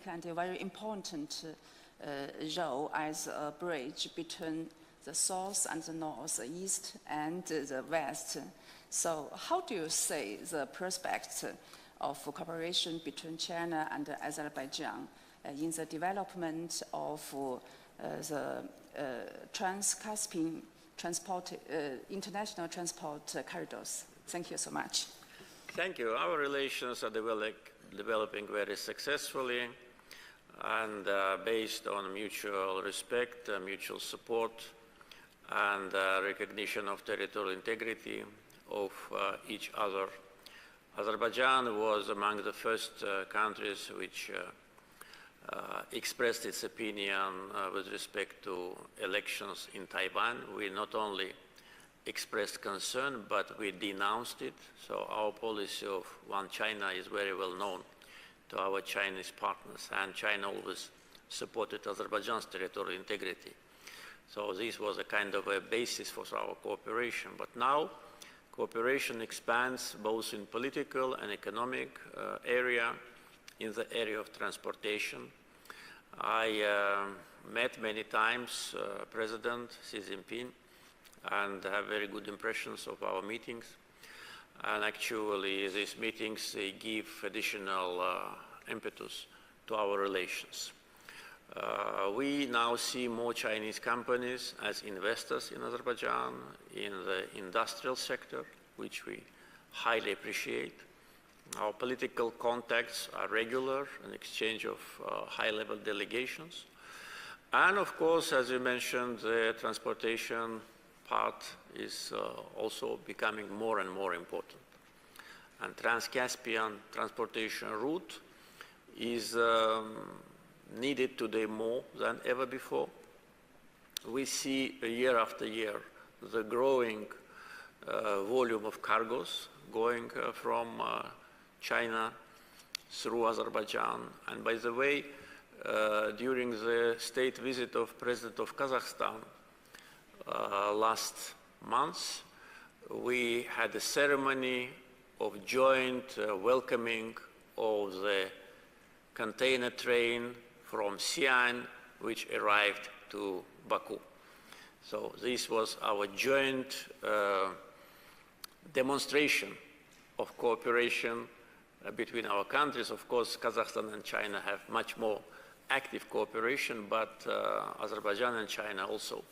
and a very important role as a bridge between the south and the north, the east and the west. So how do you see the prospects of cooperation between China and Azerbaijan in the development of the trans-Caspian international transport corridors? Thank you so much. Thank you. Our relations are developing very successfully and based on mutual respect, mutual support, and recognition of territorial integrity of each other. Azerbaijan was among the first countries which expressed its opinion with respect to elections in Taiwan. We not only expressed concern, but we denounced it. So our policy of one China is very well known to our Chinese partners, and China always supported Azerbaijan's territorial integrity. So this was a kind of a basis for our cooperation. But now cooperation expands both in political and economic area, in the area of transportation. I met many times President Xi Jinping and have very good impressions of our meetings. And actually, these meetings give additional impetus to our relations. We now see more Chinese companies as investors in Azerbaijan, in the industrial sector, which we highly appreciate. Our political contacts are regular, an exchange of high-level delegations. And of course, as you mentioned, the transportation part is also becoming more and more important. And trans-Caspian transportation route is needed today more than ever before. We see year after year the growing volume of cargoes going from China through Azerbaijan. And by the way, during the state visit of President of Kazakhstan last month, we had a ceremony of joint welcoming of the container train from Xi'an, which arrived to Baku. So this was our joint demonstration of cooperation between our countries. Of course, Kazakhstan and China have much more active cooperation, but Azerbaijan and China also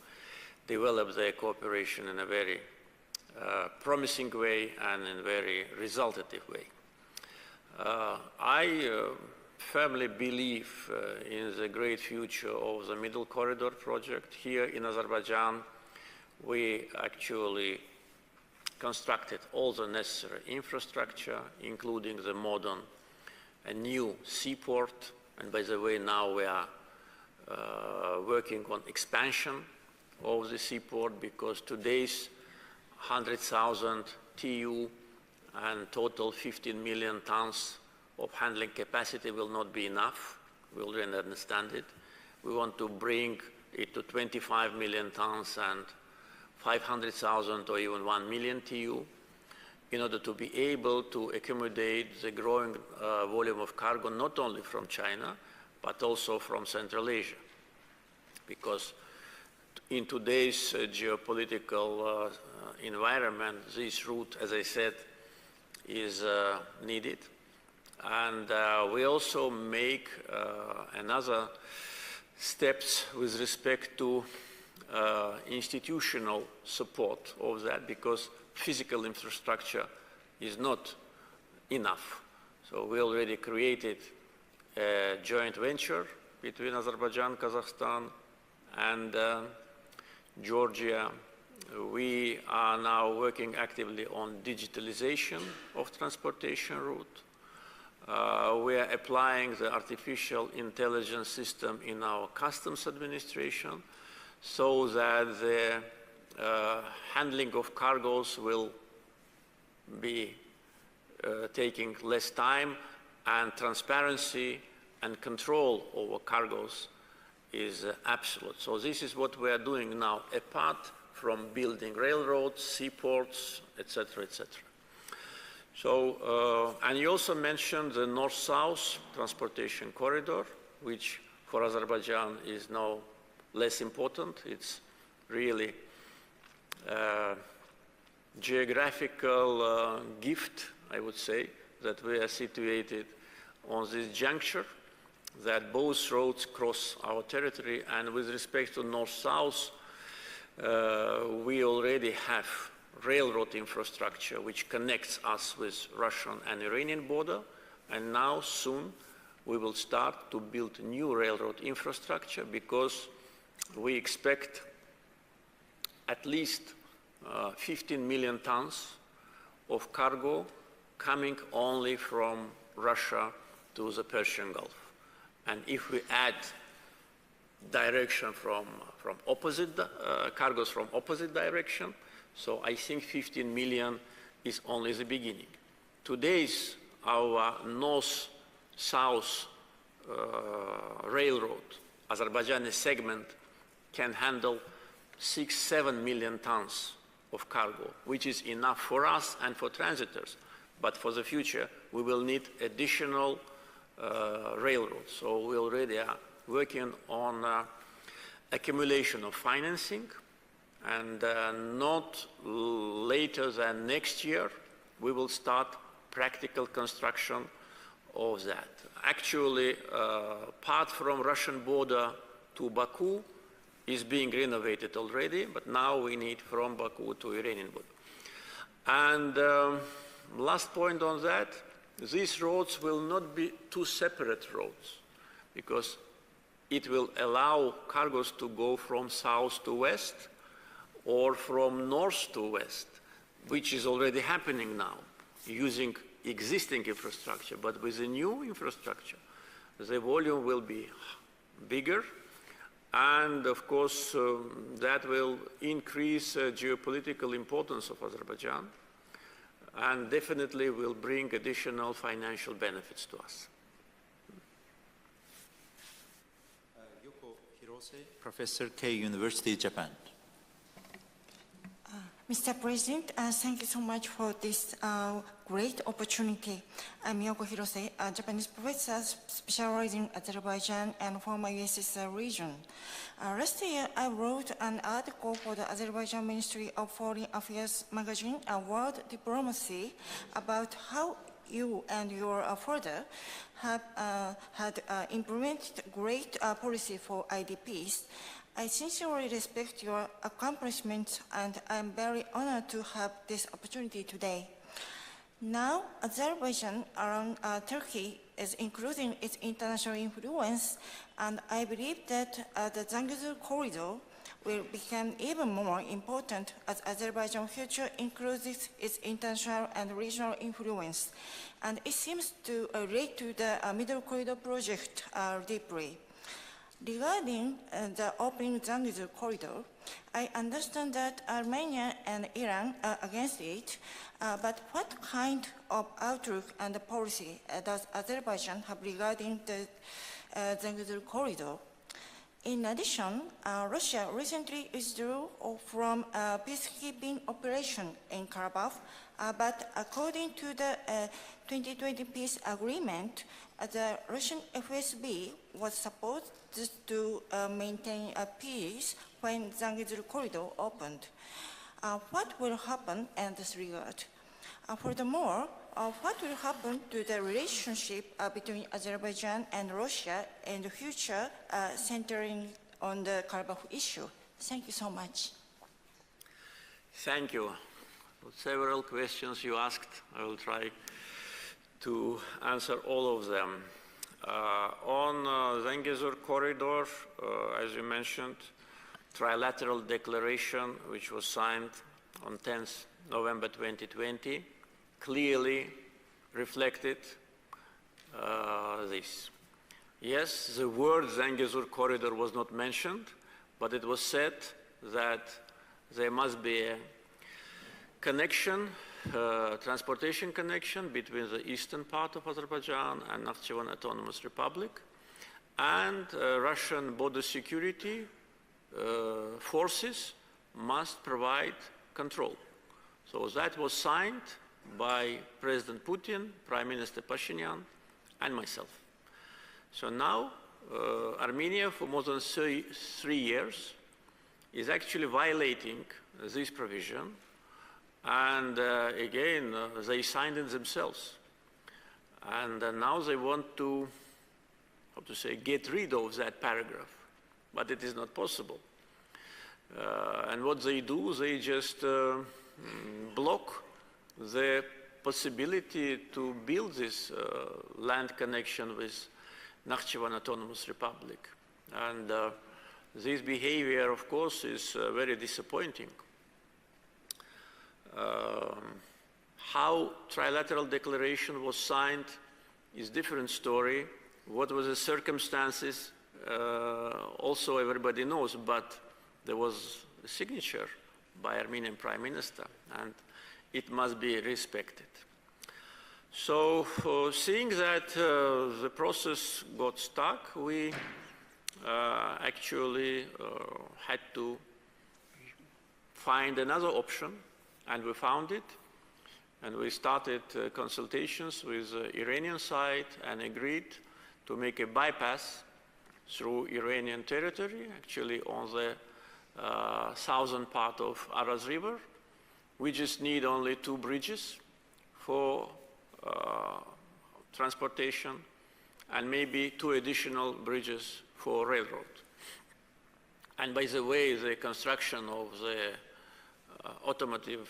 developed their cooperation in a very promising way and in a very resultative way. I firmly believe in the great future of the Middle Corridor project. Here in Azerbaijan, we actually constructed all the necessary infrastructure, including the modern and new seaport. And by the way, now we are working on expansion of the seaport, because today's 100,000 TEU and total 15 million tons of handling capacity will not be enough. We already understand it. We want to bring it to 25 million tons and 500,000 or even 1 million TEU in order to be able to accommodate the growing volume of cargo, not only from China, but also from Central Asia. Because in today's geopolitical environment, this route, as I said, is needed. And we also make another steps with respect to institutional support of that, because physical infrastructure is not enough. So we already created a joint venture between Azerbaijan, Kazakhstan, and Georgia. We are now working actively on digitalization of transportation route. We are applying the artificial intelligence system in our customs administration so that the handling of cargoes will be taking less time, and transparency and control over cargoes is absolute. So this is what we are doing now, apart from building railroads, seaports, etc., etc. So, and you also mentioned the north-south transportation corridor, which for Azerbaijan is now less important. It's really a geographical gift, I would say, that we are situated on this juncture, that both roads cross our territory. And with respect to north-south, we already have railroad infrastructure which connects us with Russian and Iranian border, and now soon we will start to build new railroad infrastructure, because we expect at least 15 million tons of cargo coming only from Russia to the Persian Gulf. And if we add direction from opposite, cargoes from opposite direction, so I think 15 million is only the beginning. Today's our north-south railroad, Azerbaijani segment, can handle 6-7 million tons of cargo, which is enough for us and for transitors. But for the future, we will need additional railroads. So we already are working on accumulation of financing, and not later than next year, we will start practical construction of that. Actually, part from Russian border to Baku is being renovated already, but now we need from Baku to Iranian border. And last point on that, these roads will not be two separate roads, because it will allow cargoes to go from south to west or from north to west, which is already happening now, using existing infrastructure. But with the new infrastructure, the volume will be bigger, and of course that will increase geopolitical importance of Azerbaijan, and definitely will bring additional financial benefits to us. Professor K, University, Japan. Mr. President, thank you so much for this great opportunity. I'm Yoko Hirose, a Japanese professor specializing in Azerbaijan and former USSR region. Last year, I wrote an article for the Azerbaijan Ministry of Foreign Affairs magazine, World Diplomacy, about how you and your father have had implemented great policy for IDPs. I sincerely respect your accomplishments, and I'm very honored to have this opportunity today. Now, Azerbaijan around Turkey is increasing its international influence, and I believe that the Zangezur corridor will become even more important as Azerbaijan's future increases its international and regional influence. And it seems to relate to the Middle Corridor project deeply. Regarding the opening Zangezur corridor, I understand that Armenia and Iran are against it, but what kind of outlook and policy does Azerbaijan have regarding the Zangezur corridor? In addition, Russia recently withdrew from a peacekeeping operation in Karabakh, but according to the 2020 peace agreement, the Russian FSB was supposed to maintain a peace when Zangezur corridor opened. What will happen in this regard? Furthermore, what will happen to the relationship between Azerbaijan and Russia in the future, centering on the Karabakh issue? Thank you so much. Thank you. Several questions you asked. I will try to answer all of them. On Zangezur corridor, as you mentioned, trilateral declaration, which was signed on 10th November 2020, clearly reflected this. Yes, the word Zangezur corridor was not mentioned, but it was said that there must be a connection, transportation connection between the eastern part of Azerbaijan and Nakhchivan Autonomous Republic, and Russian border security forces must provide control. So that was signed by President Putin, Prime Minister Pashinyan, and myself. So now, Armenia, for more than 3 years, is actually violating this provision, and again, they signed it themselves. And now they want to, how to say, get rid of that paragraph, but it is not possible. And what they do, they just block the possibility to build this land connection with Nakhchivan Autonomous Republic. And this behavior, of course, is very disappointing. How trilateral declaration was signed is a different story. What were the circumstances, also everybody knows, but there was a signature by Armenian Prime Minister, and it must be respected. So, seeing that the process got stuck, we actually had to find another option, and we found it. And we started consultations with the Iranian side and agreed to make a bypass through Iranian territory, actually on the southern part of Aras River. We just need only 2 bridges for transportation and maybe 2 additional bridges for railroad. And by the way, the construction of the automotive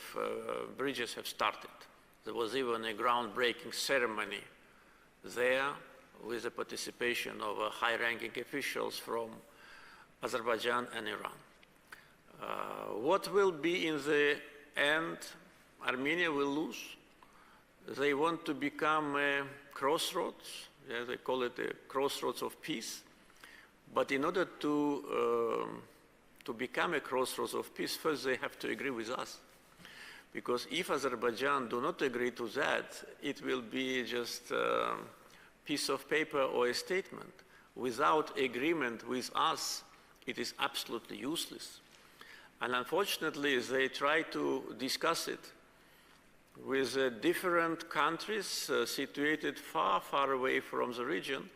bridges have started. There was even a groundbreaking ceremony there with the participation of high-ranking officials from Azerbaijan and Iran. What will be in the end? Armenia will lose. They want to become a crossroads. Yeah, they call it a crossroads of peace. But in order to become a crossroads of peace, first they have to agree with us. Because if Azerbaijan do not agree to that, it will be just a piece of paper or a statement. Without agreement with us, it is absolutely useless. And unfortunately, they try to discuss it with different countries situated far, far away from the region.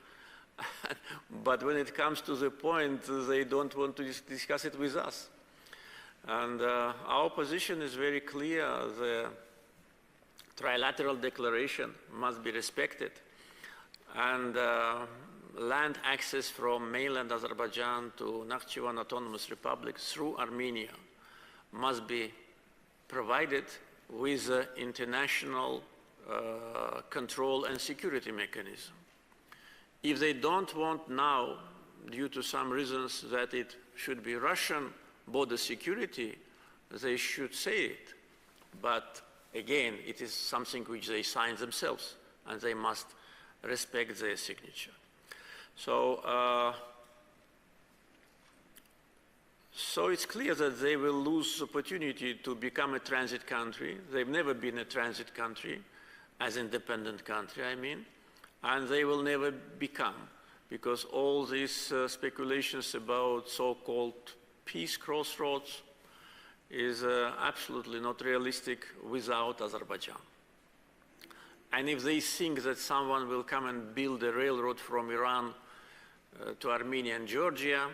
But when it comes to the point, they don't want to discuss it with us. And our position is very clear. The trilateral declaration must be respected. And land access from mainland Azerbaijan to Nakhchivan Autonomous Republic through Armenia must be provided with an international control and security mechanism. If they don't want now, due to some reasons, that it should be Russian border security, they should say it. But again, it is something which they sign themselves, and they must respect their signature. So, so it's clear that they will lose the opportunity to become a transit country. They've never been a transit country, as independent country, I mean. And they will never become, because all these speculations about so-called peace crossroads is absolutely not realistic without Azerbaijan. And if they think that someone will come and build a railroad from Iran to Armenia and Georgia,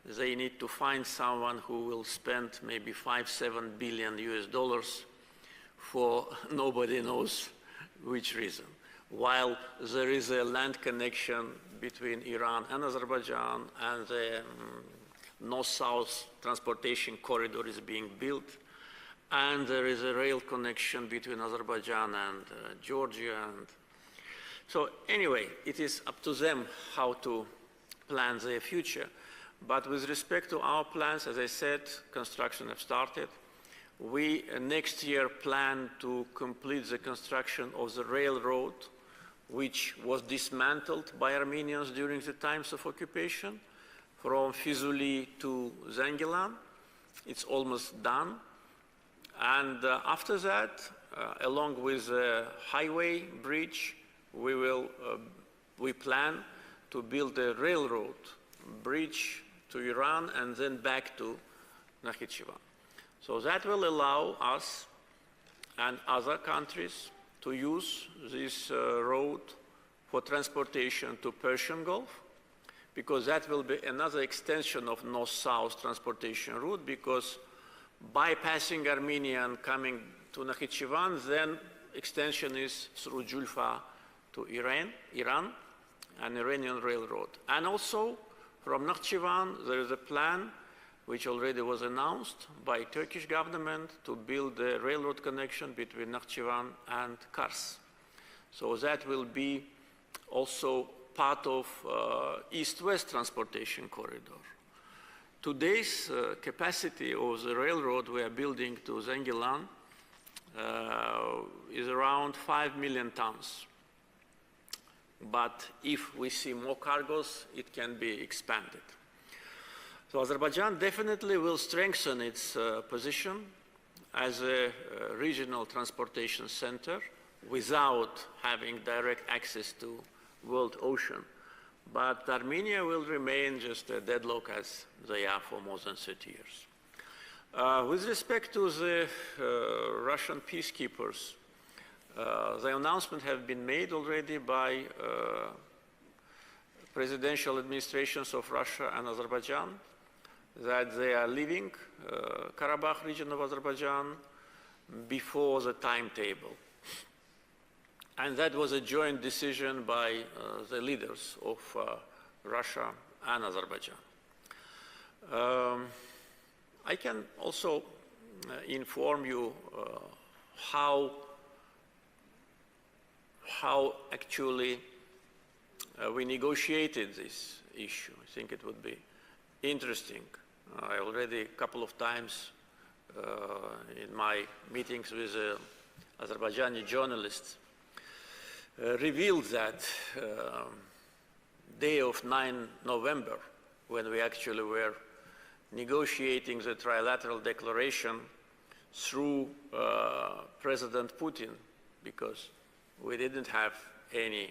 they need to find someone who will spend maybe $5–7 billion US for nobody knows which reason. While there is a land connection between Iran and Azerbaijan, and the north-south transportation corridor is being built, and there is a rail connection between Azerbaijan and Georgia. And so anyway, it is up to them how to plan their future. But with respect to our plans, as I said, construction have started. We next year plan to complete the construction of the railroad, which was dismantled by Armenians during the times of occupation, from Fizuli to Zengilan. It's almost done. And after that, along with the highway bridge, we plan to build a railroad bridge to Iran and then back to Nakhchivan. So that will allow us and other countries to use this road for transportation to Persian Gulf, because that will be another extension of north-south transportation route, because bypassing Armenia and coming to Nakhchivan, then extension is through Julfa to Iran, and Iranian railroad. And also from Nakhchivan, there is a plan which already was announced by Turkish government to build a railroad connection between Nakhchivan and Kars. So that will be also part of east-west transportation corridor. Today's capacity of the railroad we are building to Zengilan is around 5 million tons. But if we see more cargoes, it can be expanded. So Azerbaijan definitely will strengthen its position as a regional transportation center without having direct access to world ocean. But Armenia will remain just a deadlock as they are for more than 30 years. With respect to the Russian peacekeepers, the announcement have been made already by presidential administrations of Russia and Azerbaijan that they are leaving Karabakh region of Azerbaijan before the timetable. And that was a joint decision by the leaders of Russia and Azerbaijan. I can also inform you how actually we negotiated this issue. I think it would be interesting. I already a couple of times in my meetings with Azerbaijani journalists revealed that day of 9 November, when we actually were negotiating the trilateral declaration through President Putin, because we didn't have any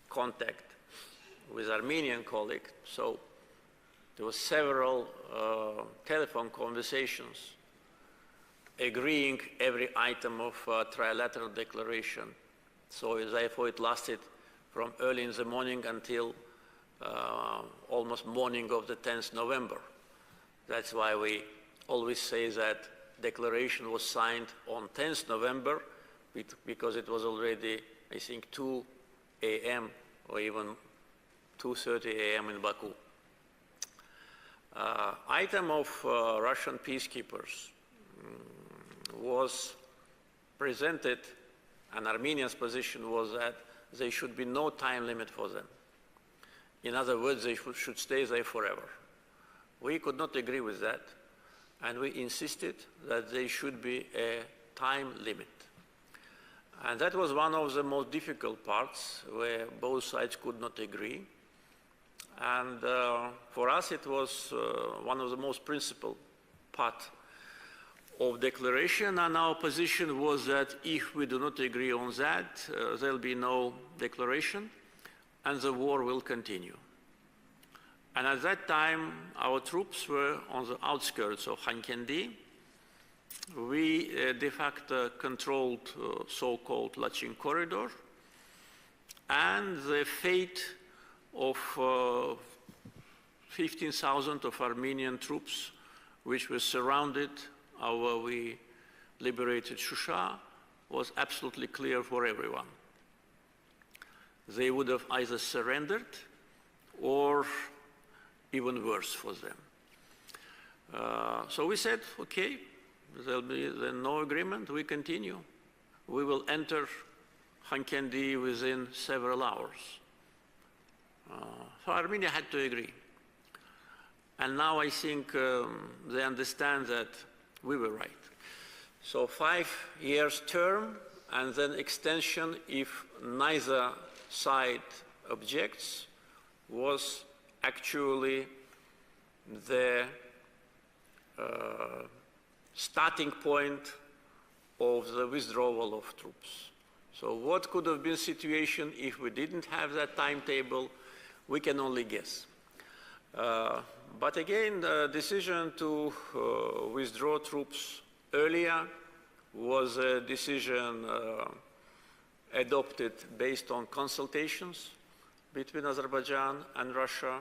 contact with Armenian colleague, so there were several telephone conversations agreeing every item of trilateral declaration. So therefore it lasted from early in the morning until almost morning of the 10th November. That's why we always say that declaration was signed on 10th November because it was already, I think, 2 a.m. or even 2:30 a.m. in Baku. Item of Russian peacekeepers was presented, and Armenia's position was that there should be no time limit for them. In other words, they should stay there forever. We could not agree with that, and we insisted that there should be a time limit. And that was one of the most difficult parts where both sides could not agree. And for us, it was one of the most principal part of declaration, and our position was that if we do not agree on that, there'll be no declaration, and the war will continue. And at that time, our troops were on the outskirts of Khankendi. We de facto controlled so-called Lachin corridor, and the fate of 15,000 of Armenian troops, which were surrounded our we liberated Shusha, was absolutely clear for everyone. They would have either surrendered or even worse for them. So we said, okay, there'll be then no agreement, we continue. We will enter Khankendi within several hours. So Armenia had to agree. And now I think they understand that we were right. So 5 years term and then extension if neither side objects was actually the starting point of the withdrawal of troops. So what could have been the situation if we didn't have that timetable? We can only guess. But again, the decision to withdraw troops earlier was a decision adopted based on consultations between Azerbaijan and Russia.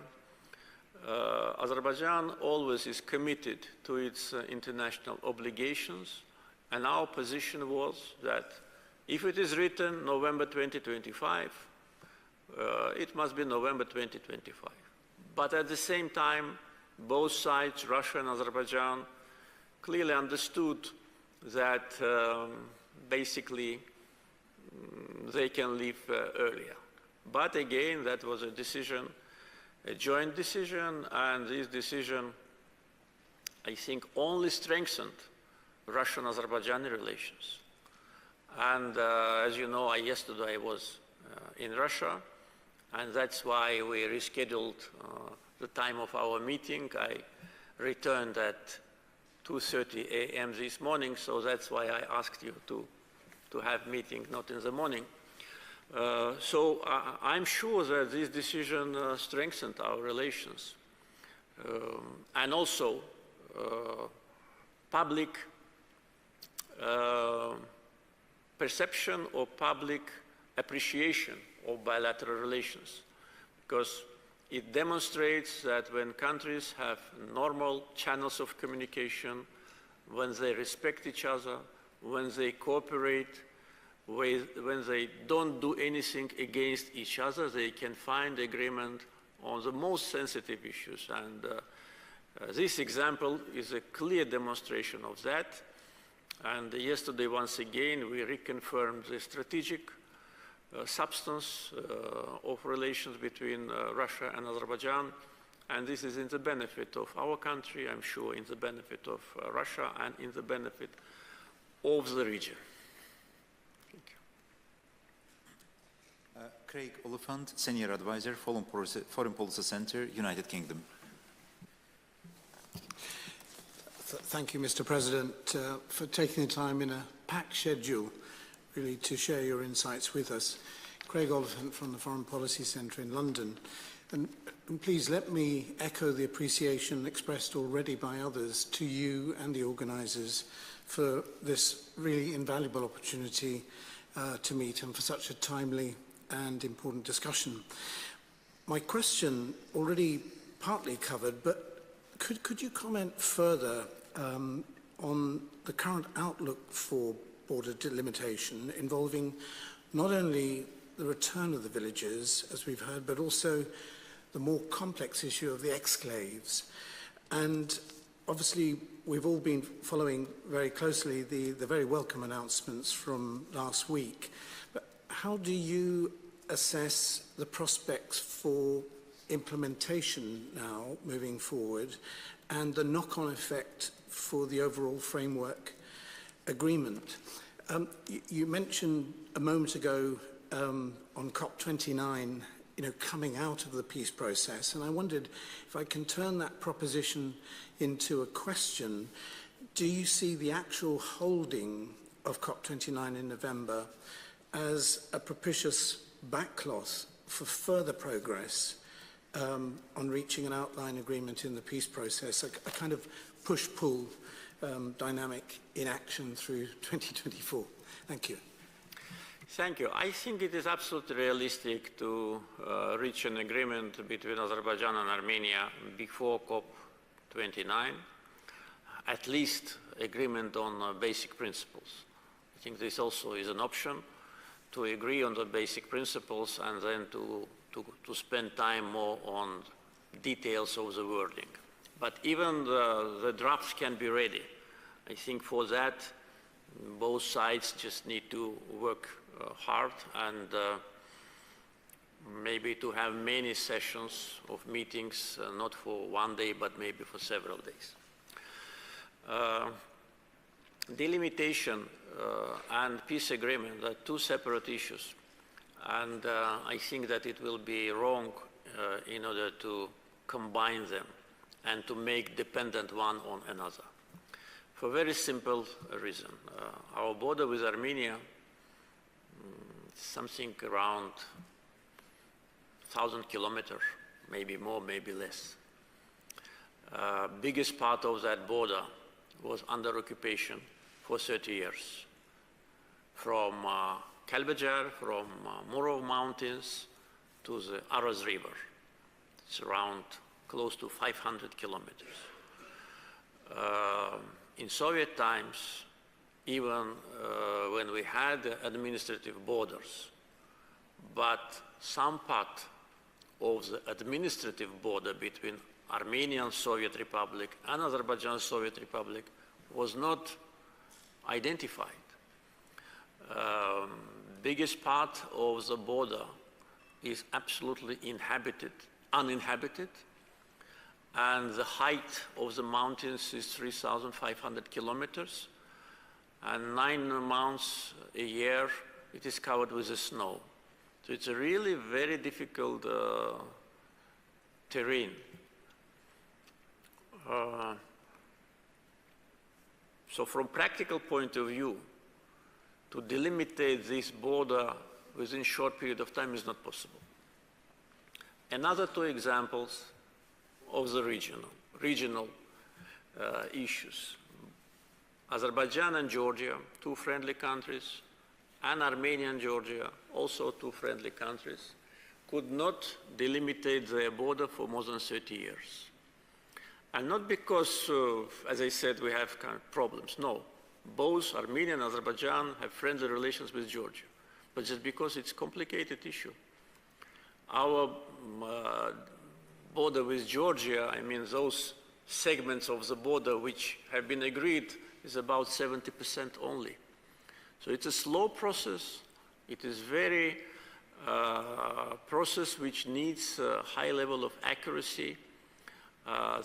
Azerbaijan always is committed to its international obligations, and our position was that if it is written November 2025, it must be November 2025. But at the same time, both sides, Russia and Azerbaijan, clearly understood that basically they can leave earlier. But again, that was a decision, a joint decision, and this decision, I think, only strengthened Russian-Azerbaijani relations. And as you know, yesterday I was in Russia, and that's why we rescheduled the time of our meeting. I returned at 2:30 a.m. this morning, so that's why I asked you to have meeting not in the morning. So I'm sure that this decision strengthened our relations. And also public perception or public appreciation of bilateral relations, because it demonstrates that when countries have normal channels of communication, when they respect each other, when they cooperate, when they don't do anything against each other, they can find agreement on the most sensitive issues. And this example is a clear demonstration of that. And yesterday, once again, we reconfirmed the strategic substance of relations between Russia and Azerbaijan. And this is in the benefit of our country, I'm sure, in the benefit of Russia, and in the benefit of the region. Thank you. Craig Oliphant, Senior Advisor, Foreign Policy Center, United Kingdom. Thank you, Mr. President, for taking the time in a packed schedule really to share your insights with us. Craig Oliphant from the Foreign Policy Centre in London. And please let me echo the appreciation expressed already by others to you and the organisers for this really invaluable opportunity to meet and for such a timely and important discussion. My question already partly covered, but could you comment further on the current outlook for border delimitation involving not only the return of the villages, as we've heard, but also the more complex issue of the exclaves? And obviously, we've all been following very closely the very welcome announcements from last week. But how do you assess the prospects for implementation now moving forward and the knock-on effect for the overall framework agreement? You mentioned a moment ago on COP29, coming out of the peace process, and I wondered if I can turn that proposition into a question. Do you see the actual holding of COP29 in November as a propitious backcloth for further progress on reaching an outline agreement in the peace process, a kind of push-pull dynamic in action through 2024? Thank you. Thank you. I think it is absolutely realistic to reach an agreement between Azerbaijan and Armenia before COP29, at least agreement on basic principles. I think this also is an option, to agree on the basic principles and then to spend time more on details of the wording. But even the drafts can be ready. I think for that, both sides just need to work hard and maybe to have many sessions of meetings, not for one day, but maybe for several days. Delimitation and peace agreement are two separate issues. And I think that it will be wrong in order to combine them and to make dependent one on another. For a very simple reason. Our border with Armenia, something around 1,000 kilometers, maybe more, maybe less. Biggest part of that border was under occupation for 30 years. from Kalbajar, from Murov Mountains to the Aras River. It's around close to 500 kilometers. In Soviet times, even when we had administrative borders, but some part of the administrative border between Armenian Soviet Republic and Azerbaijan Soviet Republic was not identified. Biggest part of the border is absolutely uninhabited, and the height of the mountains is 3,500 kilometers, and 9 months a year it is covered with the snow. So it's a really very difficult terrain. So from practical point of view, to delimitate this border within a short period of time is not possible. Another two examples of the regional issues. Azerbaijan and Georgia, two friendly countries, and Armenia and Georgia, also two friendly countries, could not delimitate their border for more than 30 years. And not because, as I said, we have kind of problems. No, both Armenia and Azerbaijan have friendly relations with Georgia, but just because it's a complicated issue. Our border with Georgia, I mean those segments of the border which have been agreed, is about 70% only. So it's a slow process. It is very process which needs a high level of accuracy.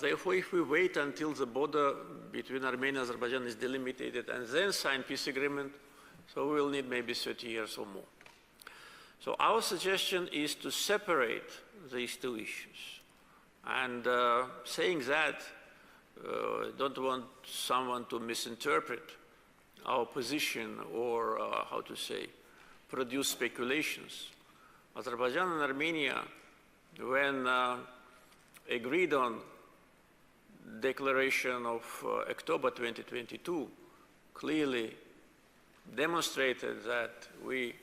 Therefore, if we wait until the border between Armenia and Azerbaijan is delimited and then sign peace agreement, so we will need maybe 30 years or more. So our suggestion is to separate these two issues. And saying that, don't want someone to misinterpret our position or, how to say, produce speculations. Azerbaijan and Armenia, when agreed on declaration of October 2022, clearly demonstrated that we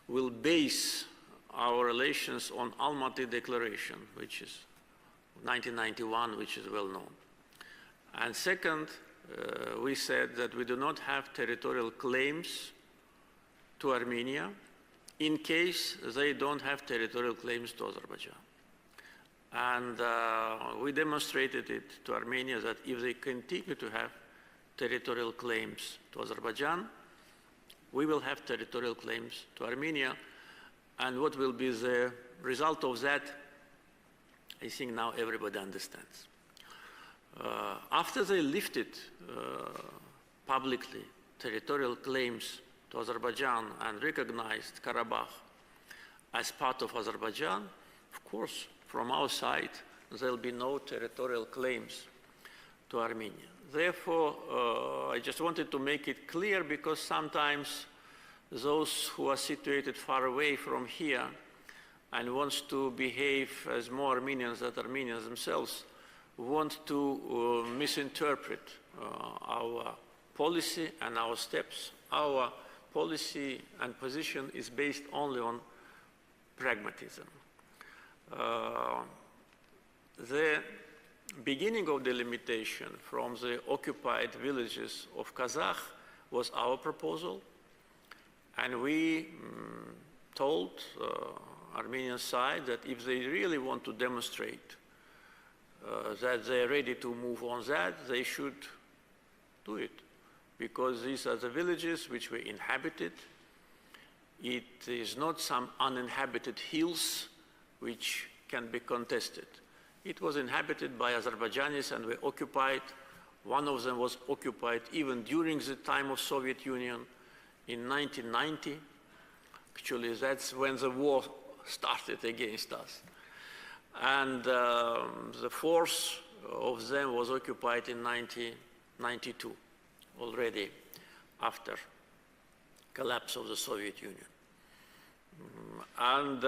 will base our relations on Almaty Declaration, which is 1991, which is well known. And second, we said that we do not have territorial claims to Armenia in case they don't have territorial claims to Azerbaijan. And we demonstrated it to Armenia that if they continue to have territorial claims to Azerbaijan, we will have territorial claims to Armenia. And what will be the result of that, I think now everybody understands. After they lifted publicly territorial claims to Azerbaijan and recognized Karabakh as part of Azerbaijan, of course, from our side, there will be no territorial claims to Armenia. Therefore, I just wanted to make it clear because sometimes those who are situated far away from here and wants to behave as more Armenians than Armenians themselves want to misinterpret our policy and our steps. Our policy and position is based only on pragmatism. The beginning of delimitation from the occupied villages of Kazakh was our proposal, and we told Armenian side that if they really want to demonstrate that they're ready to move on that, they should do it, because these are the villages which were inhabited. It is not some uninhabited hills which can be contested. It was inhabited by Azerbaijanis and were occupied. One of them was occupied even during the time of Soviet Union in 1990. Actually, that's when the war started against us. And the fourth of them was occupied in 1992, already after collapse of the Soviet Union. And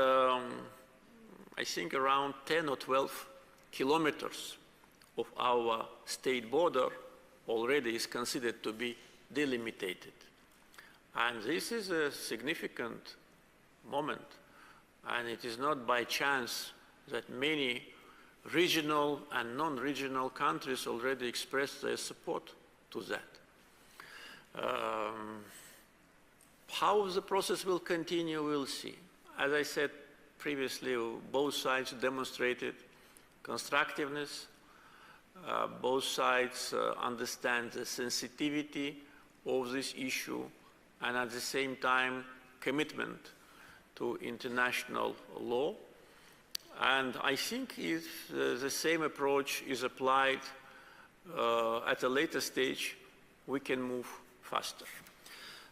I think around 10 or 12 kilometers of our state border already is considered to be delimited. And this is a significant moment. And it is not by chance that many regional and non-regional countries already expressed their support to that. How the process will continue, we'll see. As I said previously, both sides demonstrated constructiveness. Both sides understand the sensitivity of this issue and at the same time commitment to international law. And I think if the same approach is applied at a later stage, we can move faster.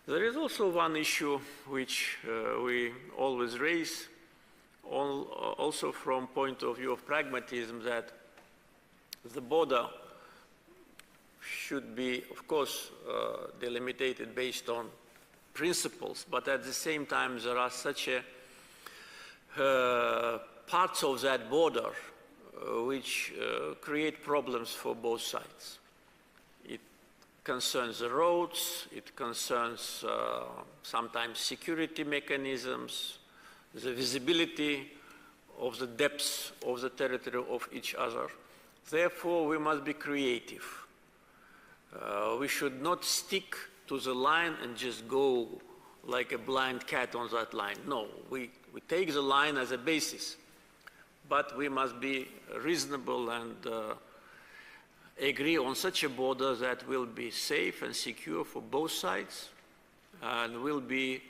There is also one issue which we always raise, also from point of view of pragmatism, that the border should be, of course, delimited based on principles, but at the same time there are such parts of that border which create problems for both sides. It concerns the roads, it concerns sometimes security mechanisms, the visibility of the depths of the territory of each other. Therefore, we must be creative. We should not stick to the line and just go like a blind cat on that line. No, we take the line as a basis, but we must be reasonable and agree on such a border that will be safe and secure for both sides and will be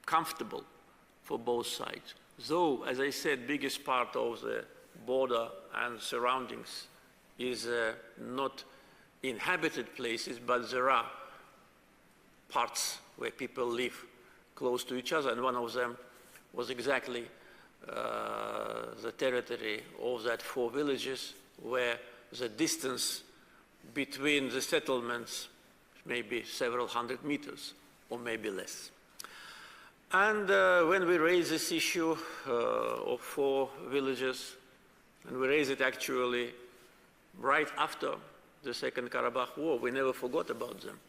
comfortable for both sides. Though, as I said, biggest part of the border and surroundings is not inhabited places, but there are parts where people live close to each other, and one of them was exactly the territory of that 4 villages where the distance between the settlements may be several hundred meters or maybe less. And when we raise this issue of 4 villages, and we raise it actually right after the Second Karabakh War, we never forgot about them.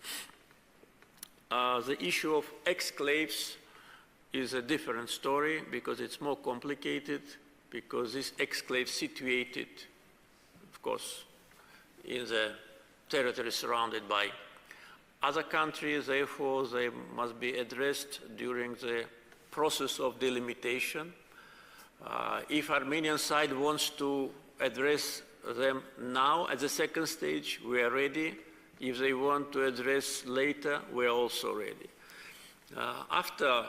The issue of exclaves is a different story because it's more complicated, because this exclave situated, of course, in the territory surrounded by other countries. Therefore, they must be addressed during the process of delimitation. If Armenian side wants to address them now at the second stage, we are ready. If they want to address later, we are also ready. After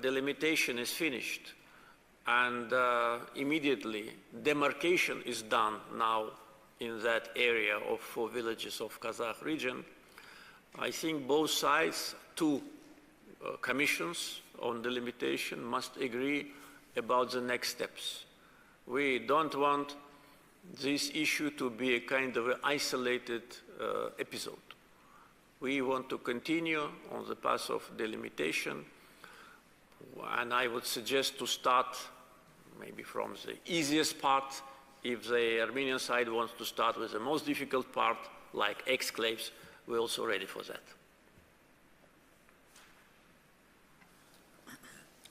delimitation is finished and immediately demarcation is done now in that area of 4 villages of Kazakh region, I think both sides, 2 commissions on delimitation, must agree about the next steps. We don't want this issue to be a kind of an isolated episode. We want to continue on the path of delimitation, and I would suggest to start maybe from the easiest part. If the Armenian side wants to start with the most difficult part, like exclaves, we're also ready for that.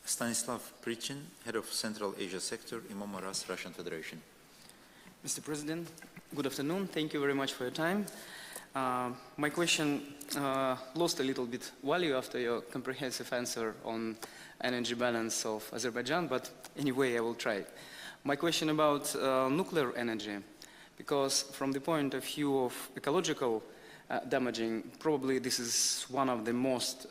Stanislav Prichin, Head of Central Asia Sector, Imam Aras, Russian Federation. Mr. President, good afternoon. Thank you very much for your time. My question lost a little bit value after your comprehensive answer on energy balance of Azerbaijan, but anyway, I will try. My question about nuclear energy, because from the point of view of ecological damaging, probably this is one of the most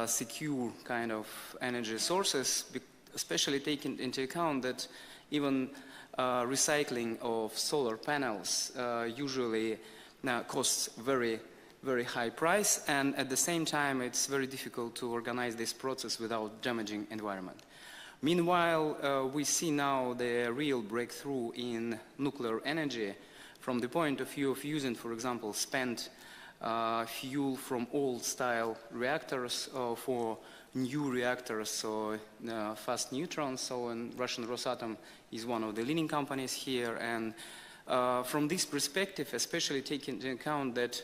secure kind of energy sources, especially taking into account that even recycling of solar panels usually costs very high price, and at the same time it's very difficult to organize this process without damaging environment. Meanwhile, we see now the real breakthrough in nuclear energy from the point of view of using, for example, spent fuel from old style reactors for new reactors, so fast neutrons. So Russian Rosatom is one of the leading companies here, and from this perspective, especially taking into account that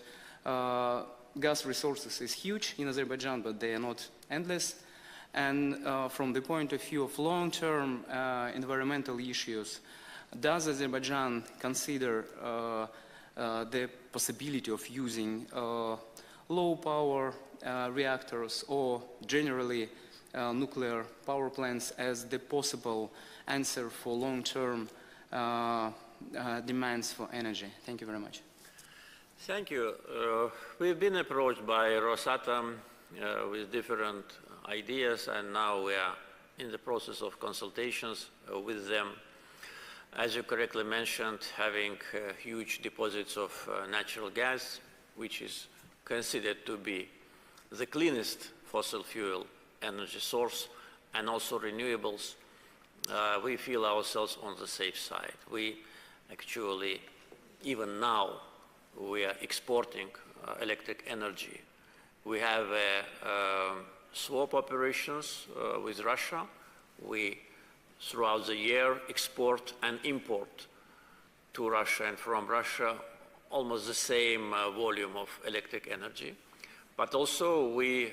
gas resources is huge in Azerbaijan, but they are not endless. And from the point of view of long-term environmental issues, does Azerbaijan consider the possibility of using low-power reactors or generally nuclear power plants as the possible answer for long-term demands for energy? Thank you very much. Thank you. We've been approached by Rosatom with different ideas, and now we are in the process of consultations with them. As you correctly mentioned, having huge deposits of natural gas, which is considered to be the cleanest fossil fuel energy source, and also renewables, we feel ourselves on the safe side. We actually, even now, we are exporting electric energy. We have swap operations with Russia. We, throughout the year, export and import to Russia and from Russia almost the same volume of electric energy. But also we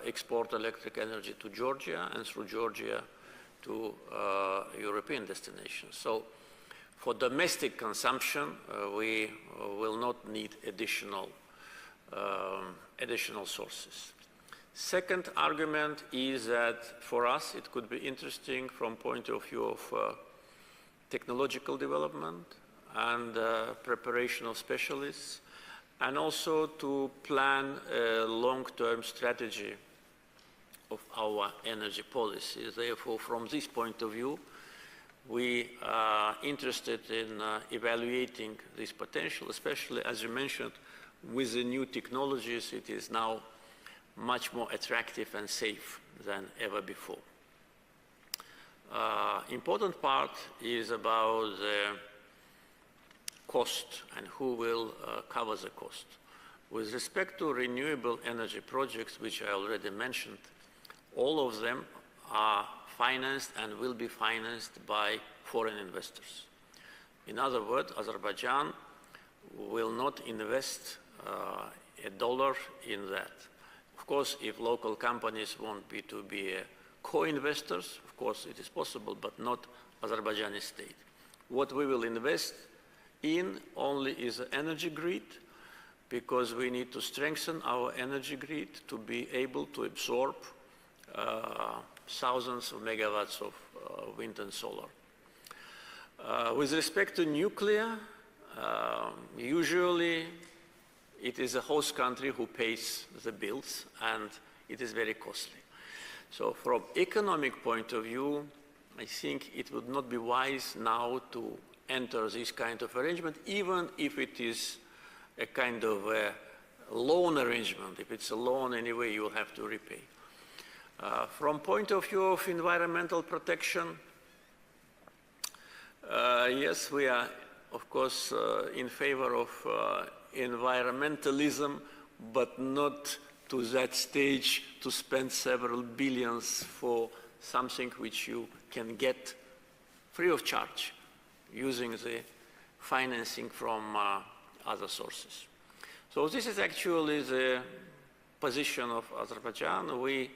export electric energy to Georgia and through Georgia to European destinations. So for domestic consumption, we will not need additional sources. Second argument is that for us it could be interesting from point of view of technological development and preparation of specialists, and also to plan a long-term strategy of our energy policy. Therefore, from this point of view, we are interested in evaluating this potential, especially, as you mentioned, with the new technologies. It is now much more attractive and safe than ever before. Important part is about the cost and who will cover the cost. With respect to renewable energy projects, which I already mentioned, all of them are financed and will be financed by foreign investors. In other words, Azerbaijan will not invest a dollar in that. Of course, if local companies want to be co-investors, of course it is possible, but not Azerbaijani state. What we will invest in only is the energy grid, because we need to strengthen our energy grid to be able to absorb thousands of megawatts of wind and solar. With respect to nuclear, usually it is the host country who pays the bills, and it is very costly. So from economic point of view, I think it would not be wise now to enter this kind of arrangement, even if it is a kind of a loan arrangement. If it's a loan, anyway, you will have to repay. From point of view of environmental protection, yes, we are, of course, in favor of environmentalism, but not to that stage to spend several billions for something which you can get free of charge using the financing from other sources. So this is actually the position of Azerbaijan. We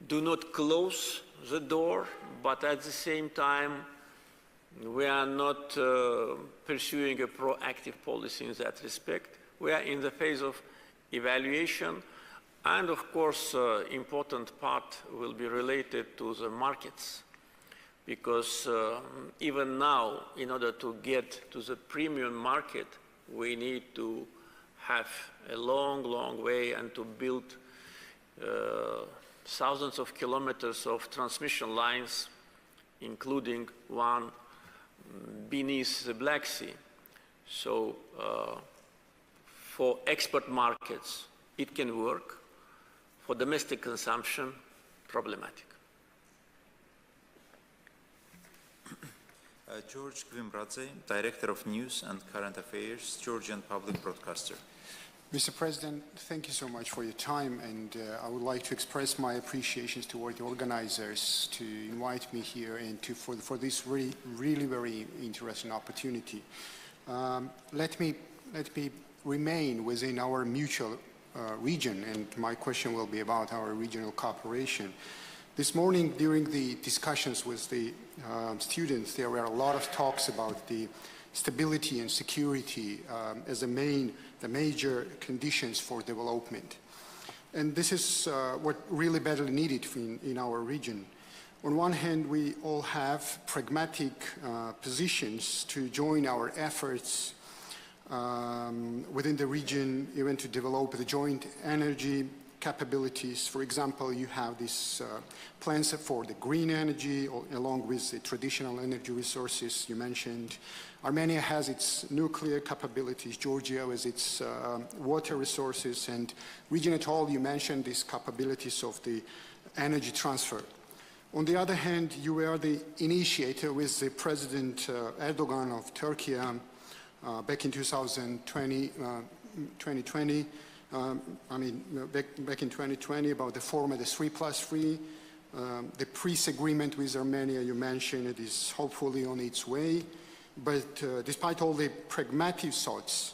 do not close the door, but at the same time, we are not pursuing a proactive policy in that respect. We are in the phase of evaluation, and of course, important part will be related to the markets, because even now, in order to get to the premium market, we need to have a long, long way and to build thousands of kilometers of transmission lines, including one beneath the Black Sea. So for export markets, it can work. For domestic consumption, problematic. George Gvimbradze, Director of News and Current Affairs, Georgian Public Broadcaster. Mr. President, thank you so much for your time, and I would like to express my appreciations toward the organizers to invite me here and for this really very interesting opportunity. Let me remain within our mutual region, and my question will be about our regional cooperation. This morning, during the discussions with the students, there were a lot of talks about the stability and security as the major conditions for development. And this is what really badly needed in our region. On one hand, we all have pragmatic positions to join our efforts within the region, even to develop the joint energy capabilities. For example, you have these plans for the green energy along with the traditional energy resources you mentioned. Armenia has its nuclear capabilities, Georgia with its water resources, and region at all, you mentioned these capabilities of the energy transfer. On the other hand, you were the initiator with the President Erdogan of Turkey back in 2020, back in 2020 about the forum, the 3+3, the peace agreement with Armenia, you mentioned it is hopefully on its way. But despite all the pragmatic thoughts,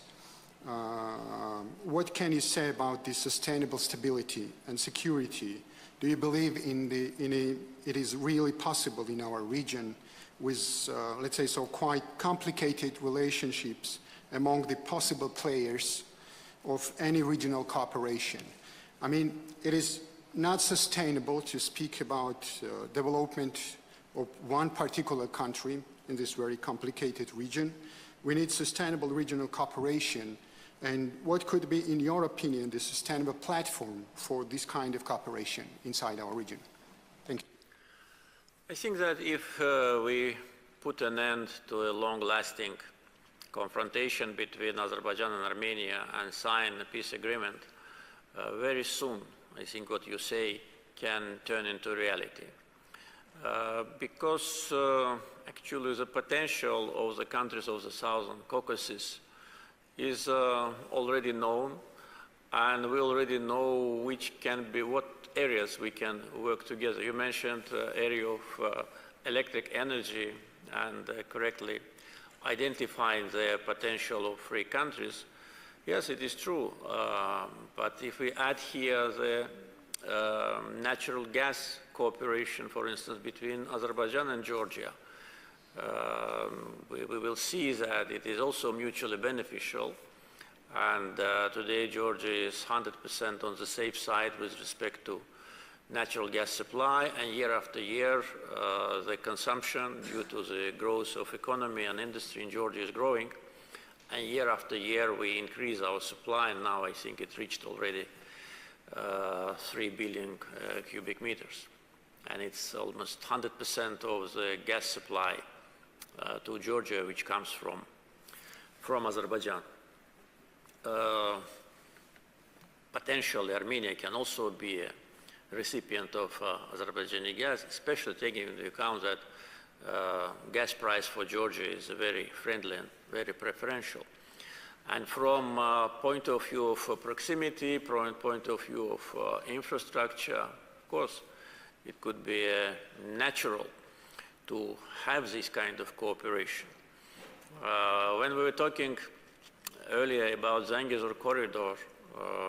what can you say about the sustainable stability and security? Do you believe it is really possible in our region with, let's say, so quite complicated relationships among the possible players of any regional cooperation? I mean, it is not sustainable to speak about development of one particular country in this very complicated region. We need sustainable regional cooperation. And what could be, in your opinion, the sustainable platform for this kind of cooperation inside our region? Thank you. I think that if we put an end to a long-lasting confrontation between Azerbaijan and Armenia and sign a peace agreement, very soon, I think what you say can turn into reality. Because actually the potential of the countries of the Southern Caucasus is already known, and we already know what areas we can work together. You mentioned area of electric energy and correctly identifying the potential of free countries. Yes, it is true, but if we add here the natural gas cooperation, for instance, between Azerbaijan and Georgia, we will see that it is also mutually beneficial. And today Georgia is 100% on the safe side with respect to natural gas supply, and year after year the consumption due to the growth of economy and industry in Georgia is growing, and year after year we increase our supply, and now I think it reached already 3 billion cubic meters, and it's almost 100% of the gas supply to Georgia, which comes from Azerbaijan. Potentially Armenia can also be a recipient of Azerbaijani gas, especially taking into account that gas price for Georgia is very friendly and very preferential. And from point of view of proximity, from point of view of infrastructure, of course, it could be natural to have this kind of cooperation. When we were talking earlier about Zangezur corridor,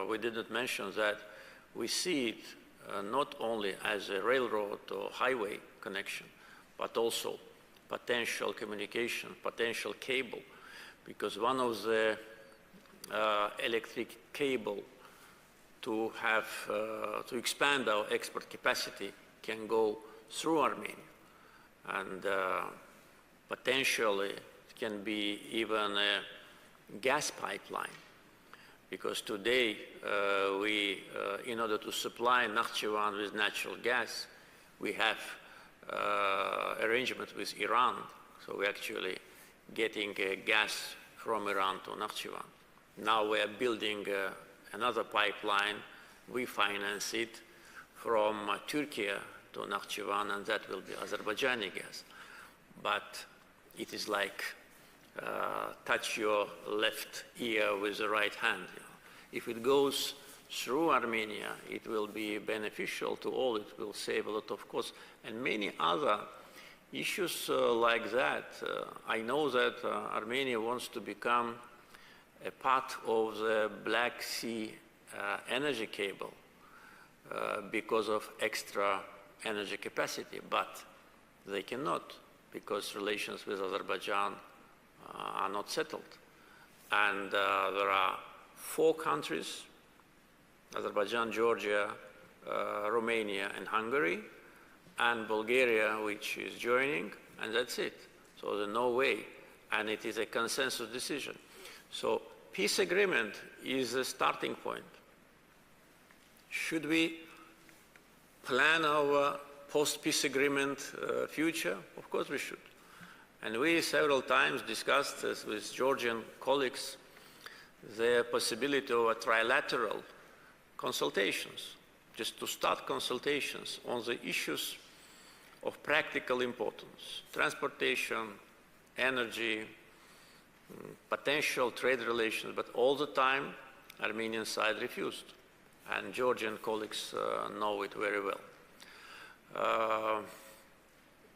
we didn't mention that we see it not only as a railroad or highway connection, but also potential communication, potential cable, because one of the electric cable to expand our export capacity can go through Armenia, and potentially it can be even a gas pipeline, because today in order to supply Nakhchivan with natural gas, we have arrangement with Iran, so we're actually getting gas from Iran to Nakhchivan. Now we are building another pipeline, we finance it from Turkey to Nakhchivan, and that will be Azerbaijani gas. But it is like touch your left ear with the right hand. You know. If it goes through Armenia, it will be beneficial to all. It will save a lot of costs. And many other issues like that. I know that Armenia wants to become a part of the Black Sea energy cable because of extra energy capacity, but they cannot because relations with Azerbaijan are not settled. And there are 4 countries, Azerbaijan, Georgia, Romania, and Hungary, and Bulgaria, which is joining, and that's it. So there's no way, and it is a consensus decision. So peace agreement is a starting point. Should we plan our post-peace agreement future? Of course we should. And we several times discussed this with Georgian colleagues, the possibility of a trilateral consultations, just to start consultations on the issues of practical importance, transportation, energy, potential trade relations, but all the time Armenian side refused, and Georgian colleagues know it very well.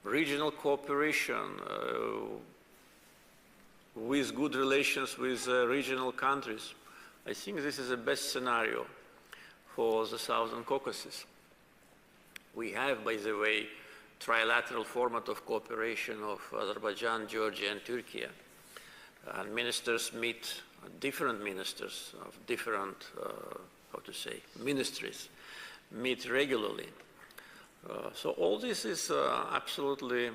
Regional cooperation with good relations with regional countries. I think this is the best scenario for the Southern Caucasus. We have, by the way, trilateral format of cooperation of Azerbaijan, Georgia, and Turkey. And ministers meet, different ministers of different, ministries, meet regularly. So all this is absolutely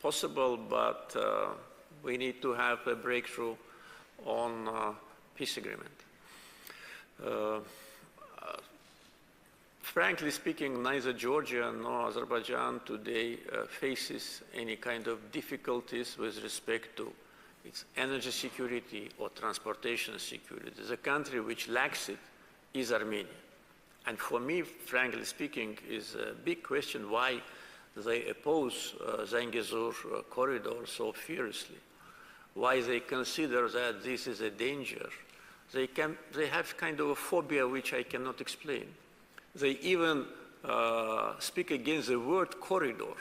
possible, but we need to have a breakthrough on peace agreement. Frankly speaking, neither Georgia nor Azerbaijan today faces any kind of difficulties with respect to its energy security or transportation security. The country which lacks it is Armenia. And for me, frankly speaking, is a big question why they oppose Zangezur corridor so fiercely, why they consider that this is a danger. They have kind of a phobia which I cannot explain. They even speak against the word corridor.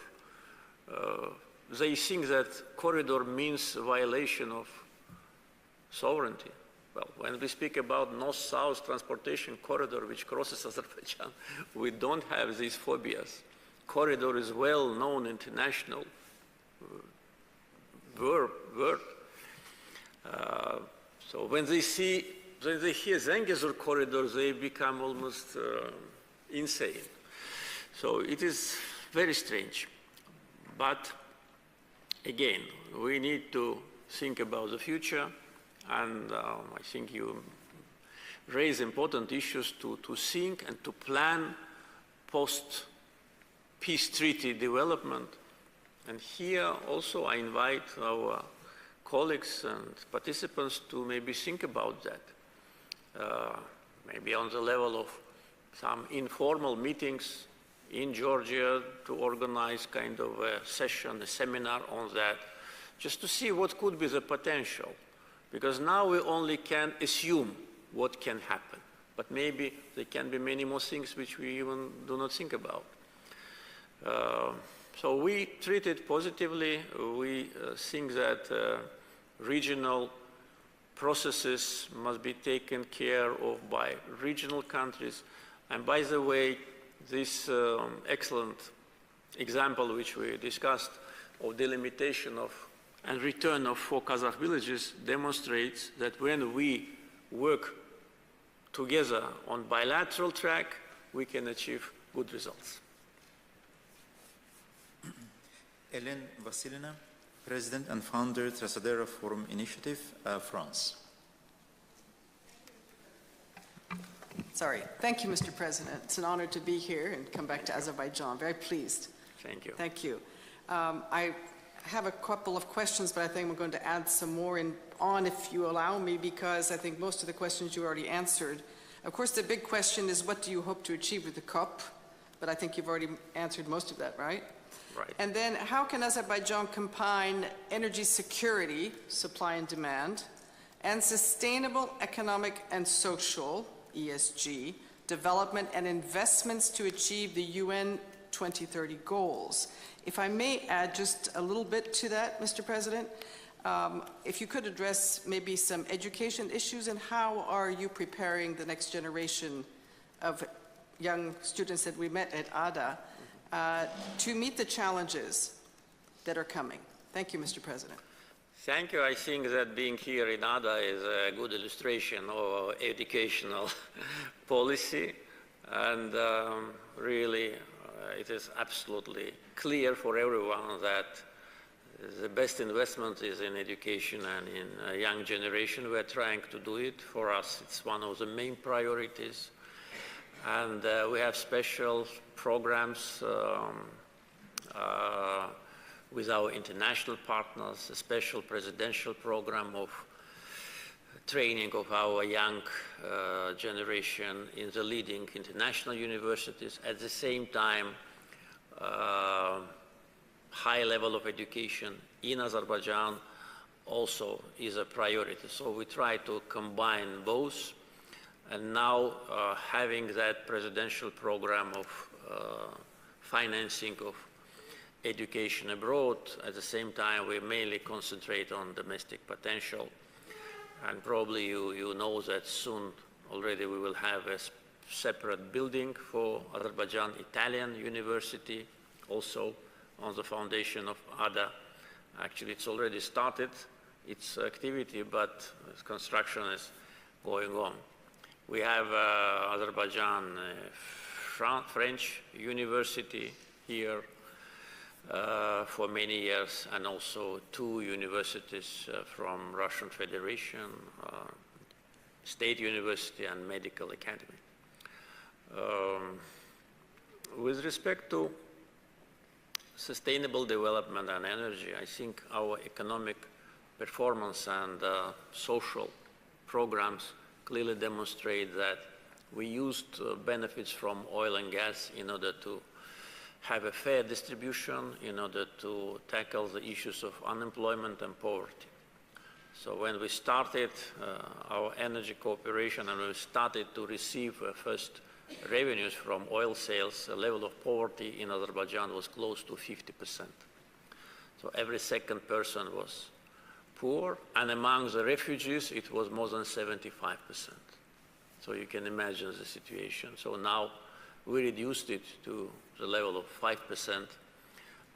They think that corridor means violation of sovereignty. Well, when we speak about north-south transportation corridor which crosses Azerbaijan, we don't have these phobias. Corridor is well-known international word. So when they hear Zangezur corridor, they become almost insane. So it is very strange. But again, we need to think about the future, and I think you raise important issues to think and to plan post-peace treaty development. And here also I invite our colleagues and participants to maybe think about that. Maybe on the level of some informal meetings in Georgia to organize kind of a session, a seminar on that, just to see what could be the potential. Because now we only can assume what can happen, but maybe there can be many more things which we even do not think about. So we treat it positively. We think that regional processes must be taken care of by regional countries. And by the way, this excellent example which we discussed of delimitation of and return of 4 Kazakh villages demonstrates that when we work together on bilateral track, we can achieve good results. Hélène Vassilina, President and Founder, Trasodera Forum Initiative, France. Sorry. Thank you, Mr. President. It's an honor to be here and come back to Azerbaijan. Very pleased. Thank you. Thank you. I have a couple of questions, but I think we're going to add some more on if you allow me, because I think most of the questions you already answered. Of course, the big question is, what do you hope to achieve with the COP? But I think you've already answered most of that, right? Right. And then how can Azerbaijan combine energy security, supply and demand, and sustainable economic and social, ESG, development and investments to achieve the UN 2030 goals? If I may add just a little bit to that, Mr. President, if you could address maybe some education issues and how are you preparing the next generation of young students that we met at ADA to meet the challenges that are coming. Thank you, Mr. President. Thank you. I think that being here in ADA is a good illustration of our educational policy, and really it is absolutely clear for everyone that the best investment is in education and in a young generation. We are trying to do it. For us, it's one of the main priorities. And we have special programs with our international partners, a special presidential program of training of our young generation in the leading international universities. At the same time, high level of education in Azerbaijan also is a priority. So we try to combine both. And now having that presidential program of financing of education abroad, at the same time we mainly concentrate on domestic potential. And probably you know that soon already we will have a separate building for Azerbaijan Italian University, also on the foundation of ADA. Actually, it's already started its activity, but its construction is going on. We have Azerbaijan French University here for many years, and also 2 universities from Russian Federation, State University and Medical Academy. With respect to sustainable development and energy, I think our economic performance and social programs clearly demonstrate that we used benefits from oil and gas in order to have a fair distribution, in order to tackle the issues of unemployment and poverty. So when we started our energy cooperation and we started to receive first revenues from oil sales, the level of poverty in Azerbaijan was close to 50%. So every second person was poor, and among the refugees it was more than 75%. So you can imagine the situation. So now we reduced it to the level of 5%,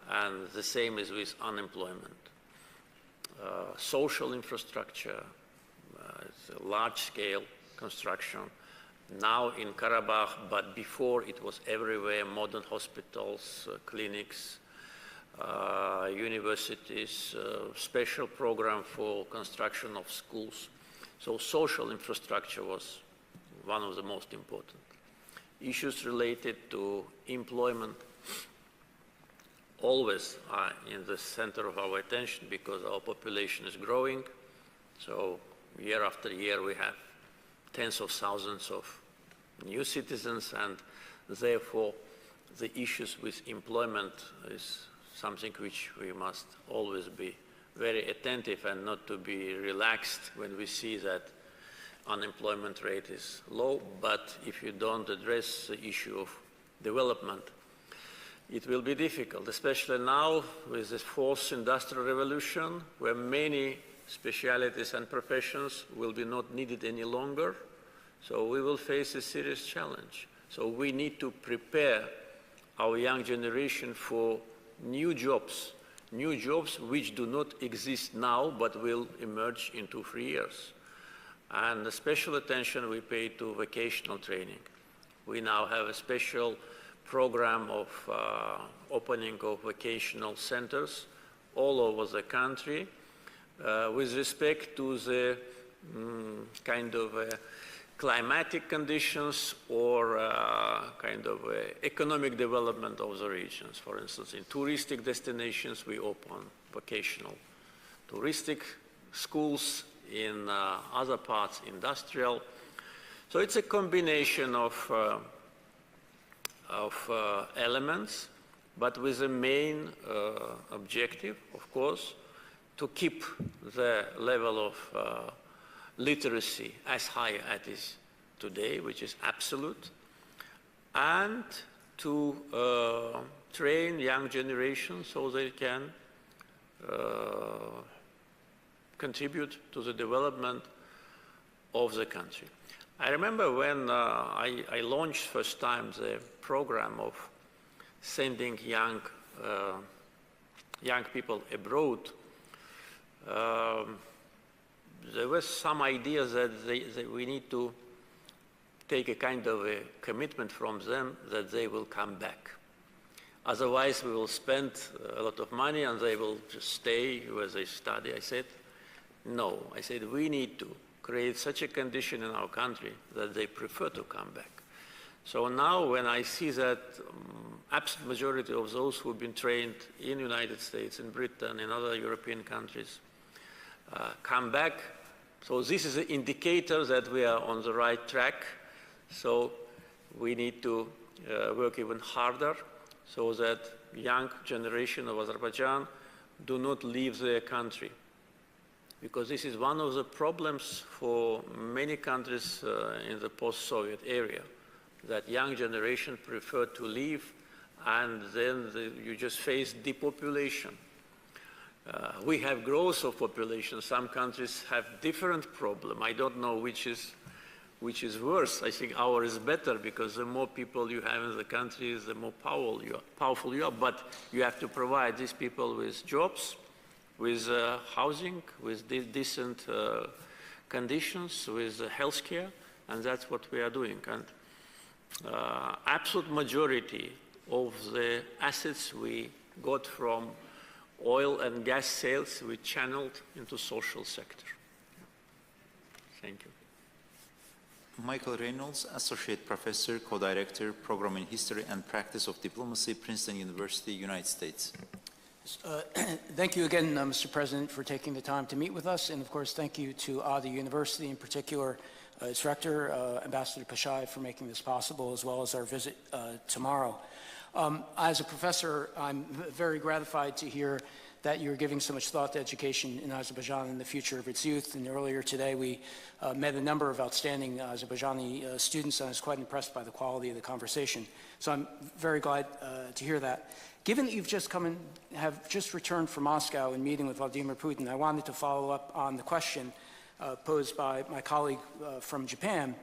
and the same is with unemployment. Social infrastructure, it's a large-scale construction. Now in Karabakh, but before it was everywhere, modern hospitals, clinics, universities, special program for construction of schools. So social infrastructure was one of the most important. Issues related to employment always are in the center of our attention because our population is growing. So year after year we have tens of thousands of new citizens, and therefore the issues with employment is something which we must always be very attentive and not to be relaxed when we see that unemployment rate is low. But if you don't address the issue of development, it will be difficult, especially now with the 4th industrial revolution, where many specialities and professions will be not needed any longer. So we will face a serious challenge. So we need to prepare our young generation for new jobs which do not exist now but will emerge in 2-3 years. And special attention we pay to vocational training. We now have a special program of opening of vocational centers all over the country with respect to the kind of climatic conditions or kind of economic development of the regions. For instance, in touristic destinations, we open vocational touristic schools, in other parts, industrial. So it's a combination of elements, but with the main objective, of course, to keep the level of literacy as high as it is today, which is absolute, and to train young generations so they can contribute to the development of the country. I remember when I launched first time the program of sending young people abroad. There was some idea that we need to take a kind of a commitment from them that they will come back. Otherwise, we will spend a lot of money and they will just stay where they study. I said, no. I said, we need to create such a condition in our country that they prefer to come back. So now when I see that absolute majority of those who've been trained in the United States, in Britain, in other European countries, come back, so this is an indicator that we are on the right track. So we need to work even harder so that young generation of Azerbaijan do not leave their country. Because this is one of the problems for many countries in the post-Soviet area, that young generation prefer to leave and then you just face depopulation. We have growth of population. Some countries have different problem. I don't know which is worse. I think ours is better because the more people you have in the country, the more powerful you are. But you have to provide these people with jobs, with housing, with decent conditions, with health care, and that's what we are doing. And absolute majority of the assets we got from oil and gas sales we channeled into social sector. Thank you. Michael Reynolds, Associate Professor, Co-Director, Program in History and Practice of Diplomacy, Princeton University, United States. Thank you again, Mr. President, for taking the time to meet with us. And of course, thank you to ADA University, in particular, its rector, Ambassador Pashai, for making this possible, as well as our visit tomorrow. As a professor, I'm very gratified to hear that you're giving so much thought to education in Azerbaijan and the future of its youth. And earlier today, we met a number of outstanding Azerbaijani students, and I was quite impressed by the quality of the conversation. So I'm very glad to hear that. Given that you've just come and have just returned from Moscow and meeting with Vladimir Putin, I wanted to follow up on the question posed by my colleague from Japan.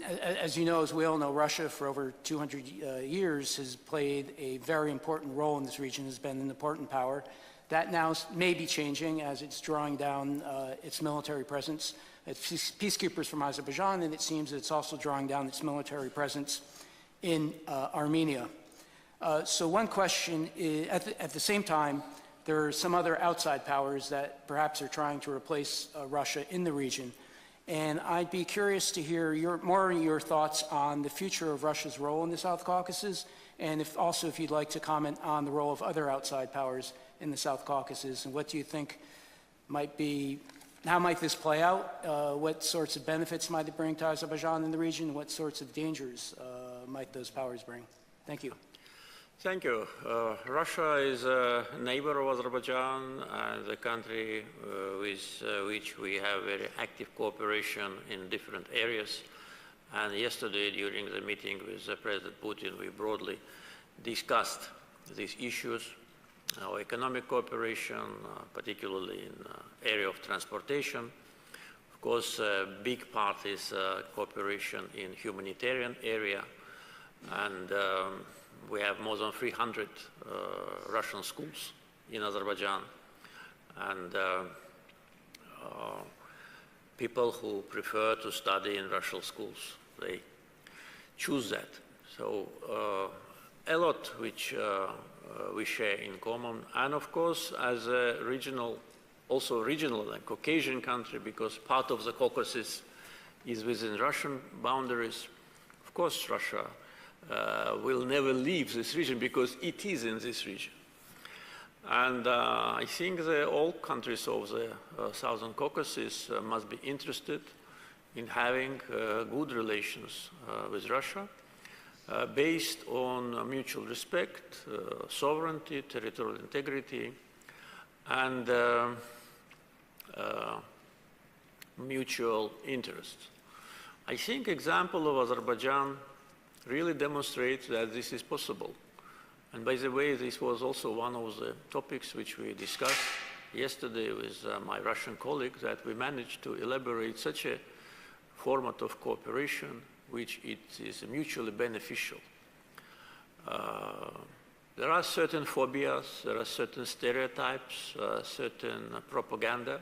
As you know, as we all know, Russia for over 200 years has played a very important role in this region, has been an important power. That now may be changing as it's drawing down its military presence. It's peacekeepers from Azerbaijan, and it seems that it's also drawing down its military presence in Armenia. So one question is, at the same time, there are some other outside powers that perhaps are trying to replace Russia in the region. And I'd be curious to hear more of your thoughts on the future of Russia's role in the South Caucasus, and if you'd like to comment on the role of other outside powers in the South Caucasus, and what do you think might be, how might this play out? What sorts of benefits might it bring to Azerbaijan in the region? What sorts of dangers might those powers bring? Thank you. Thank you. Russia is a neighbor of Azerbaijan, the country with which we have very active cooperation in different areas. And yesterday, during the meeting with President Putin, we broadly discussed these issues, our economic cooperation, particularly in the area of transportation. Of course, a big part is cooperation in humanitarian area, and we have more than 300 Russian schools in Azerbaijan, and people who prefer to study in Russian schools, they choose that. So a lot which we share in common, and of course as a also regional and Caucasian country, because part of the Caucasus is within Russian boundaries. Of course, Russia will never leave this region because it is in this region. And I think that all countries of the Southern Caucasus must be interested in having good relations with Russia based on mutual respect, sovereignty, territorial integrity, and mutual interests. I think example of Azerbaijan really demonstrates that this is possible. And by the way, this was also one of the topics which we discussed yesterday with my Russian colleague that we managed to elaborate such a format of cooperation which it is mutually beneficial. There are certain phobias, there are certain stereotypes, certain propaganda,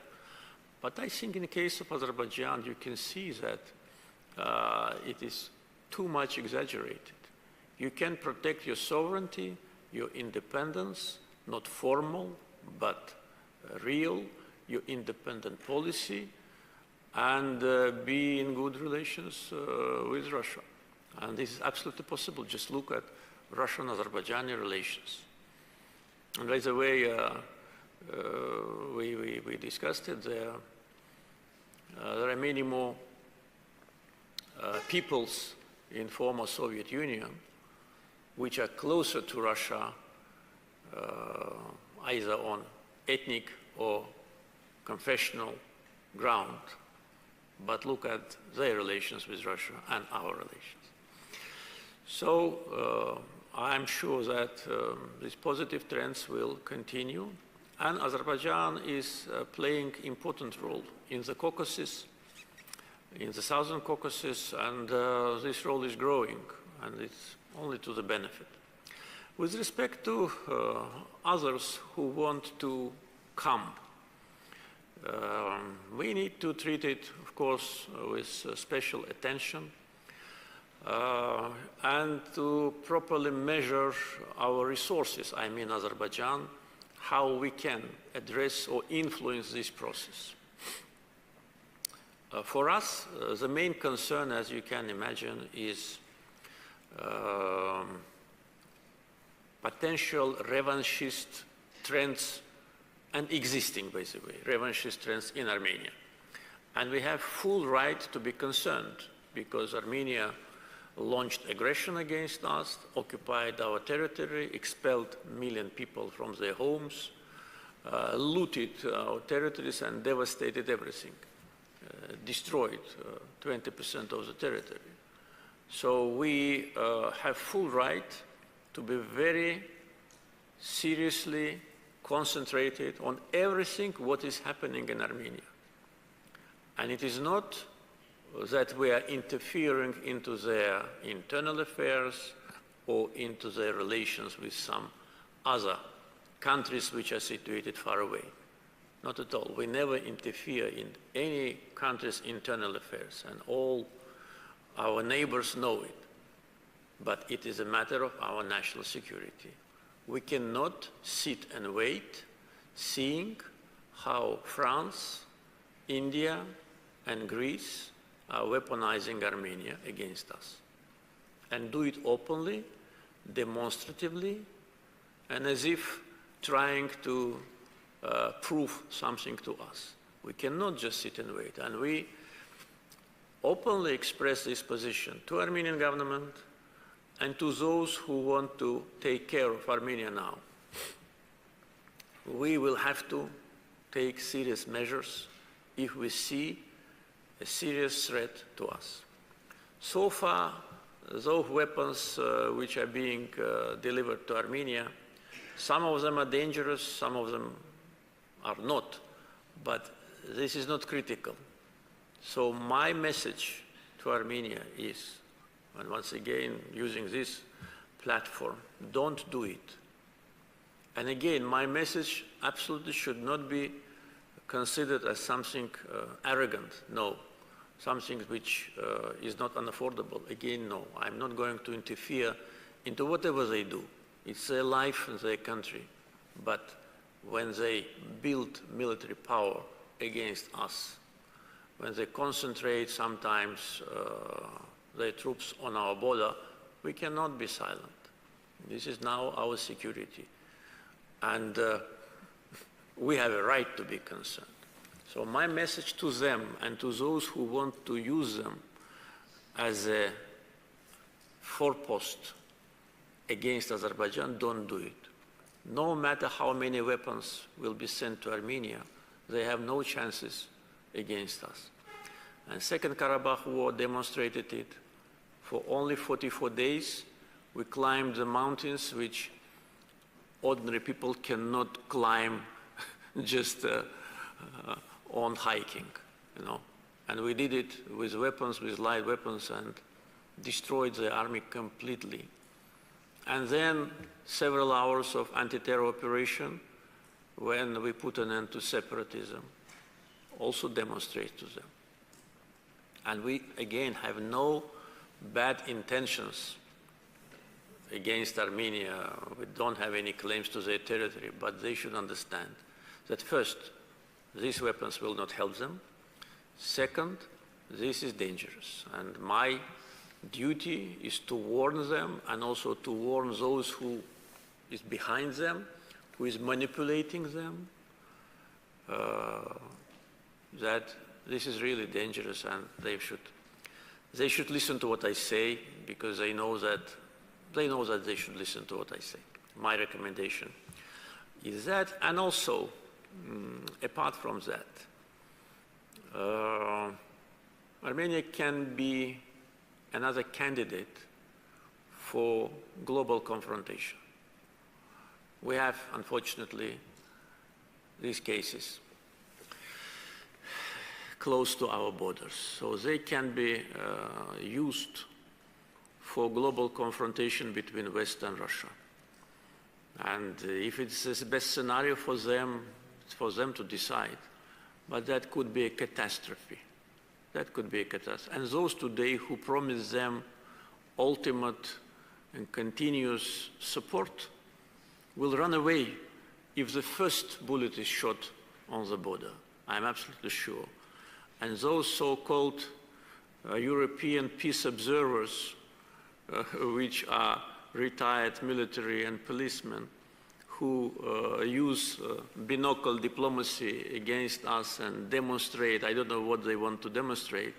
but I think in the case of Azerbaijan you can see that it is too much exaggerated. You can protect your sovereignty, your independence, not formal, but real, your independent policy, and be in good relations with Russia. And this is absolutely possible. Just look at Russian-Azerbaijani relations. And by the way, we discussed it there. There are many more peoples in former Soviet Union which are closer to Russia, either on ethnic or confessional ground. But look at their relations with Russia and our relations. So I'm sure that these positive trends will continue. And Azerbaijan is playing an important role in the Caucasus, in the Southern Caucasus, and this role is growing, and it's only to the benefit. With respect to others who want to come, we need to treat it, of course, with special attention and to properly measure our resources, I mean Azerbaijan, how we can address or influence this process. For us, the main concern, as you can imagine, is potential revanchist trends and existing, by the way, revanchist trends in Armenia. And we have full right to be concerned because Armenia launched aggression against us, occupied our territory, expelled a million people from their homes, looted our territories and devastated everything, destroyed 20% of the territory. So we have full right to be very seriously concentrated on everything what is happening in Armenia. And it is not that we are interfering into their internal affairs or into their relations with some other countries which are situated far away. Not at all. We never interfere in any country's internal affairs, and all our neighbors know it. But it is a matter of our national security. We cannot sit and wait, seeing how France, India, and Greece are weaponizing Armenia against us, and do it openly, demonstratively, and as if trying to prove something to us. We cannot just sit and wait, and we openly express this position to Armenian government and to those who want to take care of Armenia now. We will have to take serious measures if we see a serious threat to us. So far, those weapons which are being delivered to Armenia, some of them are dangerous, some of them are not, but this is not critical. So my message to Armenia is, and once again using this platform, don't do it. And again, my message absolutely should not be considered as something arrogant, no. Something which is not unaffordable, again, no. I'm not going to interfere into whatever they do. It's their life and their country. But when they build military power against us, when they concentrate sometimes their troops on our border, we cannot be silent. This is now our security. And we have a right to be concerned. So my message to them and to those who want to use them as a forepost against Azerbaijan, don't do it. No matter how many weapons will be sent to Armenia, they have no chances against us. And Second Karabakh War demonstrated it. For only 44 days, we climbed the mountains which ordinary people cannot climb just on hiking, you know. And we did it with weapons, with light weapons, and destroyed the army completely. And then several hours of anti-terror operation when we put an end to separatism, also demonstrate to them. And we, again, have no bad intentions against Armenia. We don't have any claims to their territory, but they should understand that first, these weapons will not help them. Second, this is dangerous. And my duty is to warn them and also to warn those who is behind them, who is manipulating them, that this is really dangerous and they should listen to what I say, because they know that they should listen to what I say. My recommendation is that, and also, apart from that, Armenia can be another candidate for global confrontation. We have, unfortunately, these cases close to our borders. So they can be used for global confrontation between West and Russia. And if it's the best scenario for them, it's for them to decide. But that could be a catastrophe. That could be a catastrophe. And those today who promise them ultimate and continuous support will run away if the first bullet is shot on the border. I'm absolutely sure. And those so-called European peace observers, which are retired military and policemen, who use binocle diplomacy against us and demonstrate, I don't know what they want to demonstrate,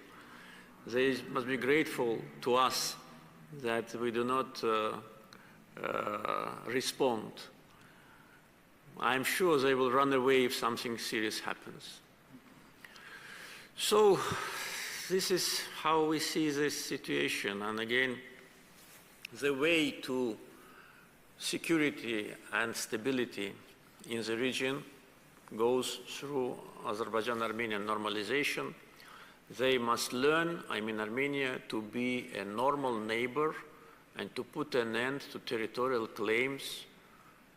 they must be grateful to us that we do not respond. I'm sure they will run away if something serious happens. So this is how we see this situation. And again, the way to security and stability in the region goes through Azerbaijan-Armenian normalization. They must learn, I mean Armenia, to be a normal neighbor and to put an end to territorial claims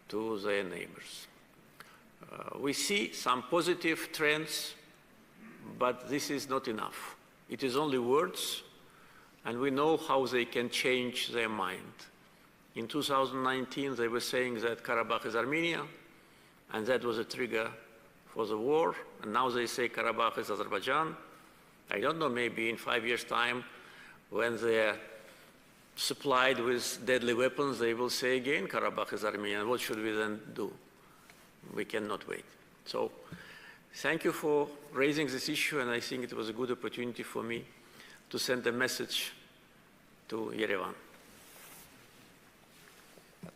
to their neighbors. We see some positive trends, but this is not enough. It is only words, and we know how they can change their mind. In 2019, they were saying that Karabakh is Armenia, and that was a trigger for the war, and now they say Karabakh is Azerbaijan. I don't know, maybe in 5 years' time, when they're supplied with deadly weapons, they will say again Karabakh is Armenia. What should we then do? We cannot wait. So thank you for raising this issue, and I think it was a good opportunity for me to send a message to Yerevan.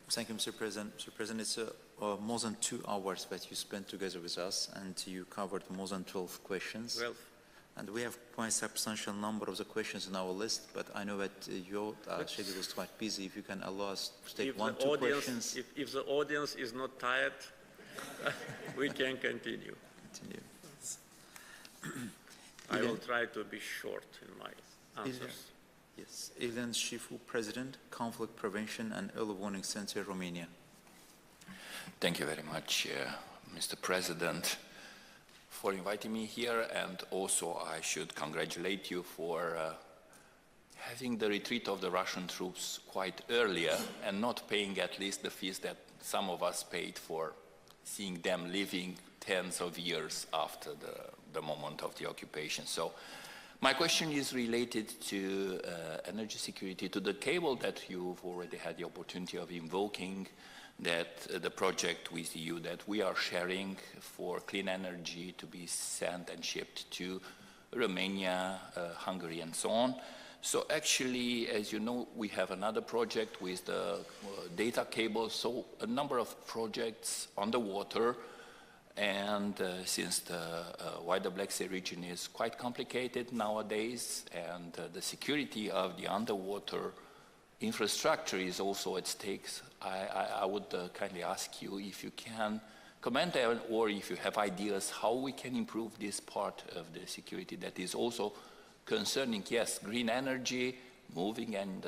Thank you, Mr. President. Mr. President, it's more than 2 hours that you spent together with us, and you covered more than 12 questions. 12. And we have quite a substantial number of the questions on our list, but I know that your schedule is quite busy. If you can allow us to take two questions. If the audience is not tired, we can continue. I will try to be short in my answers. Yes. Ilan Shifu, President, Conflict Prevention and Early Warning Center, Romania. Thank you very much, Mr. President, for inviting me here, and also I should congratulate you for having the retreat of the Russian troops quite earlier and not paying at least the fees that some of us paid for seeing them living tens of years after the moment of the occupation. So my question is related to energy security, to the cable that you've already had the opportunity of invoking, that the project with you that we are sharing for clean energy to be sent and shipped to Romania, Hungary, and so on. So actually, as you know, we have another project with the data cable, so a number of projects on the water. And since the wider Black Sea region is quite complicated nowadays, and the security of the underwater infrastructure is also at stake, I would kindly ask you if you can comment or if you have ideas how we can improve this part of the security that is also concerning, yes, green energy, moving and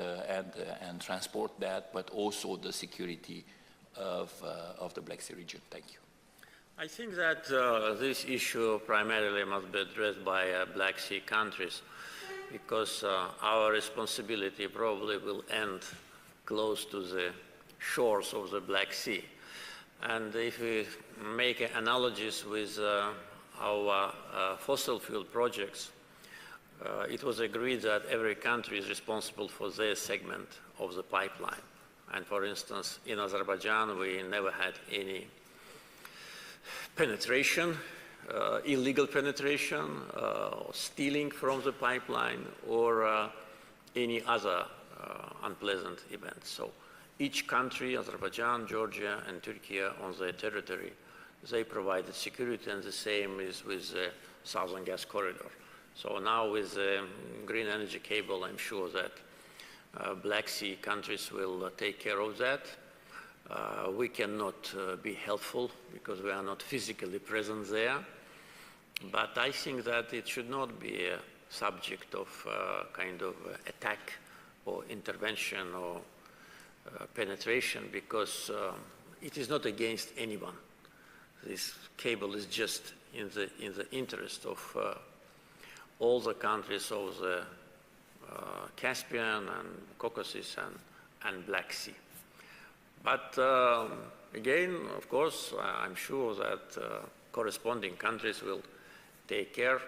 transport that, but also the security of the Black Sea region. Thank you. I think that this issue primarily must be addressed by Black Sea countries, because our responsibility probably will end close to the shores of the Black Sea. And if we make analogies with our fossil fuel projects, it was agreed that every country is responsible for their segment of the pipeline. And for instance, in Azerbaijan, we never had any penetration, illegal penetration, stealing from the pipeline, or any other unpleasant events. So each country, Azerbaijan, Georgia, and Turkey, on their territory, they provided security, and the same is with the Southern Gas Corridor. So now with the green energy cable, I'm sure that Black Sea countries will take care of that. We cannot be helpful because we are not physically present there. But I think that it should not be a subject of kind of attack or intervention or penetration, because it is not against anyone. This cable is just in the interest of all the countries of the Caspian and Caucasus and Black Sea. But again, of course, I'm sure that corresponding countries will take care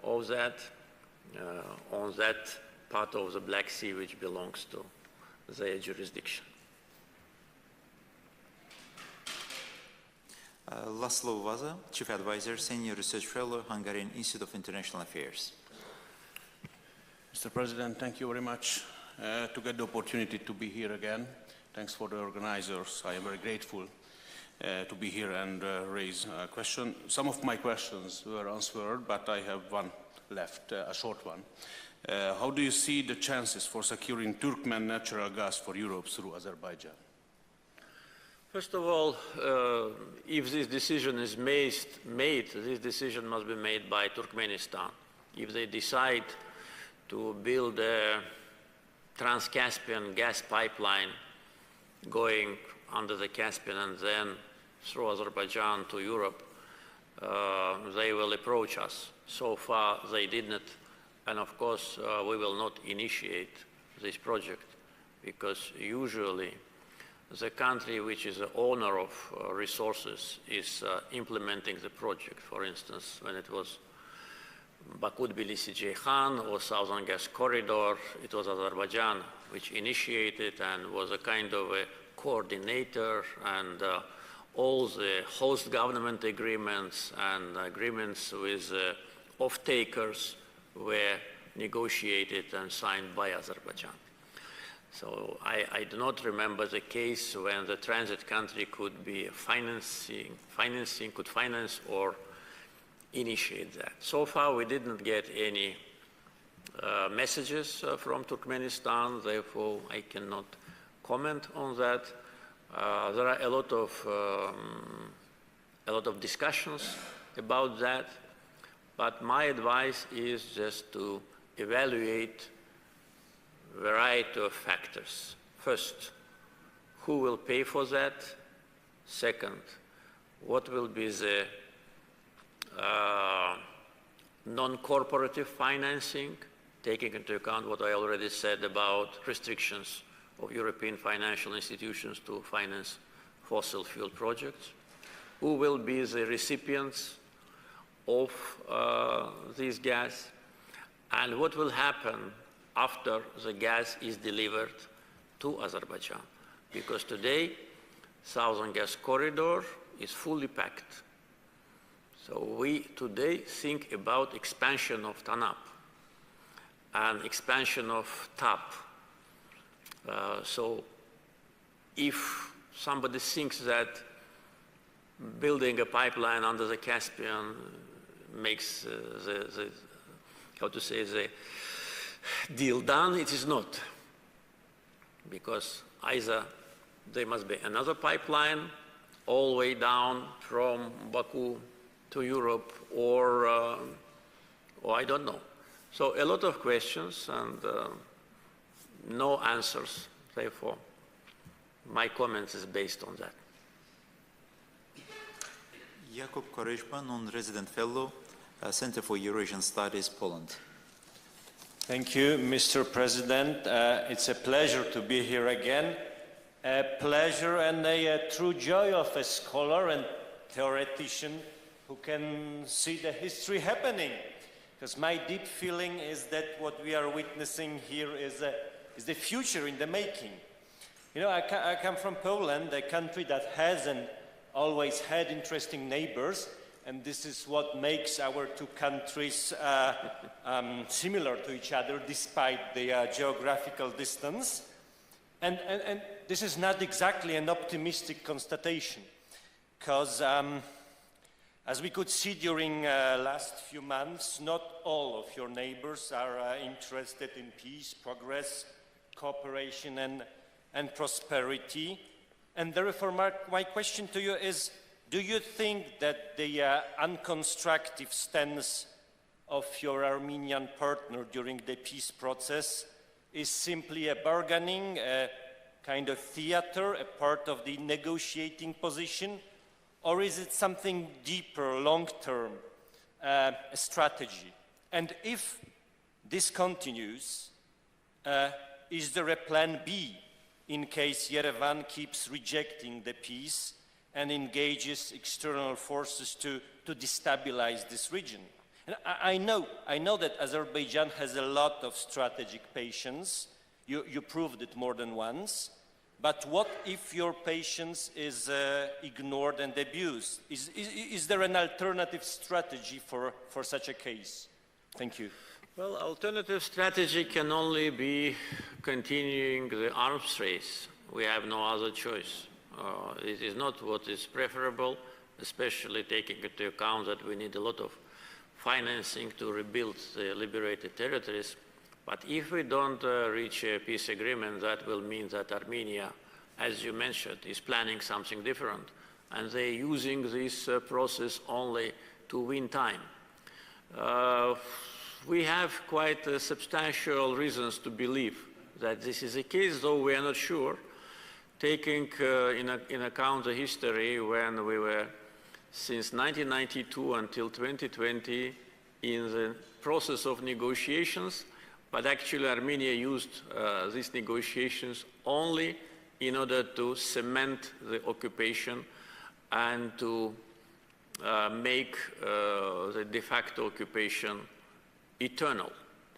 of that on that part of the Black Sea which belongs to their jurisdiction. Laszlo Vaza, Chief Advisor, Senior Research Fellow, Hungarian Institute of International Affairs. Mr. President, thank you very much to get the opportunity to be here again. Thanks for the organizers. I am very grateful to be here and raise a question. Some of my questions were answered, but I have one left, a short one. How do you see the chances for securing Turkmen natural gas for Europe through Azerbaijan? First of all, if this decision is made, this decision must be made by Turkmenistan. If they decide to build a Trans-Caspian gas pipeline going under the Caspian and then through Azerbaijan to Europe, they will approach us. So far, they didn't, and of course, we will not initiate this project, because usually the country which is the owner of resources is implementing the project. For instance, when it was Baku-Tbilisi-Ceyhan or Southern Gas Corridor, it was Azerbaijan which initiated and was a kind of a coordinator, and all the host government agreements and agreements with off-takers were negotiated and signed by Azerbaijan. So I do not remember the case when the transit country could be could finance or initiate that. So far, we didn't get any messages from Turkmenistan, therefore I cannot comment on that. There are a lot of discussions about that, but my advice is just to evaluate a variety of factors. First, who will pay for that? Second, what will be the non-corporative financing, taking into account what I already said about restrictions of European financial institutions to finance fossil fuel projects? Who will be the recipients of this gas? And what will happen after the gas is delivered to Azerbaijan? Because today, Southern Gas Corridor is fully packed. So we today think about expansion of TANAP and expansion of TAP. So if somebody thinks that building a pipeline under the Caspian makes the deal done, it is not. Because either there must be another pipeline, all the way down from Baku to Europe, or I don't know. So a lot of questions and no answers, therefore. My comments is based on that. Jakub Korejba, non-resident fellow, Center for Eurasian Studies, Poland. Thank you, Mr. President. It's a pleasure to be here again. A pleasure and a true joy of a scholar and theoretician who can see the history happening. Because my deep feeling is that what we are witnessing here is the future in the making. You know, I come from Poland, a country that has and always had interesting neighbors, and this is what makes our two countries similar to each other despite the geographical distance. And this is not exactly an optimistic constatation, because as we could see during last few months, not all of your neighbors are interested in peace, progress, cooperation, and prosperity. And therefore, my question to you is, do you think that the unconstructive stance of your Armenian partner during the peace process is simply a bargaining, a kind of theater, a part of the negotiating position, or is it something deeper, long-term, a strategy? And if this continues, is there a plan B in case Yerevan keeps rejecting the peace and engages external forces to destabilize this region? And I know that Azerbaijan has a lot of strategic patience. You proved it more than once. But what if your patience is ignored and abused? Is there an alternative strategy for such a case? Thank you. Well, alternative strategy can only be continuing the arms race. We have no other choice. It is not what is preferable, especially taking into account that we need a lot of financing to rebuild the liberated territories. But if we don't reach a peace agreement, that will mean that Armenia, as you mentioned, is planning something different. And they're using this process only to win time. We have quite substantial reasons to believe that this is the case, though we are not sure, taking in account the history when we were, since 1992 until 2020, in the process of negotiations, but actually Armenia used these negotiations only in order to cement the occupation and to make the de facto occupation eternal.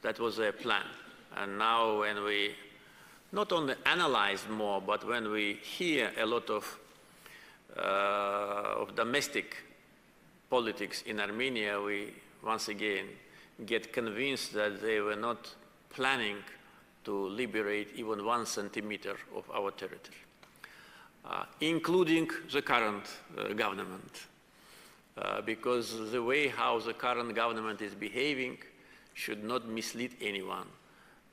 That was their plan. And now when we not only analyze more, but when we hear a lot of domestic politics in Armenia, we once again get convinced that they were not planning to liberate even 1 centimeter of our territory, including the current government. Because the way how the current government is behaving should not mislead anyone.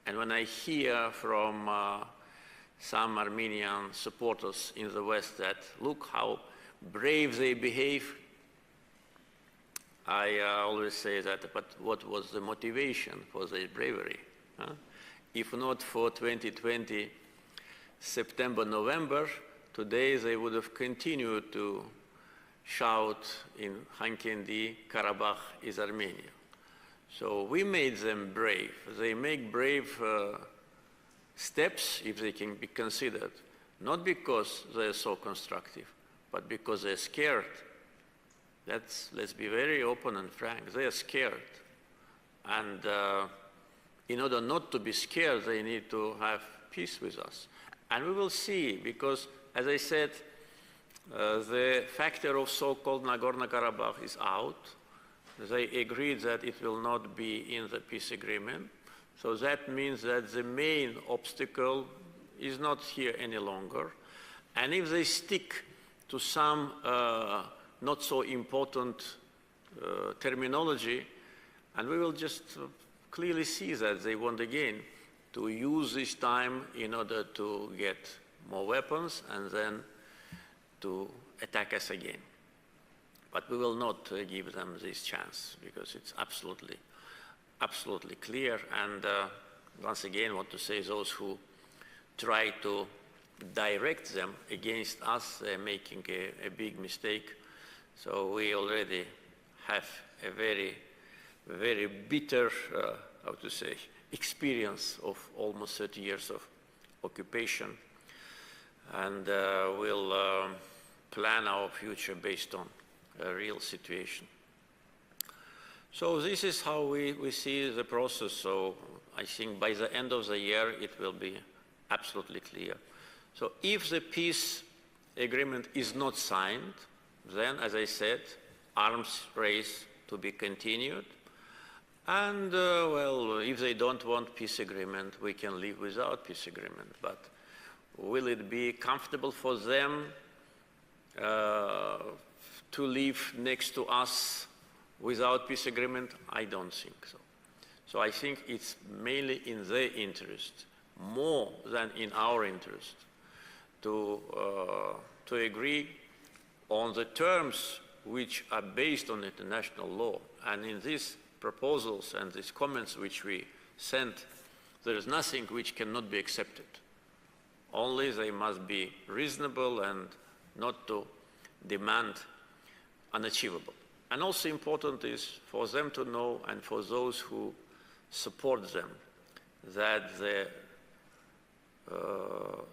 And when I hear from some Armenian supporters in the West that look how brave they behave, I always say that, but what was the motivation for their bravery? Huh? If not for 2020, September, November, today they would have continued to shout in Hankendi, Karabakh is Armenia. So we made them brave. They make brave steps, if they can be considered, not because they're so constructive, but because they're scared. Let's be very open and frank. They are scared. And in order not to be scared, they need to have peace with us. And we will see, because, as I said, the factor of so-called Nagorno-Karabakh is out. They agreed that it will not be in the peace agreement. So that means that the main obstacle is not here any longer. And if they stick to some not so important terminology, and we will just clearly see that they want again to use this time in order to get more weapons and then to attack us again. But we will not give them this chance, because it's absolutely clear. And once again, I want to say those who try to direct them against us, they're making a big mistake. So we already have a very, very bitter, how to say, experience of almost 30 years of occupation. And we'll plan our future based on a real situation. So this is how we see the process. So I think by the end of the year, it will be absolutely clear. So if the peace agreement is not signed, then, as I said, arms race to be continued. And, well, if they don't want peace agreement, we can live without peace agreement. But will it be comfortable for them to live next to us without peace agreement? I don't think so. So I think it's mainly in their interest, more than in our interest, to agree on the terms which are based on international law. And in these proposals and these comments which we sent, there is nothing which cannot be accepted. Only they must be reasonable and not to demand unachievable. And also important is for them to know, and for those who support them, that the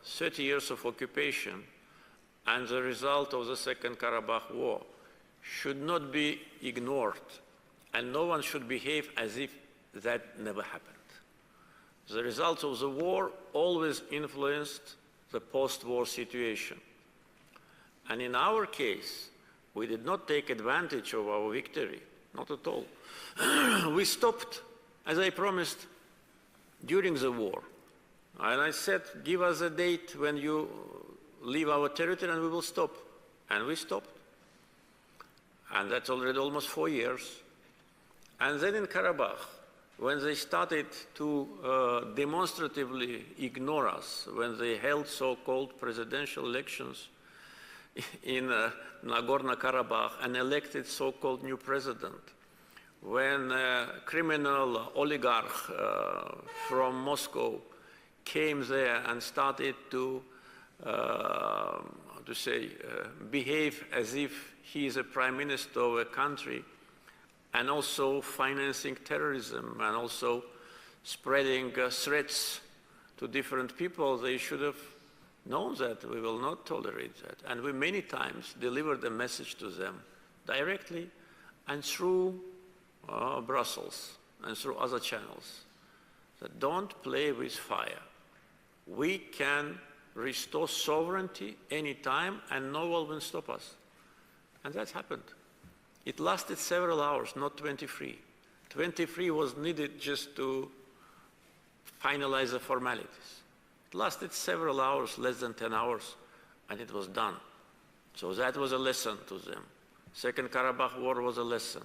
30 years of occupation and the result of the Second Karabakh War should not be ignored, and no one should behave as if that never happened. The results of the war always influenced the post-war situation. And in our case, we did not take advantage of our victory, not at all. We stopped, as I promised, during the war. And I said, give us a date when you leave our territory and we will stop. And we stopped. And that's already almost 4 years. And then in Karabakh, when they started to demonstratively ignore us, when they held so-called presidential elections in Nagorno-Karabakh and elected so-called new president, when a criminal oligarch from Moscow came there and started to behave as if he is a prime minister of a country, and also financing terrorism and also spreading threats to different people, they should have known that we will not tolerate that. And we many times delivered a message to them directly and through Brussels and through other channels, that don't play with fire. We can restore sovereignty anytime and no one will stop us. And that happened. It lasted several hours, not 23. 23 was needed just to finalize the formalities. It lasted several hours, less than 10 hours, and it was done. So that was a lesson to them. Second Karabakh War was a lesson.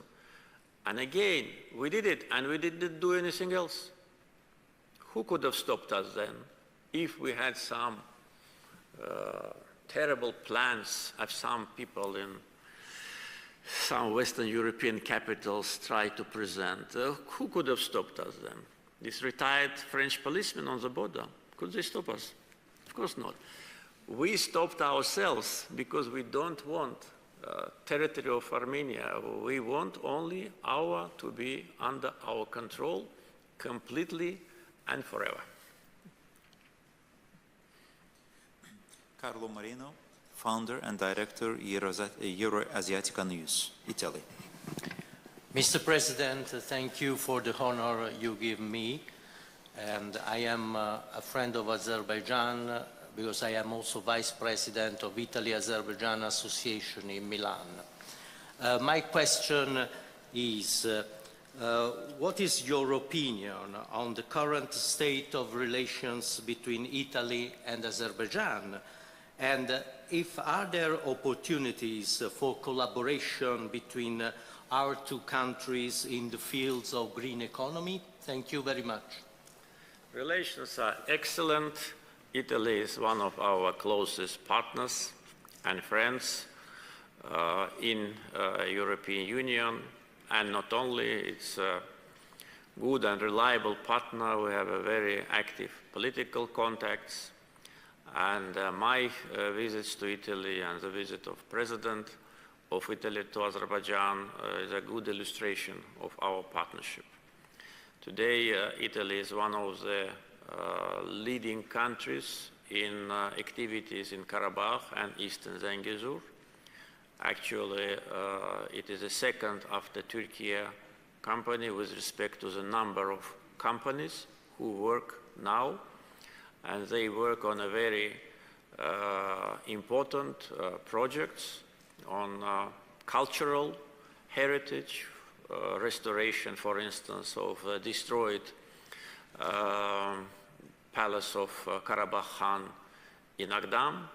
And again, we did it, and we didn't do anything else. Who could have stopped us then if we had some terrible plans of some people in some Western European capitals try to present? Who could have stopped us then? These retired French policemen on the border, could they stop us? Of course not. We stopped ourselves because we don't want territory of Armenia. We want only to be under our control completely and forever. Carlo Marino, founder and director, Euro-Asiatica News, Italy. Mr. President, thank you for the honor you give me. And I am a friend of Azerbaijan because I am also vice president of Italy-Azerbaijan Association in Milan. My question is, what is your opinion on the current state of relations between Italy and Azerbaijan? And are there opportunities for collaboration between our two countries in the fields of green economy? Thank you very much. Relations are excellent. Italy is one of our closest partners and friends. in European Union, and not only, it's a good and reliable partner. We have a very active political contacts, and my visits to Italy and the visit of President of Italy to Azerbaijan is a good illustration of our partnership. Today, Italy is one of the leading countries in activities in Karabakh and Eastern Zangezur. Actually, it is the second after Turkey company with respect to the number of companies who work now, and they work on a very important projects on cultural heritage, restoration, for instance, of destroyed palace of Karabakh Khan in Agdam.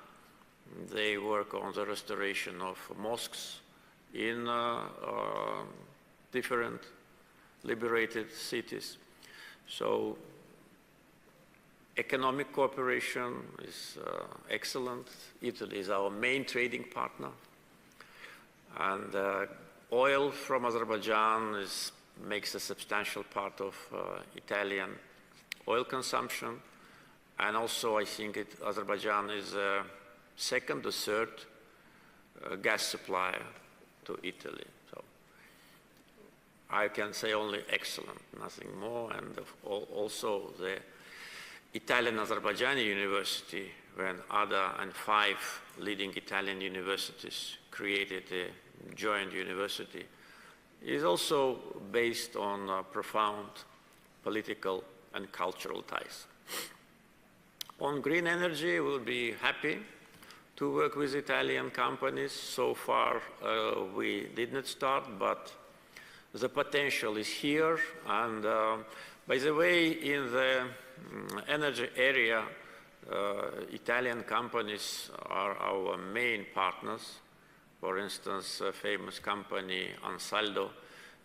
They work on the restoration of mosques in different liberated cities. So economic cooperation is excellent. Italy is our main trading partner. And oil from Azerbaijan makes a substantial part of Italian oil consumption. And also I think Azerbaijan is second or third gas supplier to Italy. So I can say only excellent, nothing more. And also the Italian-Azerbaijani University, when other and 5 leading Italian universities created a joint university, is also based on profound political and cultural ties. On green energy, we'll be happy to work with Italian companies. So far, we did not start, but the potential is here. And by the way, in the energy area, Italian companies are our main partners. For instance, a famous company, Ansaldo,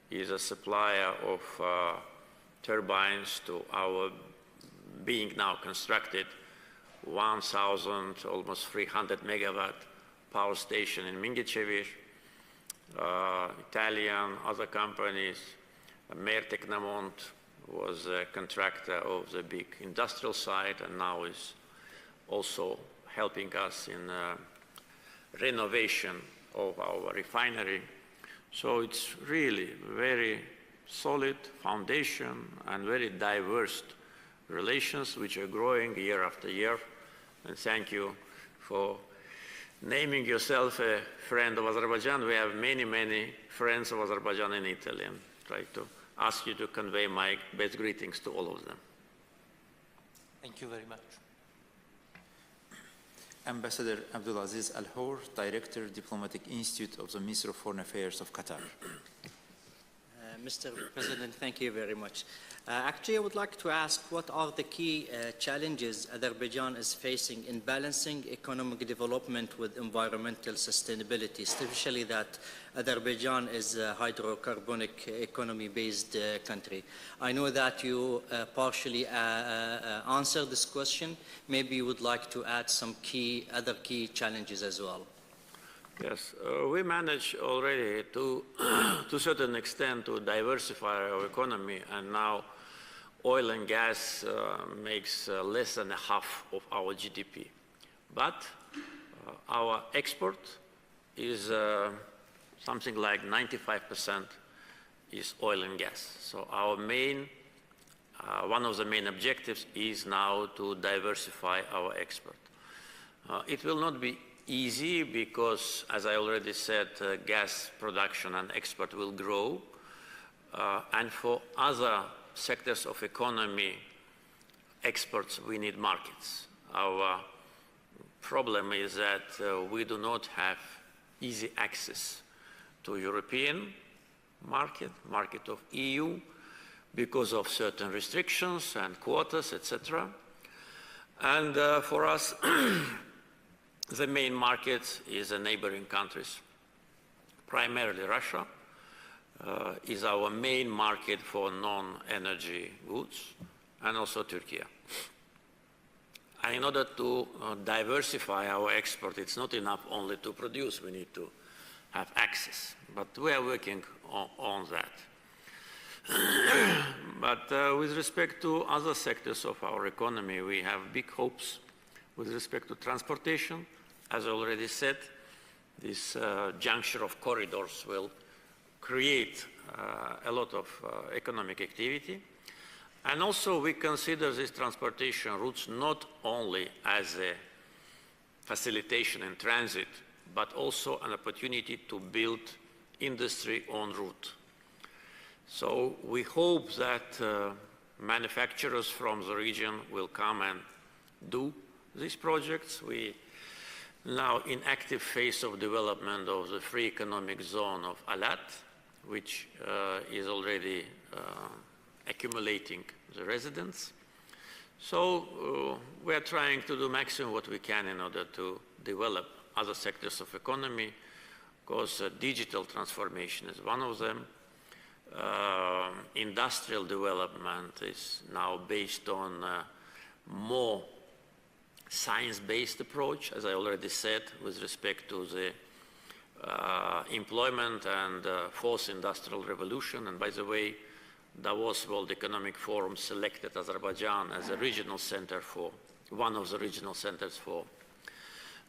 is a supplier of turbines to our being now constructed 1,000, almost 300 megawatt power station in Mingicevic. Italian, other companies, Mer Tecnamont was a contractor of the big industrial site and now is also helping us in renovation of our refinery. So it's really very solid foundation and very diverse relations which are growing year after year. And thank you for naming yourself a friend of Azerbaijan. We have many, many friends of Azerbaijan in Italy, and try to ask you to convey my best greetings to all of them. Thank you very much. Ambassador Abdulaziz Al-Hour, Director, Diplomatic Institute of the Ministry of Foreign Affairs of Qatar. Mr. President, thank you very much. Actually, I would like to ask what are the key challenges Azerbaijan is facing in balancing economic development with environmental sustainability, especially that Azerbaijan is a hydrocarbonic economy-based country. I know that you partially answered this question. Maybe you would like to add some other key challenges as well. Yes, we managed already to a certain extent to diversify our economy, and now oil and gas makes less than half of our GDP. But our export is something like 95% is oil and gas. So our main, one of the main objectives is now to diversify our export. It will not be easy because, as I already said, gas production and export will grow. And for other sectors of economy, exports, we need markets. Our problem is that we do not have easy access to European market of EU, because of certain restrictions and quotas, etc. And for us, the main market is the neighboring countries. Primarily Russia is our main market for non-energy goods, and also Turkey. And in order to diversify our export, it's not enough only to produce. We need to have access. But we are working on that. But with respect to other sectors of our economy, we have big hopes with respect to transportation. As I already said, this juncture of corridors will create a lot of economic activity. And also we consider these transportation routes not only as a facilitation and transit, but also an opportunity to build industry en route. So we hope that manufacturers from the region will come and do these projects. We now in active phase of development of the free economic zone of Alat, which is already accumulating the residents. So we are trying to do maximum what we can in order to develop other sectors of economy, because digital transformation is one of them. Industrial development is now based on more science-based approach, as I already said, with respect to the employment and fourth industrial revolution. And by the way, Davos World Economic Forum selected Azerbaijan as a regional center for, one of the regional centers for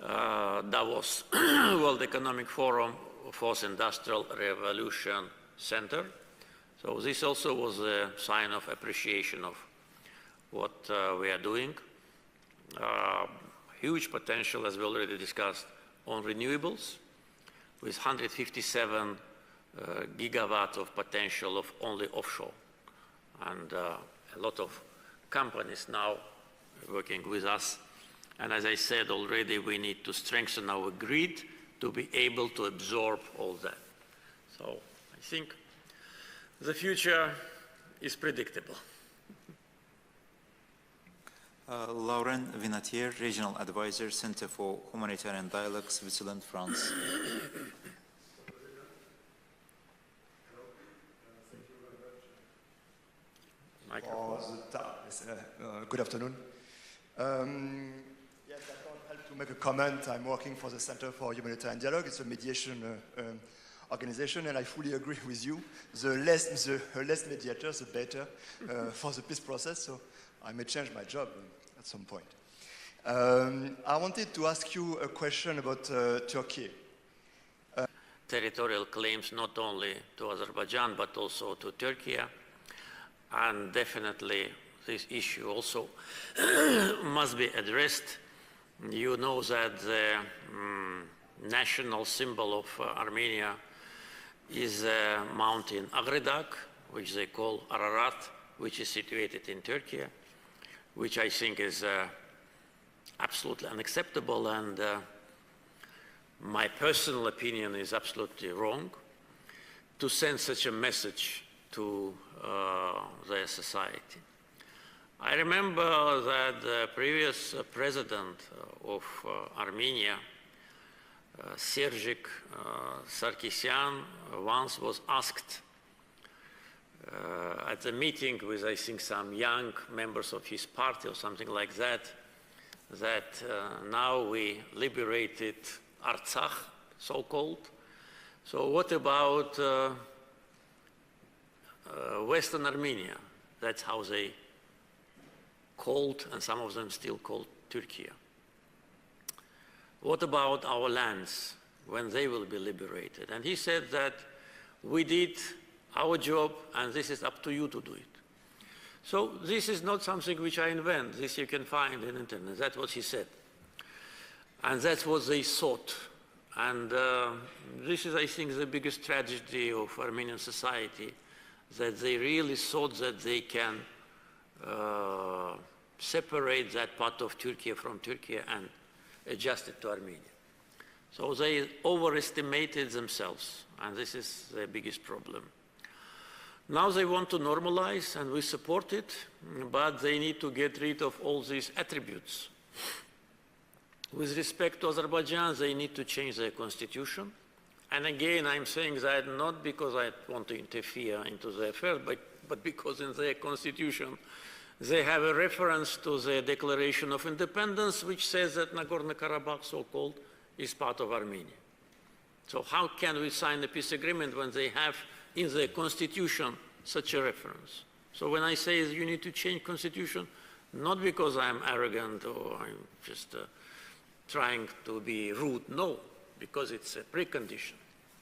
Davos World Economic Forum Fourth Industrial Revolution Center. So this also was a sign of appreciation of what we are doing. Huge potential, as we already discussed, on renewables, with 157 gigawatts of potential of only offshore. And a lot of companies now working with us. And as I said already, we need to strengthen our grid to be able to absorb all that. So I think the future is predictable. Lauren Vinatier, Regional Advisor, Center for Humanitarian Dialogue, Switzerland, France. Good afternoon. Yes, I can't help to make a comment. I'm working for the Center for Humanitarian Dialogue. It's a mediation organization, and I fully agree with you. The less mediators, the better for the peace process, so I may change my job at some point. I wanted to ask you a question about Turkey. Territorial claims not only to Azerbaijan, but also to Turkey. And definitely this issue also must be addressed. You know that the national symbol of Armenia is a mountain Agredag, which they call Ararat, which is situated in Turkey, which I think is absolutely unacceptable, and my personal opinion is absolutely wrong to send such a message to their society. I remember that the previous president of Armenia, Sergej Sarkisyan, once was asked at a meeting with, I think, some young members of his party or something like that, that now we liberated Artsakh, so-called. So what about Western Armenia? That's how they called, and some of them still called, Turkey. What about our lands when they will be liberated? And he said that we did our job, and this is up to you to do it. So this is not something which I invent. This you can find on the internet. That's what he said. And that's what they thought. And this is, I think, the biggest tragedy of Armenian society, that they really thought that they can separate that part of Turkey from Turkey and adjust it to Armenia. So they overestimated themselves, and this is the biggest problem. Now they want to normalize, and we support it, but they need to get rid of all these attributes. With respect to Azerbaijan, they need to change their constitution. And again, I'm saying that not because I want to interfere into their affairs, but because in their constitution, they have a reference to the Declaration of Independence, which says that Nagorno-Karabakh, so-called, is part of Armenia. So how can we sign a peace agreement when they have in the constitution such a reference? So when I say you need to change constitution, not because I'm arrogant or I'm just trying to be rude, no, because it's a precondition.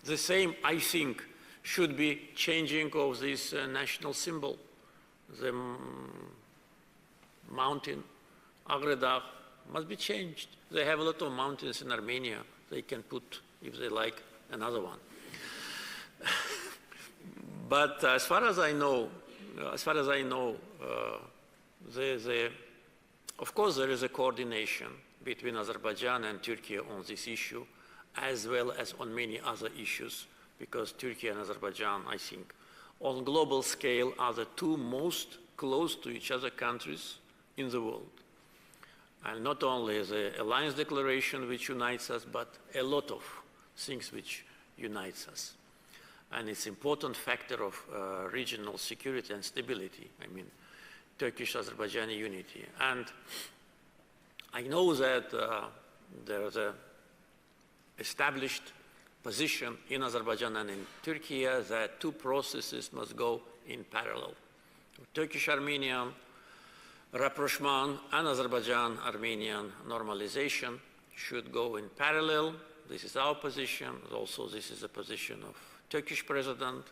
The same, I think, should be changing of this national symbol. The mountain, Agredar, must be changed. They have a lot of mountains in Armenia. They can put, if they like, another one. But as far as I know, of course there is a coordination between Azerbaijan and Turkey on this issue, as well as on many other issues, because Turkey and Azerbaijan, I think, on global scale are the two most close to each other countries in the world. And not only the alliance declaration which unites us, but a lot of things which unites us. And it's an important factor of regional security and stability, I mean, Turkish-Azerbaijani unity. And I know that there's an established position in Azerbaijan and in Turkey that two processes must go in parallel. Turkish-Armenian rapprochement and Azerbaijan-Armenian normalization should go in parallel. This is our position. Also, this is the position of Turkish president.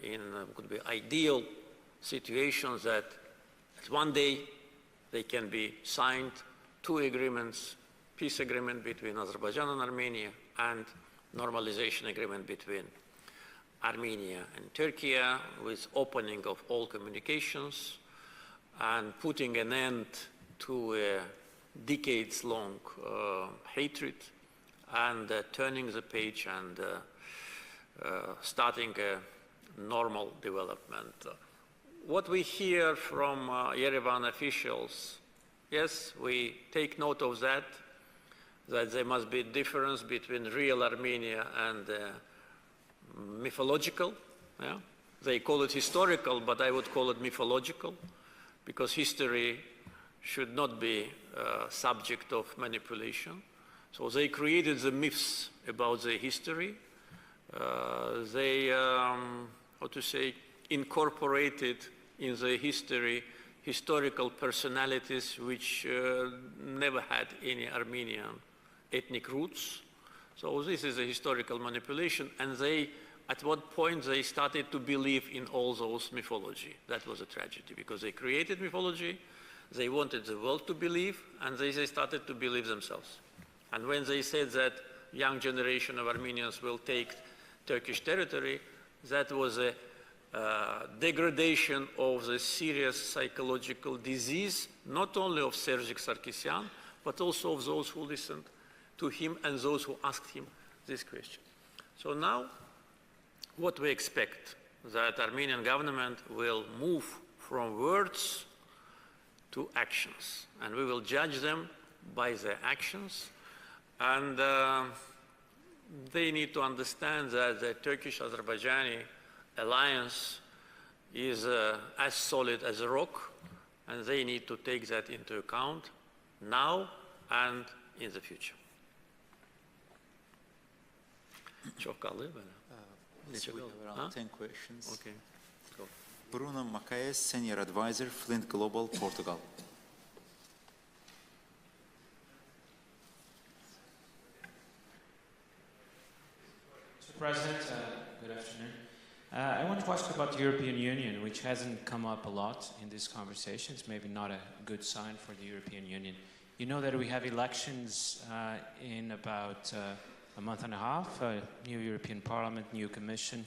In could be ideal situations that one day they can be signed two agreements, peace agreement between Azerbaijan and Armenia and normalization agreement between Armenia and Turkey with opening of all communications and putting an end to a decades-long hatred and turning the page and starting a normal development. What we hear from Yerevan officials, yes, we take note of that there must be a difference between real Armenia and mythological. Yeah? They call it historical, but I would call it mythological, because history should not be subject of manipulation. So they created the myths about the history. They, how to say, incorporated in the history historical personalities which never had any Armenian ethnic roots. So this is a historical manipulation, and they, at what point they started to believe in all those mythology. That was a tragedy, because they created mythology, they wanted the world to believe, and they started to believe themselves. And when they said that young generation of Armenians will take Turkish territory, that was a degradation of the serious psychological disease, not only of Sergic Sarkisyan, but also of those who listened to him and those who asked him this question. So now, what we expect, that Armenian government will move from words to actions, and we will judge them by their actions, and they need to understand that the Turkish-Azerbaijani alliance is as solid as a rock, and they need to take that into account now and in the future. We have around 10 questions. Okay. Go. Bruno Macaes, Senior Advisor, Flint Global, Portugal. Mr. President, good afternoon. I want to ask about the European Union, which hasn't come up a lot in these conversations, maybe not a good sign for the European Union. You know that we have elections in about a month and a half, a new European Parliament, new Commission,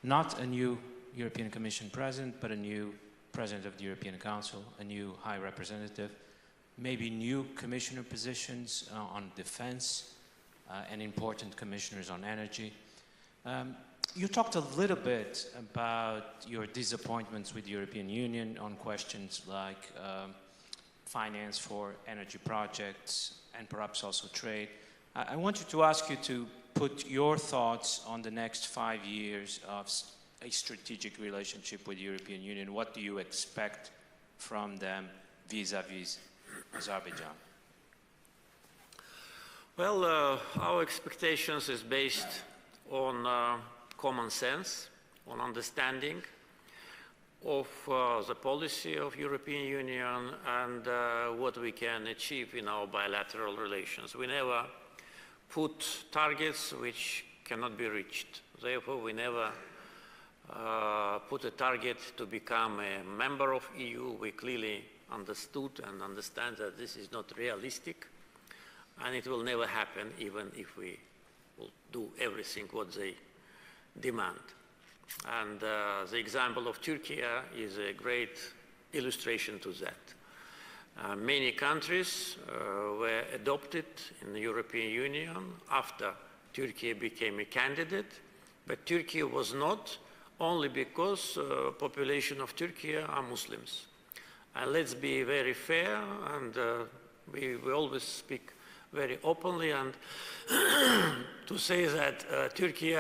not a new European Commission President, but a new President of the European Council, a new High Representative, maybe new Commissioner positions on defense, and important commissioners on energy. You talked a little bit about your disappointments with the European Union on questions like finance for energy projects and perhaps also trade. I want you to ask you to put your thoughts on the next 5 years of a strategic relationship with the European Union. What do you expect from them vis-à-vis Azerbaijan? Well, our expectations is based on common sense, on understanding of the policy of European Union and what we can achieve in our bilateral relations. We never put targets which cannot be reached. Therefore, we never put a target to become a member of EU. We clearly understood and understand that this is not realistic, and it will never happen even if we will do everything what they demand. And the example of Turkey is a great illustration to that. Many countries were adopted in the European Union after Turkey became a candidate, but Turkey was not, only because the population of Turkey are Muslims. And let's be very fair, and we always speak very openly, and to say that Turkey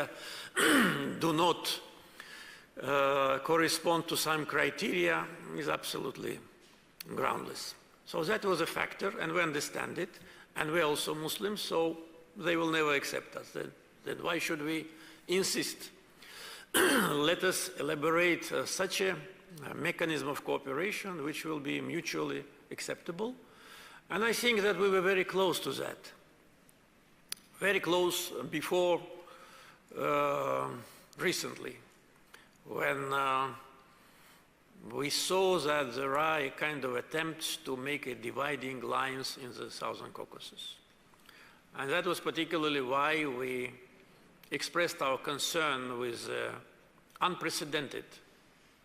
do not correspond to some criteria is absolutely groundless. So that was a factor, and we understand it, and we're also Muslims, so they will never accept us. Then why should we insist? Let us elaborate such a mechanism of cooperation which will be mutually acceptable. And I think that we were very close to that. Very close before recently, when we saw that there are a kind of attempts to make a dividing lines in the Southern Caucasus. And that was particularly why we expressed our concern with unprecedented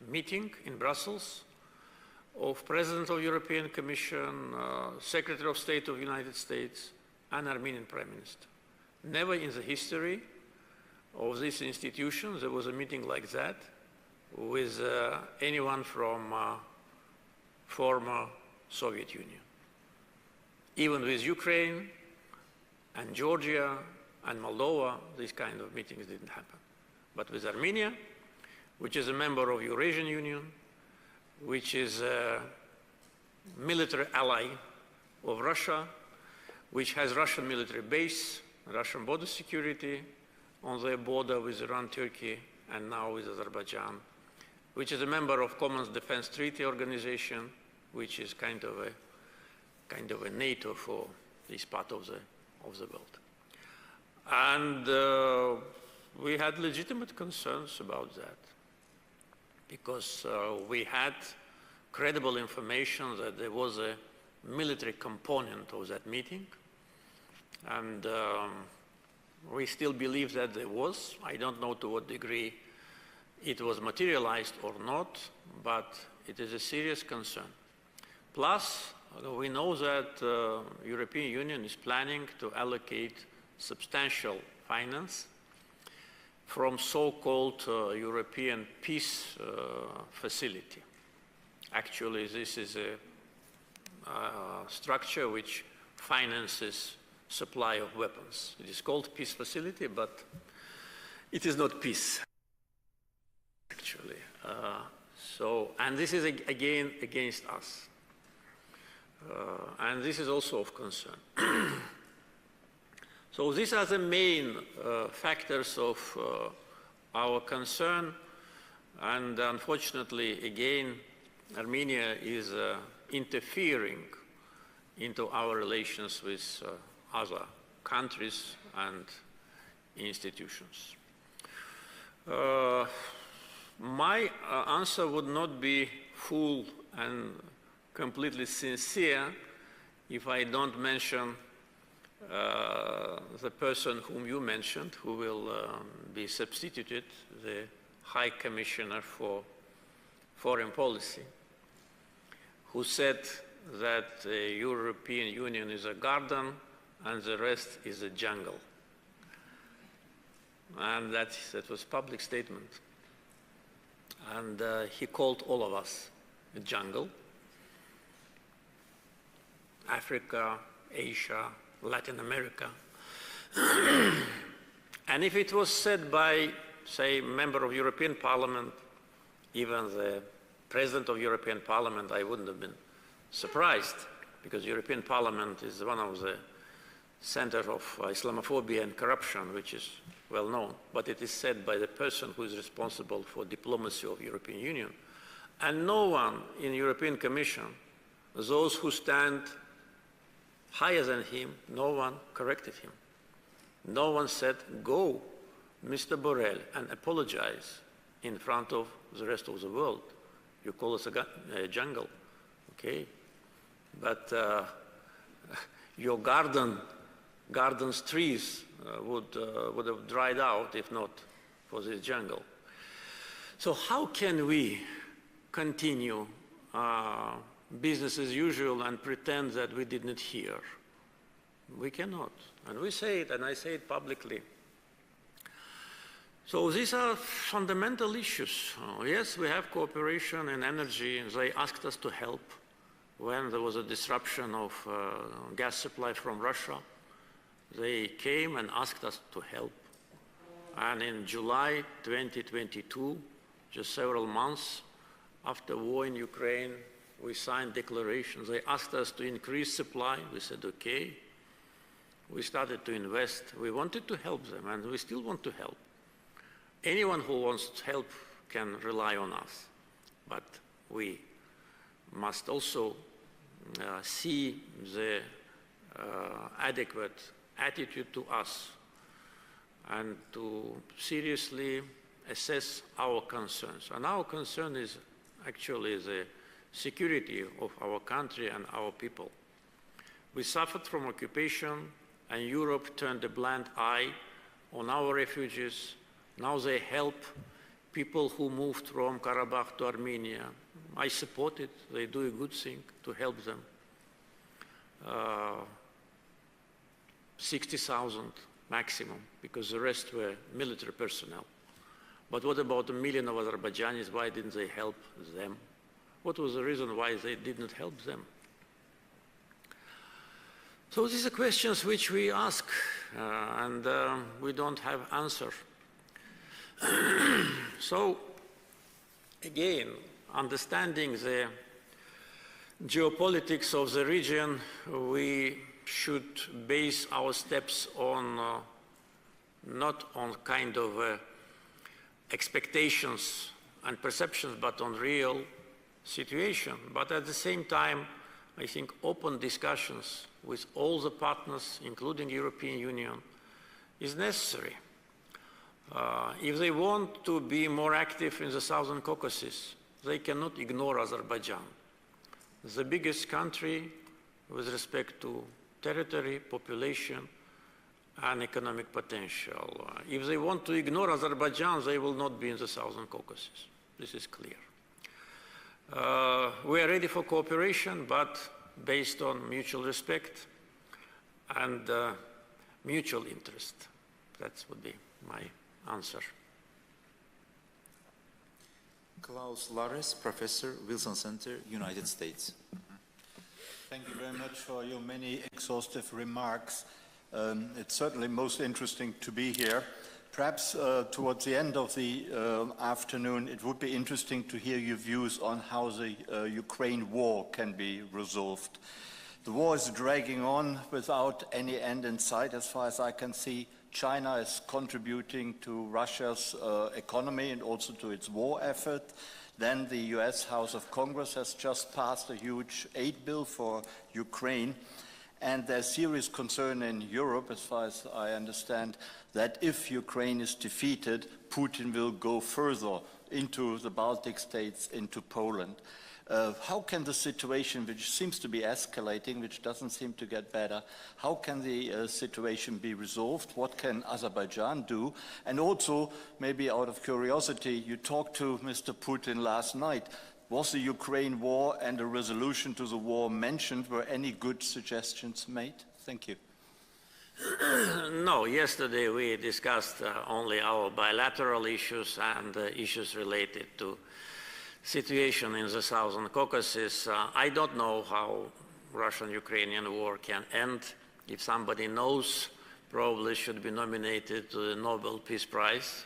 meeting in Brussels of President of European Commission, Secretary of State of the United States, and Armenian Prime Minister. Never in the history of this institution there was a meeting like that with anyone from former Soviet Union. Even with Ukraine and Georgia and Moldova, these kind of meetings didn't happen. But with Armenia, which is a member of Eurasian Union, which is a military ally of Russia, which has Russian military base, Russian border security on their border with Iran, Turkey, and now with Azerbaijan, which is a member of Common Defense Treaty Organization, which is kind of a NATO for this part of the world. And we had legitimate concerns about that, because we had credible information that there was a military component of that meeting, and we still believe that there was. I don't know to what degree it was materialized or not, but it is a serious concern. Plus, we know that the European Union is planning to allocate substantial finance from so-called European Peace Facility. Actually, this is a structure which finances supply of weapons. It is called Peace Facility, but it is not peace, actually. And this is again against us. And this is also of concern. So these are the main factors of our concern, and unfortunately, again, Armenia is interfering into our relations with other countries and institutions. My answer would not be full and completely sincere if I don't mention the person whom you mentioned, who will be substituted, the High Commissioner for Foreign Policy, who said that the European Union is a garden and the rest is a jungle. And that was a public statement. And he called all of us a jungle. Africa, Asia, Latin America. And if it was said by, say, a member of European Parliament, even the President of European Parliament, I wouldn't have been surprised, because European Parliament is one of the center of Islamophobia and corruption, which is well known, but it is said by the person who is responsible for diplomacy of European Union. And no one in European Commission, those who stand higher than him, no one corrected him. No one said, go, Mr. Borrell, and apologize in front of the rest of the world. You call us a jungle, okay? But your garden's trees would have dried out if not for this jungle. So how can we continue business as usual and pretend that we didn't hear? We cannot. And we say it, and I say it publicly. So these are fundamental issues. Yes, we have cooperation in energy. They asked us to help when there was a disruption of gas supply from Russia. They came and asked us to help. And in July 2022, just several months after war in Ukraine, we signed declarations. They asked us to increase supply. We said, okay. We started to invest. We wanted to help them, and we still want to help. Anyone who wants to help can rely on us. But we must also see the adequate attitude to us and to seriously assess our concerns. And our concern is actually the security of our country and our people. We suffered from occupation, and Europe turned a blind eye on our refugees. Now they help people who moved from Karabakh to Armenia. I support it. They do a good thing to help them. 60,000 maximum, because the rest were military personnel. But what about the million of Azerbaijanis? Why didn't they help them? What was the reason why they didn't help them? So these are questions which we ask, and we don't have answer. So, again, understanding the geopolitics of the region, we should base our steps on not on kind of expectations and perceptions, but on real situation. But at the same time, I think open discussions with all the partners, including European Union, is necessary. If they want to be more active in the Southern Caucasus, they cannot ignore Azerbaijan, the biggest country with respect to territory, population, and economic potential. If they want to ignore Azerbaijan, they will not be in the Southern Caucasus. This is clear. We are ready for cooperation, but based on mutual respect and mutual interest. That would be my answer. Klaus Lares, Professor, Wilson Center, United States. Thank you very much for your many exhaustive remarks. It's certainly most interesting to be here. Perhaps towards the end of the afternoon, it would be interesting to hear your views on how the Ukraine war can be resolved. The war is dragging on without any end in sight, as far as I can see. China is contributing to Russia's economy and also to its war effort. Then the US House of Congress has just passed a huge aid bill for Ukraine. And there's serious concern in Europe, as far as I understand, that if Ukraine is defeated, Putin will go further into the Baltic states, into Poland. How can the situation, which seems to be escalating, which doesn't seem to get better, how can the situation be resolved? What can Azerbaijan do? And also, maybe out of curiosity, you talked to Mr. Putin last night. Was the Ukraine war and a resolution to the war mentioned? Were any good suggestions made? Thank you. No, yesterday we discussed only our bilateral issues and issues related to situation in the Southern Caucasus. I don't know how Russian-Ukrainian war can end. If somebody knows, probably should be nominated to the Nobel Peace Prize.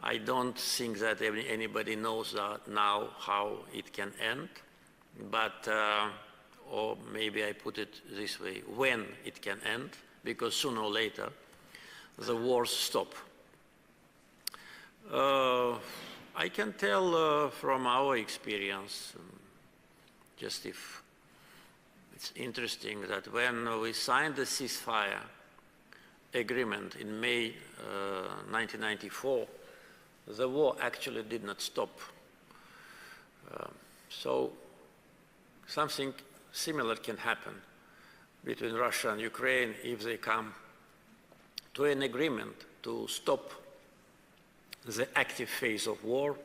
I don't think that anybody knows now how it can end, but, or maybe I put it this way, when it can end, because sooner or later the wars stop. I can tell from our experience, just if it's interesting, that when we signed the ceasefire agreement in May 1994, the war actually did not stop. So something similar can happen between Russia and Ukraine if they come to an agreement to stop the active phase of war.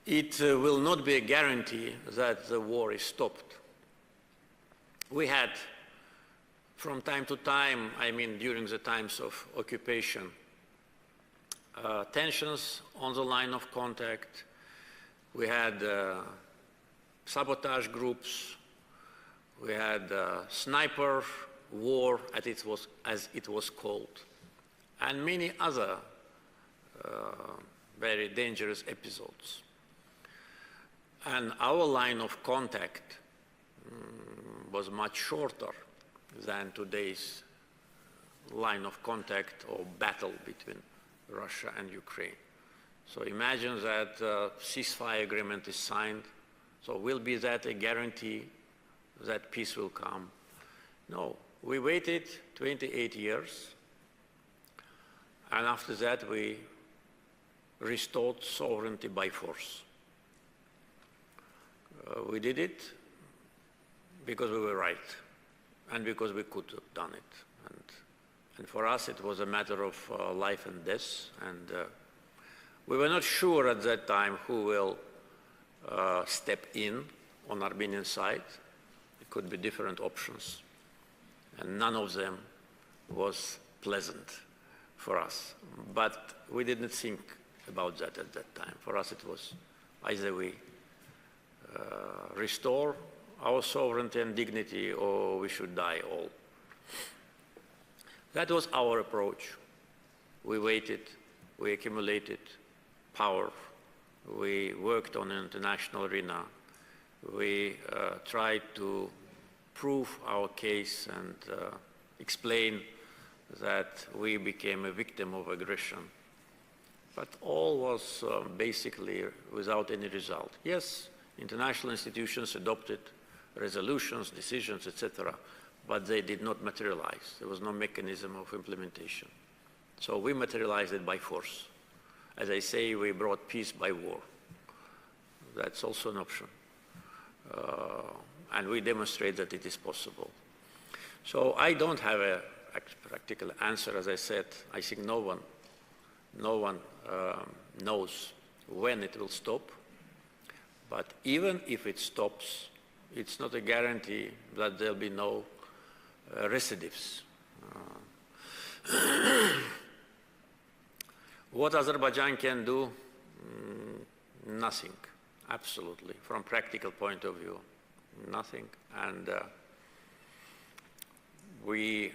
It will not be a guarantee that the war is stopped. We had, from time to time, I mean during the times of occupation, tensions on the line of contact. We had sabotage groups. We had sniper war, as it was called, and many other very dangerous episodes. And our line of contact was much shorter than today's line of contact or battle between Russia and Ukraine. So imagine that ceasefire agreement is signed. So will be that a guarantee that peace will come? No. We waited 28 years, and after that we restored sovereignty by force. We did it because we were right and because we could have done it. And for us it was a matter of life and death, and we were not sure at that time who will step in on Armenian side. It could be different options, and none of them was pleasant for us. But we didn't think about that at that time. For us it was either we restore our sovereignty and dignity, or we should die all. That was our approach. We waited, we accumulated power, we worked on an international arena, we tried to prove our case and explain that we became a victim of aggression. But all was basically without any result. Yes, international institutions adopted resolutions, decisions, etc., but they did not materialize. There was no mechanism of implementation. So we materialized it by force. As I say, we brought peace by war. That's also an option. And we demonstrate that it is possible. So I don't have a practical answer. As I said, I think no one knows when it will stop. But even if it stops, it's not a guarantee that there'll be no recidives. What Azerbaijan can do? Nothing, absolutely. From practical point of view, nothing. And we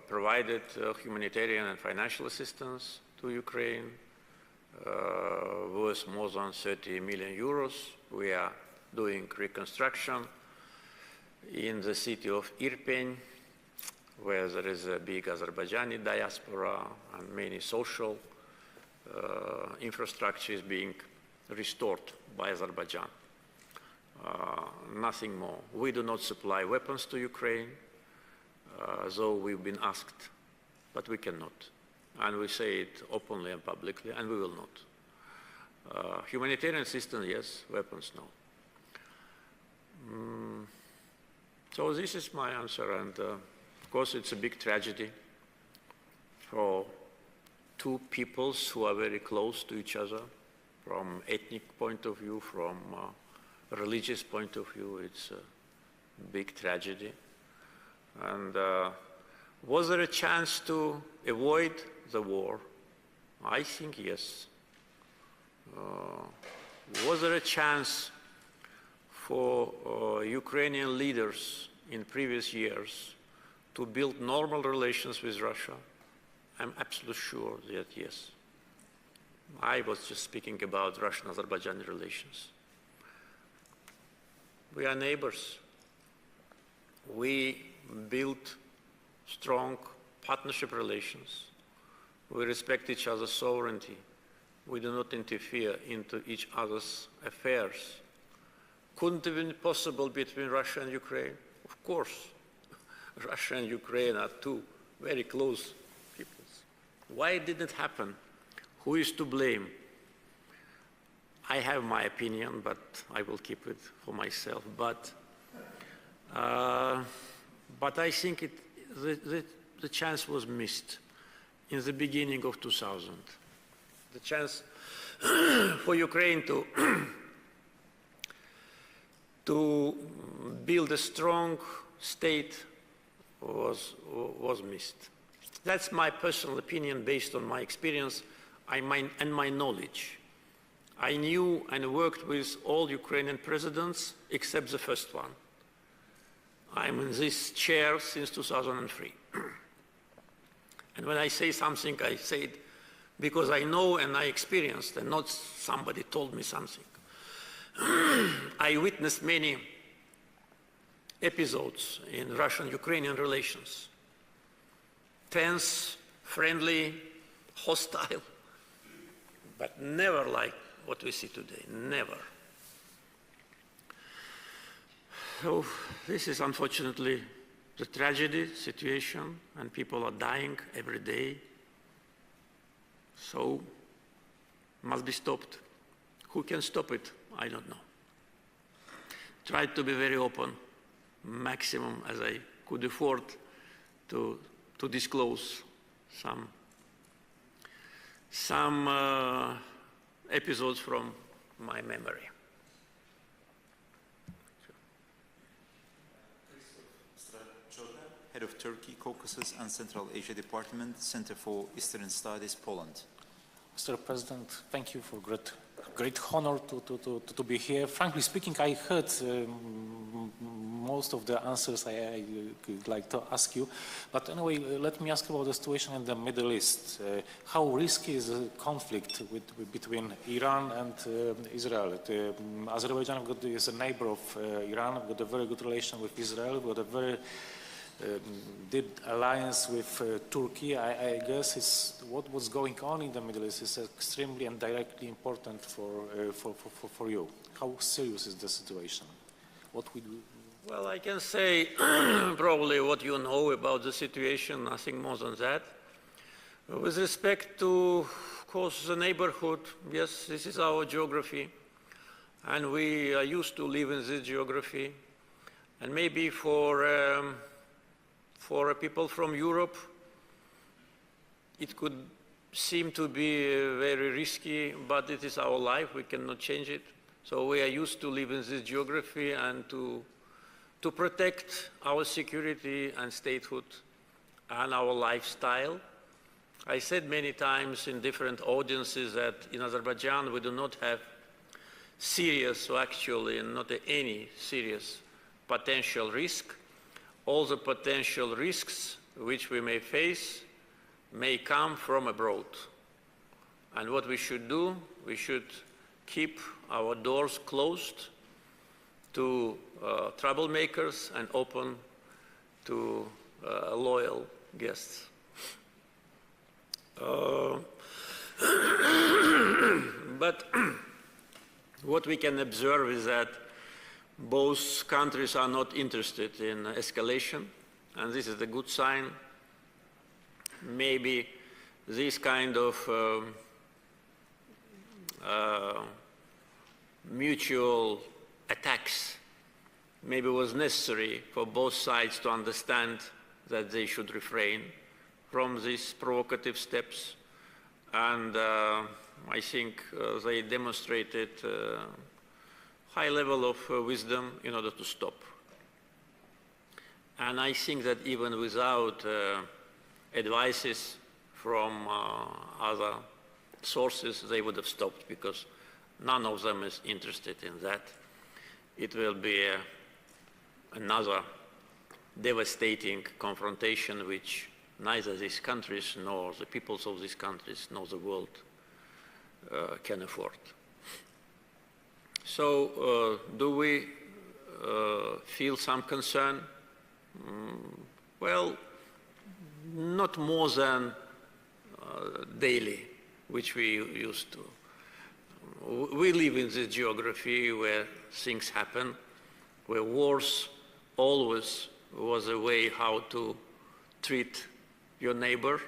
provided humanitarian and financial assistance to Ukraine worth more than 30 million euros. We are doing reconstruction in the city of Irpin, where there is a big Azerbaijani diaspora and many social infrastructure is being restored by Azerbaijan. Nothing more. We do not supply weapons to Ukraine, though we've been asked, but we cannot. And we say it openly and publicly, and we will not. Humanitarian assistance, yes. Weapons, no. So this is my answer, and of course it's a big tragedy for two peoples who are very close to each other from ethnic point of view, from religious point of view. It's a big tragedy. And was there a chance to avoid the war? I think yes. Was there a chance for Ukrainian leaders in previous years to build normal relations with Russia? I'm absolutely sure that yes. I was just speaking about Russian-Azerbaijani relations. We are neighbors. We built strong partnership relations. We respect each other's sovereignty. We do not interfere into each other's affairs. Couldn't it have been possible between Russia and Ukraine? Of course. Russia and Ukraine are two very close peoples. Why didn't it happen? Who is to blame? I have my opinion, but I will keep it for myself. But I think the chance was missed in the beginning of 2000. The chance for Ukraine to build a strong state was missed. That's my personal opinion based on my experience and my knowledge. I knew and worked with all Ukrainian presidents except the first one. I'm in this chair since 2003. And when I say something, I say it because I know and I experienced, and not somebody told me something. I witnessed many episodes in Russian-Ukrainian relations. Tense, friendly, hostile, but never like what we see today, never. So this is unfortunately the tragedy situation, and people are dying every day. So must be stopped. Who can stop it? I don't know. Tried to be very open, maximum as I could afford to disclose some episodes from my memory. Head of Turkey, Caucasus and Central Asia Department, Center for Eastern Studies, Poland. Mr. President, thank you for great honor to be here. Frankly speaking, I heard most of the answers I would like to ask you. But anyway, let me ask about the situation in the Middle East. How risky is the conflict between Iran and Israel? Azerbaijan is a neighbor of Iran. We've got a very good relation with Israel. We've got a very deep alliance with Turkey. I guess what's going on in the Middle East is extremely and directly important for you. How serious is the situation? What we do? Well, I can say probably what you know about the situation, nothing more than that. With respect to, of course, the neighborhood, yes, this is our geography, and we are used to live in this geography. And maybe for people from Europe, it could seem to be very risky, but it is our life, we cannot change it. So we are used to live in this geography and to protect our security and statehood and our lifestyle. I said many times in different audiences that in Azerbaijan we do not have serious, or actually not any serious potential risk. All the potential risks which we may face may come from abroad. And what we should do, we should keep our doors closed to troublemakers and open to loyal guests. But what we can observe is that both countries are not interested in escalation, and this is a good sign. Maybe this kind of mutual attacks maybe was necessary for both sides to understand that they should refrain from these provocative steps, and I think they demonstrated high level of wisdom in order to stop. And I think that even without advices from other sources, they would have stopped, because none of them is interested in that. It will be another devastating confrontation which neither these countries nor the peoples of these countries nor the world can afford. So do we feel some concern? Well, not more than daily, which we used to. We live in this geography where things happen, where wars always was a way how to treat your neighbor.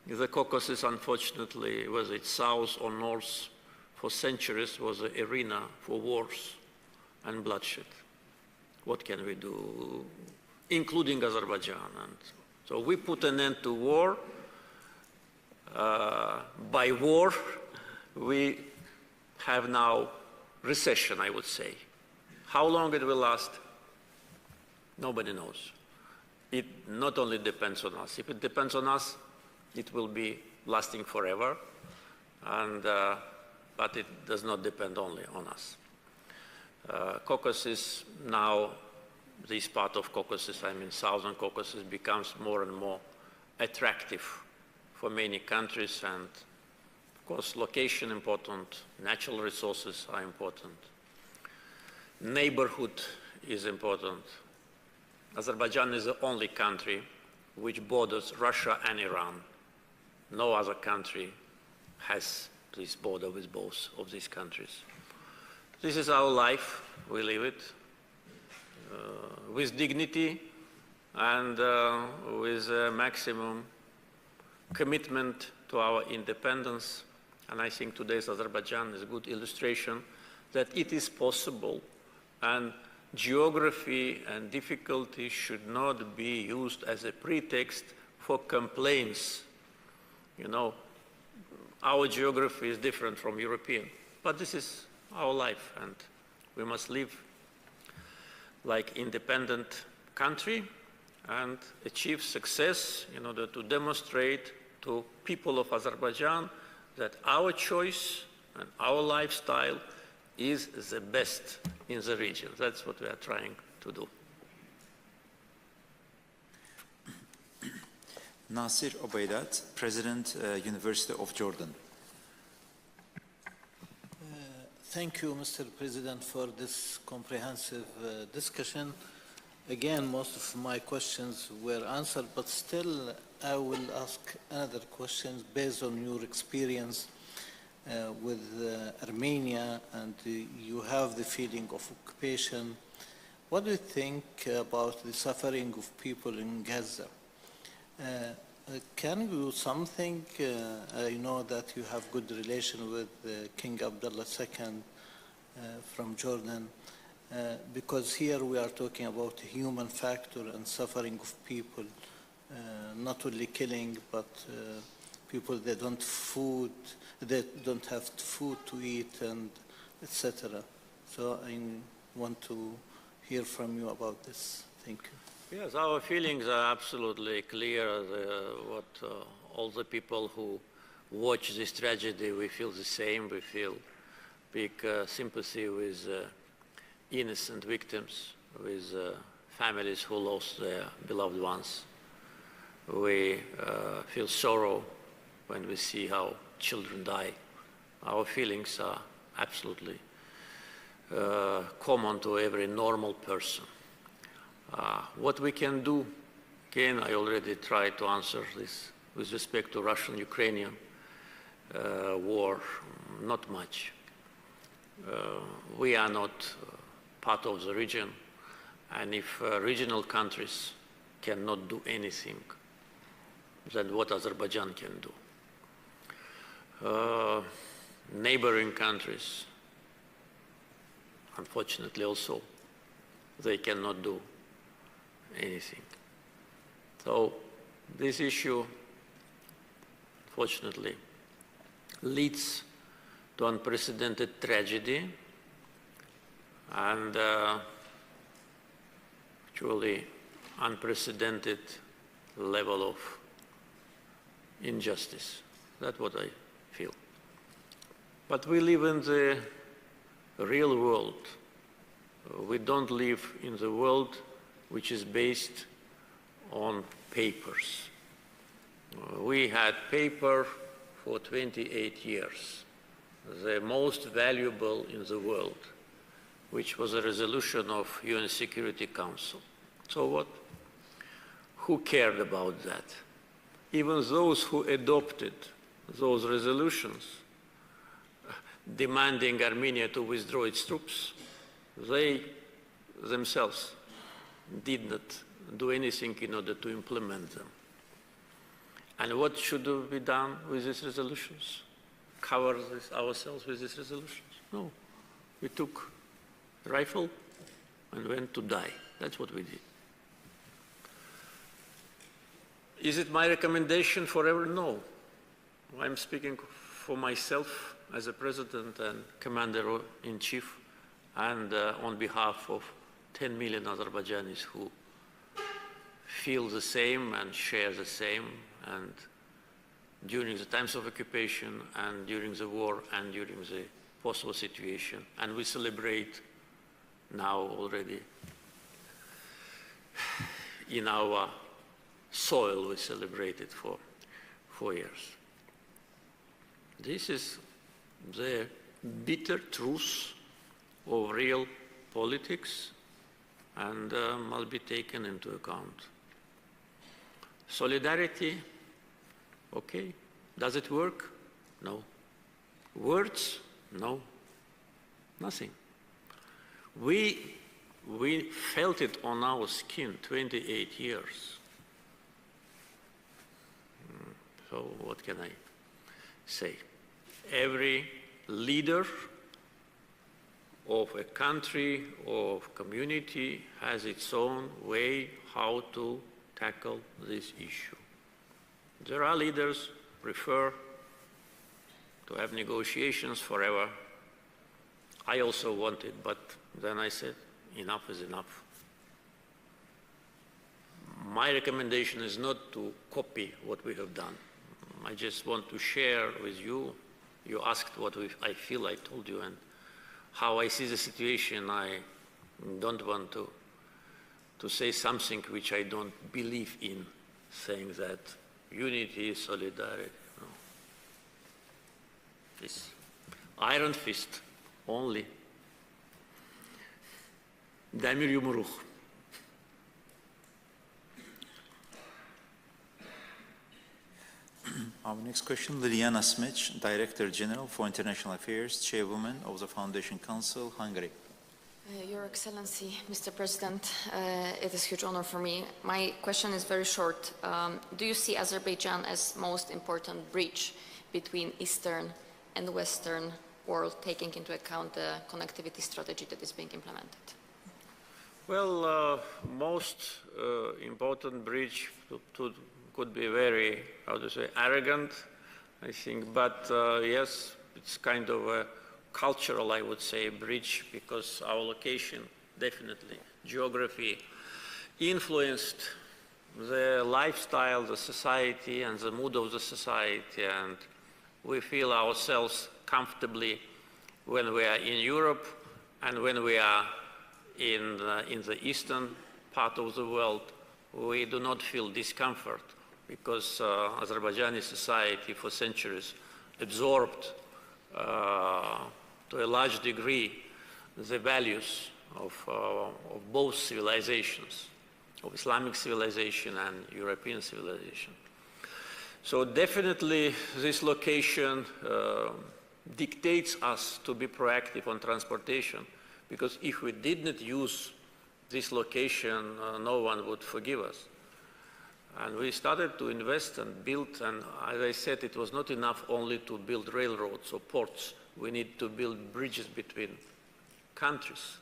The Caucasus, unfortunately, whether it's south or north, for centuries was an arena for wars and bloodshed. What can we do, including Azerbaijan? And so we put an end to war. By war, we have now recession, I would say. How long it will last, nobody knows. It not only depends on us. If it depends on us, it will be lasting forever, and, but it does not depend only on us. Caucasus now, this part of Caucasus, I mean Southern Caucasus, becomes more and more attractive for many countries, and of course location important, natural resources are important, neighborhood is important. Azerbaijan is the only country which borders Russia and Iran. No other country has this border with both of these countries. This is our life, we live it with dignity and with maximum commitment to our independence. And I think today's Azerbaijan is a good illustration that it is possible, and geography and difficulty should not be used as a pretext for complaints. You know, our geography is different from European, but this is our life, and we must live like independent country and achieve success in order to demonstrate to people of Azerbaijan that our choice and our lifestyle is the best in the region. That's what we are trying to do. Nasir Obeydat, President, University of Jordan. Thank you, Mr. President, for this comprehensive discussion. Again, most of my questions were answered, but still I will ask another question based on your experience with Armenia, and you have the feeling of occupation. What do you think about the suffering of people in Gaza? Can you do something? I know that you have good relation with King Abdullah II from Jordan, because here we are talking about the human factor and suffering of people, not only killing, but people that don't have food to eat, and etc. So I want to hear from you about this. Thank you. Yes, our feelings are absolutely clear. All the people who watch this tragedy, we feel the same. We feel big sympathy with innocent victims, with families who lost their beloved ones. We feel sorrow when we see how children die. Our feelings are absolutely common to every normal person. What we can do, again, I already tried to answer this with respect to Russian-Ukrainian war, not much. We are not part of the region, and if regional countries cannot do anything, then what Azerbaijan can do? Neighboring countries, unfortunately also, they cannot do anything. So this issue, fortunately, leads to unprecedented tragedy and truly unprecedented level of injustice. That's what I feel. But we live in the real world. We don't live in the world which is based on papers. We had paper for 28 years, the most valuable in the world, which was a resolution of UN Security Council. So what? Who cared about that? even those who adopted those resolutions demanding Armenia to withdraw its troops, they themselves did not do anything in order to implement them. And what should be done with these resolutions? Cover ourselves with these resolutions? No. We took a rifle and went to die. That's what we did. Is it my recommendation forever? No. I'm speaking for myself as a president and commander-in-chief and on behalf of 10 million Azerbaijanis who feel the same and share the same, and during the times of occupation and during the war and during the post-war situation. And we celebrate now already in our soil, we celebrated for 4 years. This is the bitter truth of real politics and must be taken into account. Solidarity, okay. Does it work? No. Words? No. Nothing. We felt it on our skin 28 years. So what can I say? Every leader of a country or of community has its own way how to tackle this issue. There are leaders who prefer to have negotiations forever. I also wanted, but then I said, enough is enough. My recommendation is not to copy what we have done. I just want to share with you. You asked what I feel, I told you, and how I see the situation. I don't want to say something which I don't believe in, saying that unity, solidarity. No. This iron fist only. Demir yumruq. Our next question, Liliana Smith, Director General for International Affairs, Chairwoman of the Foundation Council, Hungary. Your Excellency, Mr. President, it is a huge honor for me. My question is very short. Do you see Azerbaijan as most important bridge between Eastern and Western world, taking into account the connectivity strategy that is being implemented? Well, most important bridge could be very, how to say, arrogant, I think, but yes, it's kind of a cultural, I would say, bridge, because our location, definitely, geography, influenced the lifestyle, the society, and the mood of the society, and we feel ourselves comfortably when we are in Europe and when we are in the eastern part of the world. We do not feel discomfort because Azerbaijani society for centuries absorbed to a large degree the values of both civilizations, of Islamic civilization and European civilization. So definitely this location dictates us to be proactive on transportation, because if we did not use this location, no one would forgive us. And we started to invest and build, and as I said, it was not enough only to build railroads or ports. We need to build bridges between countries.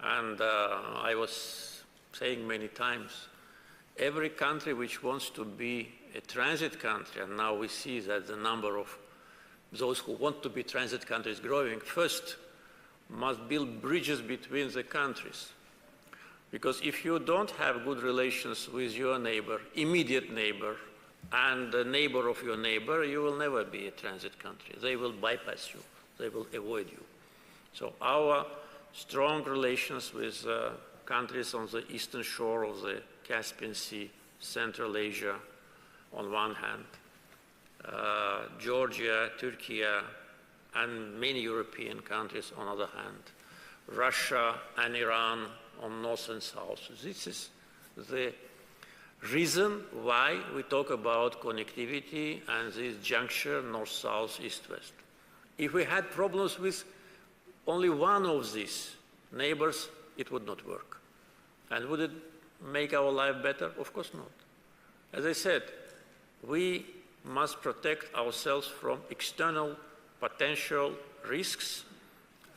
And I was saying many times, every country which wants to be a transit country, and now we see that the number of those who want to be transit countries is growing, first must build bridges between the countries. Because if you don't have good relations with your neighbor, immediate neighbor, and the neighbor of your neighbor, you will never be a transit country. They will bypass you. They will avoid you. So our strong relations with countries on the eastern shore of the Caspian Sea, Central Asia, on one hand, Georgia, Turkey, and many European countries on the other hand, Russia and Iran on north and south. This is the reason why we talk about connectivity and this juncture north-south, east-west. If we had problems with only one of these neighbors, it would not work. And would it make our life better? Of course not. As I said, we must protect ourselves from external potential risks,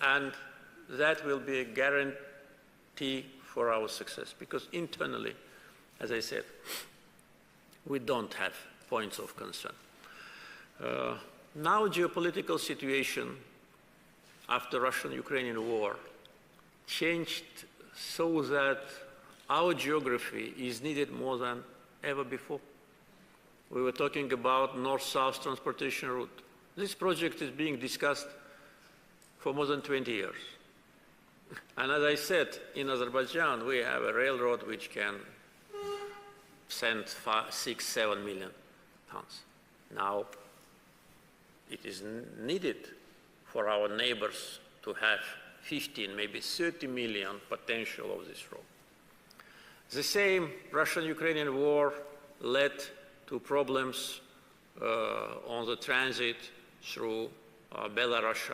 and that will be a guarantee for our success, because internally, as I said, we don't have points of concern. Now geopolitical situation after Russian-Ukrainian war changed so that our geography is needed more than ever before. We were talking about north-south transportation route. This project is being discussed for more than 20 years. And as I said, in Azerbaijan, we have a railroad which can send 6-7 million tons. Now, it is needed for our neighbors to have 15, maybe 30 million potential of this road. The same Russian-Ukrainian war led to problems on the transit through Belarus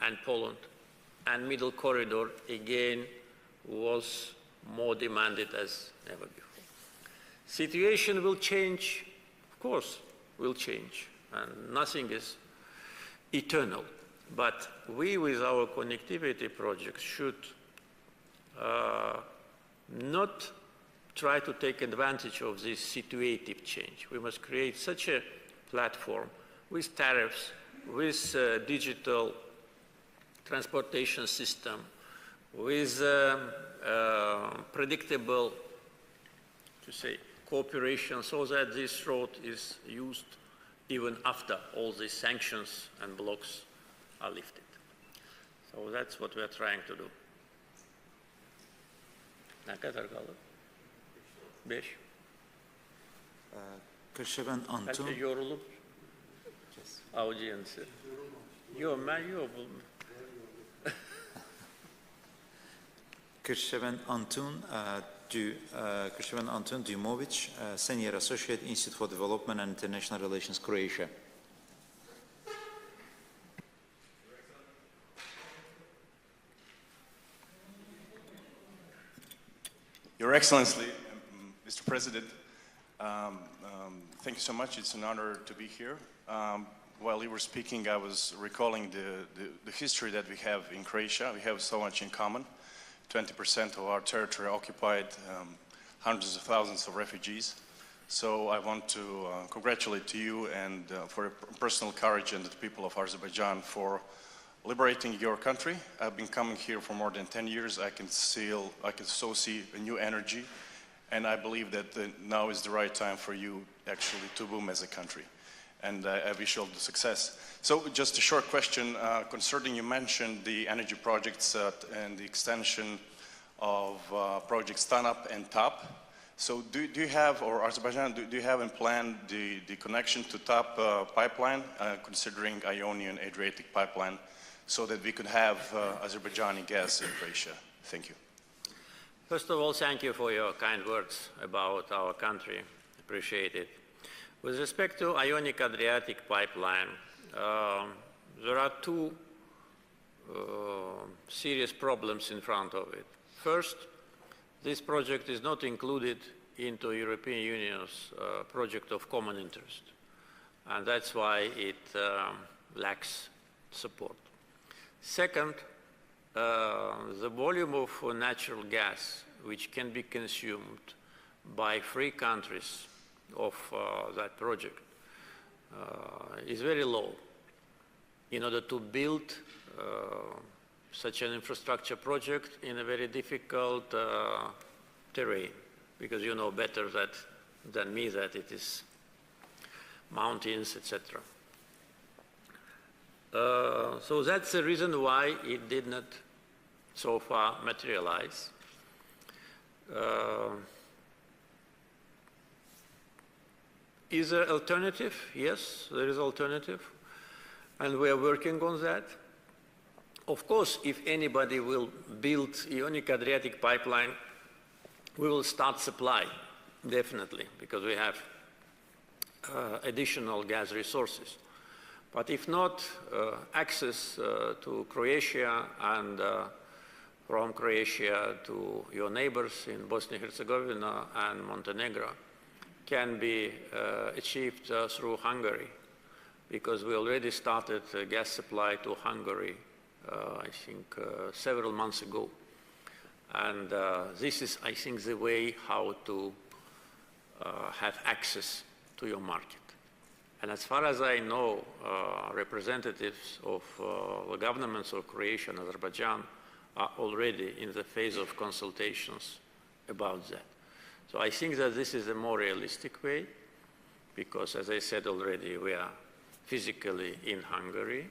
and Poland. And middle corridor, again, was more demanded as never before. Situation will change, of course, will change, and nothing is eternal. But we, with our connectivity projects, should not try to take advantage of this situative change. We must create such a platform with tariffs, with digital transportation system, with predictable, to say, cooperation, so that this road is used even after all these sanctions and blocks are lifted. So that's what we are trying to do. Ne kadar kaldı? 5. Kırşeben Antun. Belki yorulup audience'ı. Yok, ben yok. Kırşeben Antun Dumovic, Senior Associate, Institute for Development and International Relations, Croatia. Your Excellency, Mr. President, thank you so much. It's an honor to be here. While you were speaking, I was recalling the history that we have in Croatia. We have so much in common. 20% of our territory occupied, hundreds of thousands of refugees. So I want to congratulate you and for your personal courage and the people of Azerbaijan for liberating your country. I've been coming here for more than 10 years. I can so see a new energy, and I believe that now is the right time for you actually to boom as a country. And I wish you all the success. So just a short question concerning, you mentioned the energy projects and the extension of projects TANAP and TAP. So do you have, or Azerbaijan, do you have in plan the connection to TAP pipeline, considering Ionian Adriatic pipeline, so that we could have Azerbaijani gas in Croatia? Thank you. First of all, thank you for your kind words about our country. Appreciate it. With respect to Ionic Adriatic pipeline, there are two serious problems in front of it. First, this project is not included into European Union's project of common interest, and that's why it lacks support. Second, the volume of natural gas which can be consumed by 3 countries of that project is very low. In order to build such an infrastructure project in a very difficult terrain, because you know better than me that it is mountains, etc. So that's the reason why it did not so far materialize. Is there alternative? Yes, there is alternative, and we are working on that. Of course, if anybody will build Ionic Adriatic pipeline, we will start supply definitely, because we have additional gas resources. But if not, access to Croatia and from Croatia to your neighbors in Bosnia-Herzegovina and Montenegro can be achieved through Hungary, because we already started gas supply to Hungary, I think, several months ago. And this is, I think, the way how to have access to your market. And as far as I know, representatives of the governments of Croatia and Azerbaijan are already in the phase of consultations about that. So I think that this is a more realistic way, because, as I said already, we are physically in Hungary,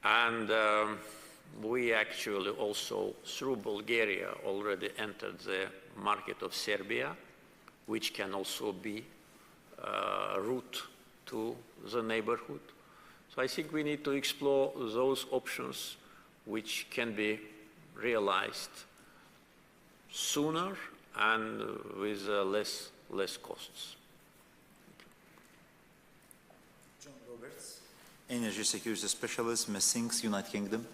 and we actually also, through Bulgaria, already entered the market of Serbia, which can also be a route to the neighborhood. So I think we need to explore those options which can be realized sooner and with less costs. John Roberts, Energy Security Specialist, Messings, United Kingdom.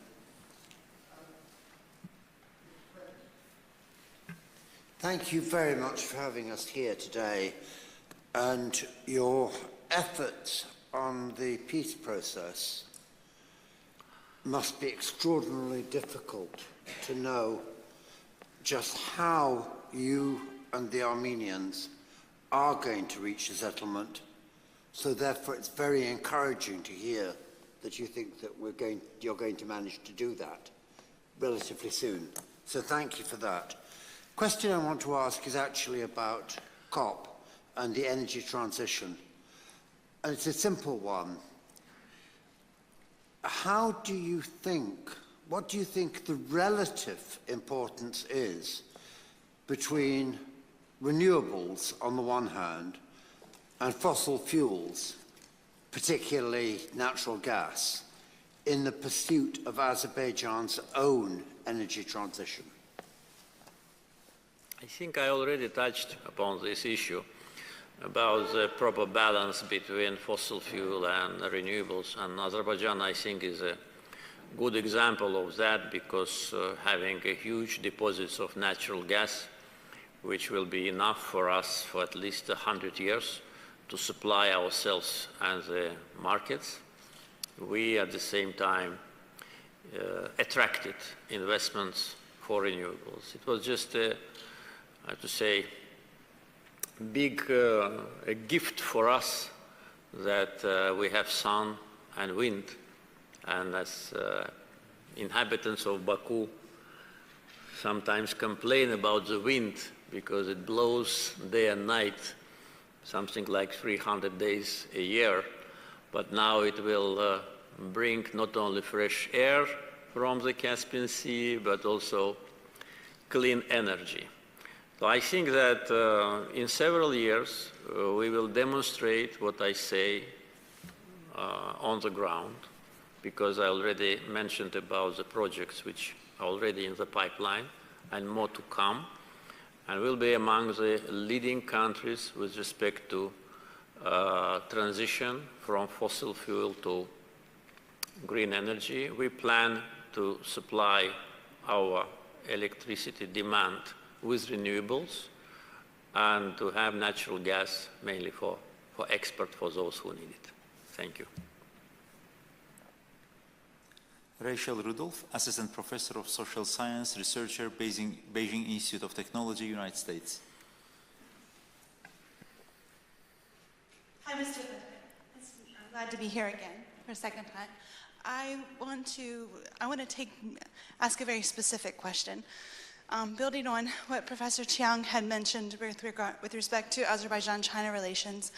Thank you very much for having us here today, and your efforts on the peace process must be extraordinarily difficult to know just how you and the Armenians are going to reach a settlement. So therefore it's very encouraging to hear that you think that you're going to manage to do that relatively soon. So thank you for that. Question I want to ask is actually about COP and the energy transition. And it's a simple one. What do you think the relative importance is between renewables on the one hand and fossil fuels, particularly natural gas, in the pursuit of Azerbaijan's own energy transition? I think I already touched upon this issue about the proper balance between fossil fuel and renewables, and Azerbaijan, I think, is a good example of that, because having a huge deposits of natural gas, which will be enough for us for at least 100 years to supply ourselves and the markets, we at the same time attracted investments for renewables. It was just I have to say, a gift for us that we have sun and wind, and as inhabitants of Baku sometimes complain about the wind because it blows day and night, something like 300 days a year, but now it will bring not only fresh air from the Caspian Sea, but also clean energy. So I think that in several years we will demonstrate what I say on the ground, because I already mentioned about the projects which are already in the pipeline and more to come, and we'll be among the leading countries with respect to transition from fossil fuel to green energy. We plan to supply our electricity demand with renewables, and to have natural gas mainly for export for those who need it. Thank you. Rachel Rudolph, Assistant Professor of Social Science, Researcher, Beijing Institute of Technology, United States. Hi, Mr. President. I'm glad to be here again for a second time. I want to ask a very specific question. Building on what Professor Chiang had mentioned with respect to Azerbaijan-China relations,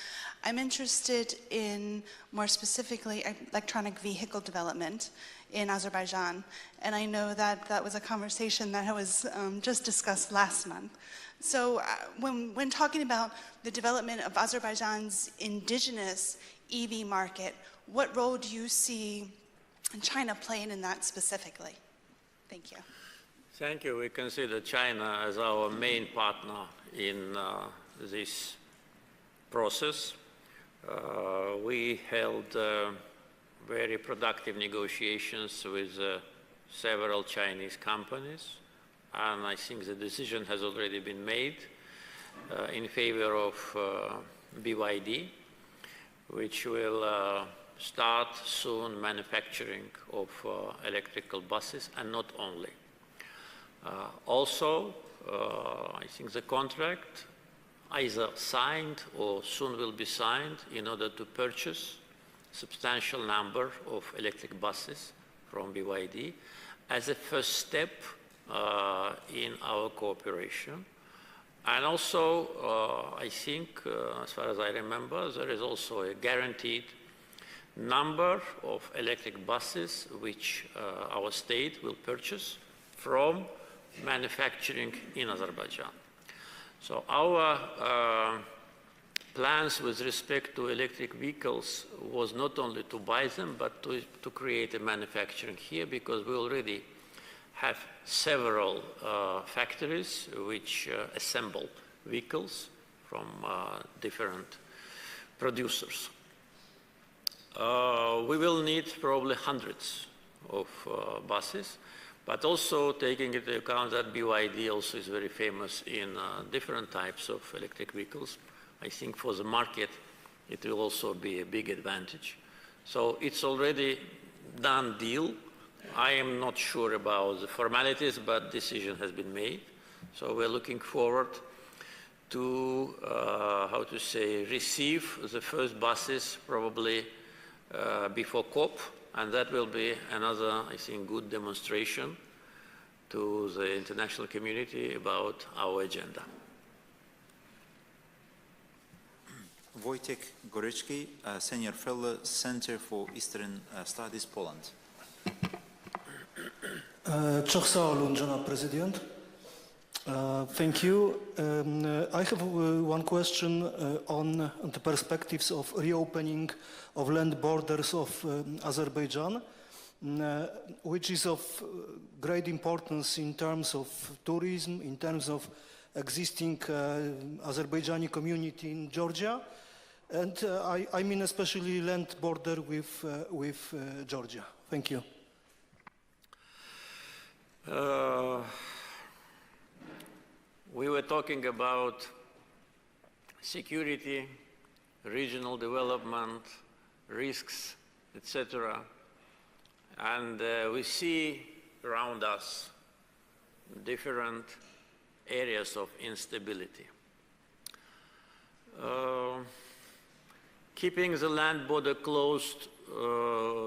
I'm interested in, more specifically, electronic vehicle development in Azerbaijan. And I know that that was a conversation that was just discussed last month. So when talking about the development of Azerbaijan's indigenous EV market, what role do you see China playing in that specifically? Thank you. Thank you. We consider China as our main partner in this process. We held very productive negotiations with several Chinese companies, and I think the decision has already been made in favor of BYD, which will start soon manufacturing of electrical buses, and not only. Also, I think the contract either signed or soon will be signed in order to purchase a substantial number of electric buses from BYD as a first step in our cooperation. And also, I think, as far as I remember, there is also a guaranteed number of electric buses which our state will purchase from manufacturing in Azerbaijan. So our plans with respect to electric vehicles was not only to buy them, but to create a manufacturing here, because we already have several factories which assemble vehicles from different producers. We will need probably hundreds of buses, but also taking into account that BYD also is very famous in different types of electric vehicles. I think for the market, it will also be a big advantage. So it's already done deal. I am not sure about the formalities, but decision has been made. So we're looking forward to, how to say, receive the first buses probably before COP, and that will be another, I think, good demonstration to the international community about our agenda. Wojciech Gorecki, Senior Fellow, Center for Eastern Studies, Poland. Çok sağ olun, Janaab President. Thank you. I have one question on the perspectives of reopening of land borders of Azerbaijan, which is of great importance in terms of tourism, in terms of existing Azerbaijani community in Georgia, and I mean especially land border with Georgia. Thank you. We were talking about security, regional development, risks, etc. And we see around us different areas of instability. Keeping the land border closed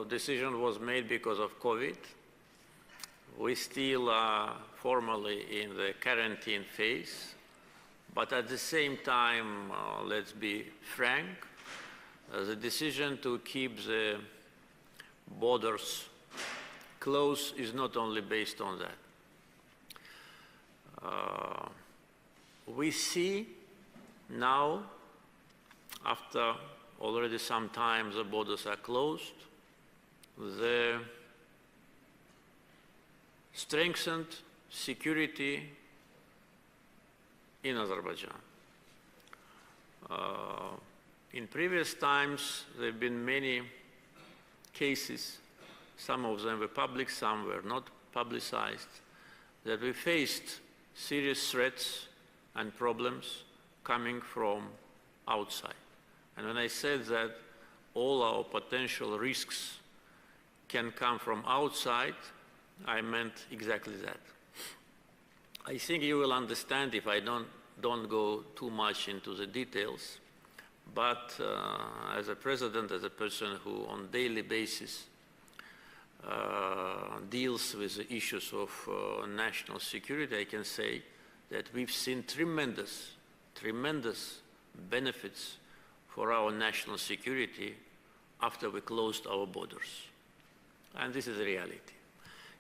decision was made because of COVID. We still are formally in the quarantine phase, but at the same time, let's be frank, the decision to keep the borders closed is not only based on that. We see now, after already some time the borders are closed, the strengthened security in Azerbaijan. In previous times, there have been many cases, some of them were public, some were not publicized, that we faced serious threats and problems coming from outside. And when I said that all our potential risks can come from outside, I meant exactly that. I think you will understand if I don't go too much into the details, but as a president, as a person who on a daily basis deals with the issues of national security, I can say that we've seen tremendous benefits for our national security after we closed our borders. And this is the reality.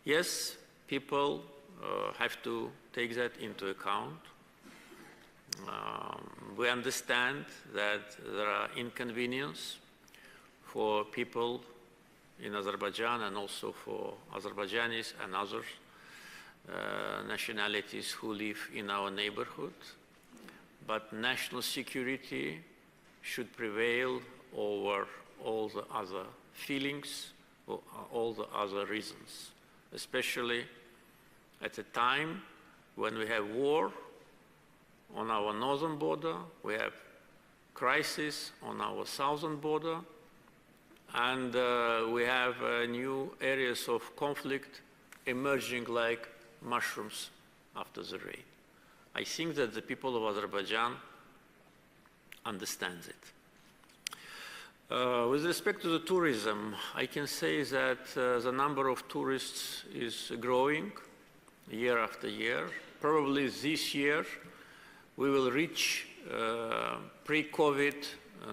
Yes, people have to take that into account. We understand that there are inconveniences for people in Azerbaijan and also for Azerbaijanis and other nationalities who live in our neighborhood. but national security should prevail over all the other feelings, or all the other reasons, especially at a time when we have war on our northern border, we have crisis on our southern border, and we have new areas of conflict emerging like mushrooms after the rain. I think that the people of Azerbaijan understands it. With respect to the tourism, I can say that the number of tourists is growing year after year. Probably this year we will reach pre-COVID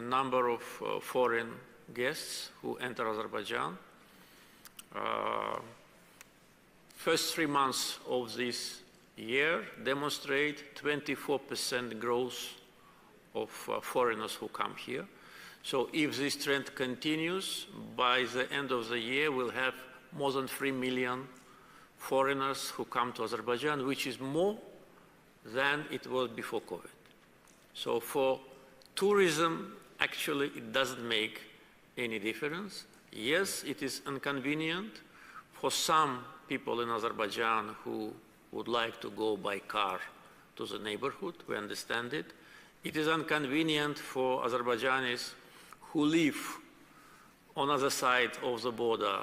number of foreign guests who enter Azerbaijan. First 3 months of this year demonstrate 24% growth of foreigners who come here. So if this trend continues, by the end of the year we'll have more than 3 million foreigners who come to Azerbaijan, which is more than it was before COVID. So for tourism, actually it doesn't make any difference. Yes, it is inconvenient for some people in Azerbaijan who would like to go by car to the neighborhood, we understand it. It is inconvenient for Azerbaijanis who live on the other side of the border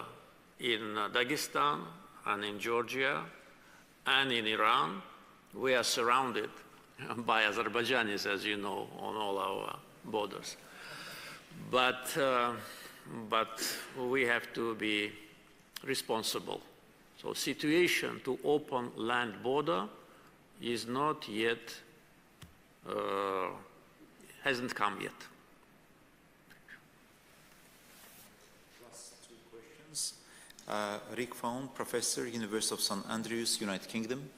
in Dagestan and in Georgia and in Iran. We are surrounded by Azerbaijanis, as you know, on all our borders. But we have to be responsible. So situation to open land border is not yet, hasn't come yet. Last two questions. Rick Faun, Professor, University of St. Andrews, United Kingdom.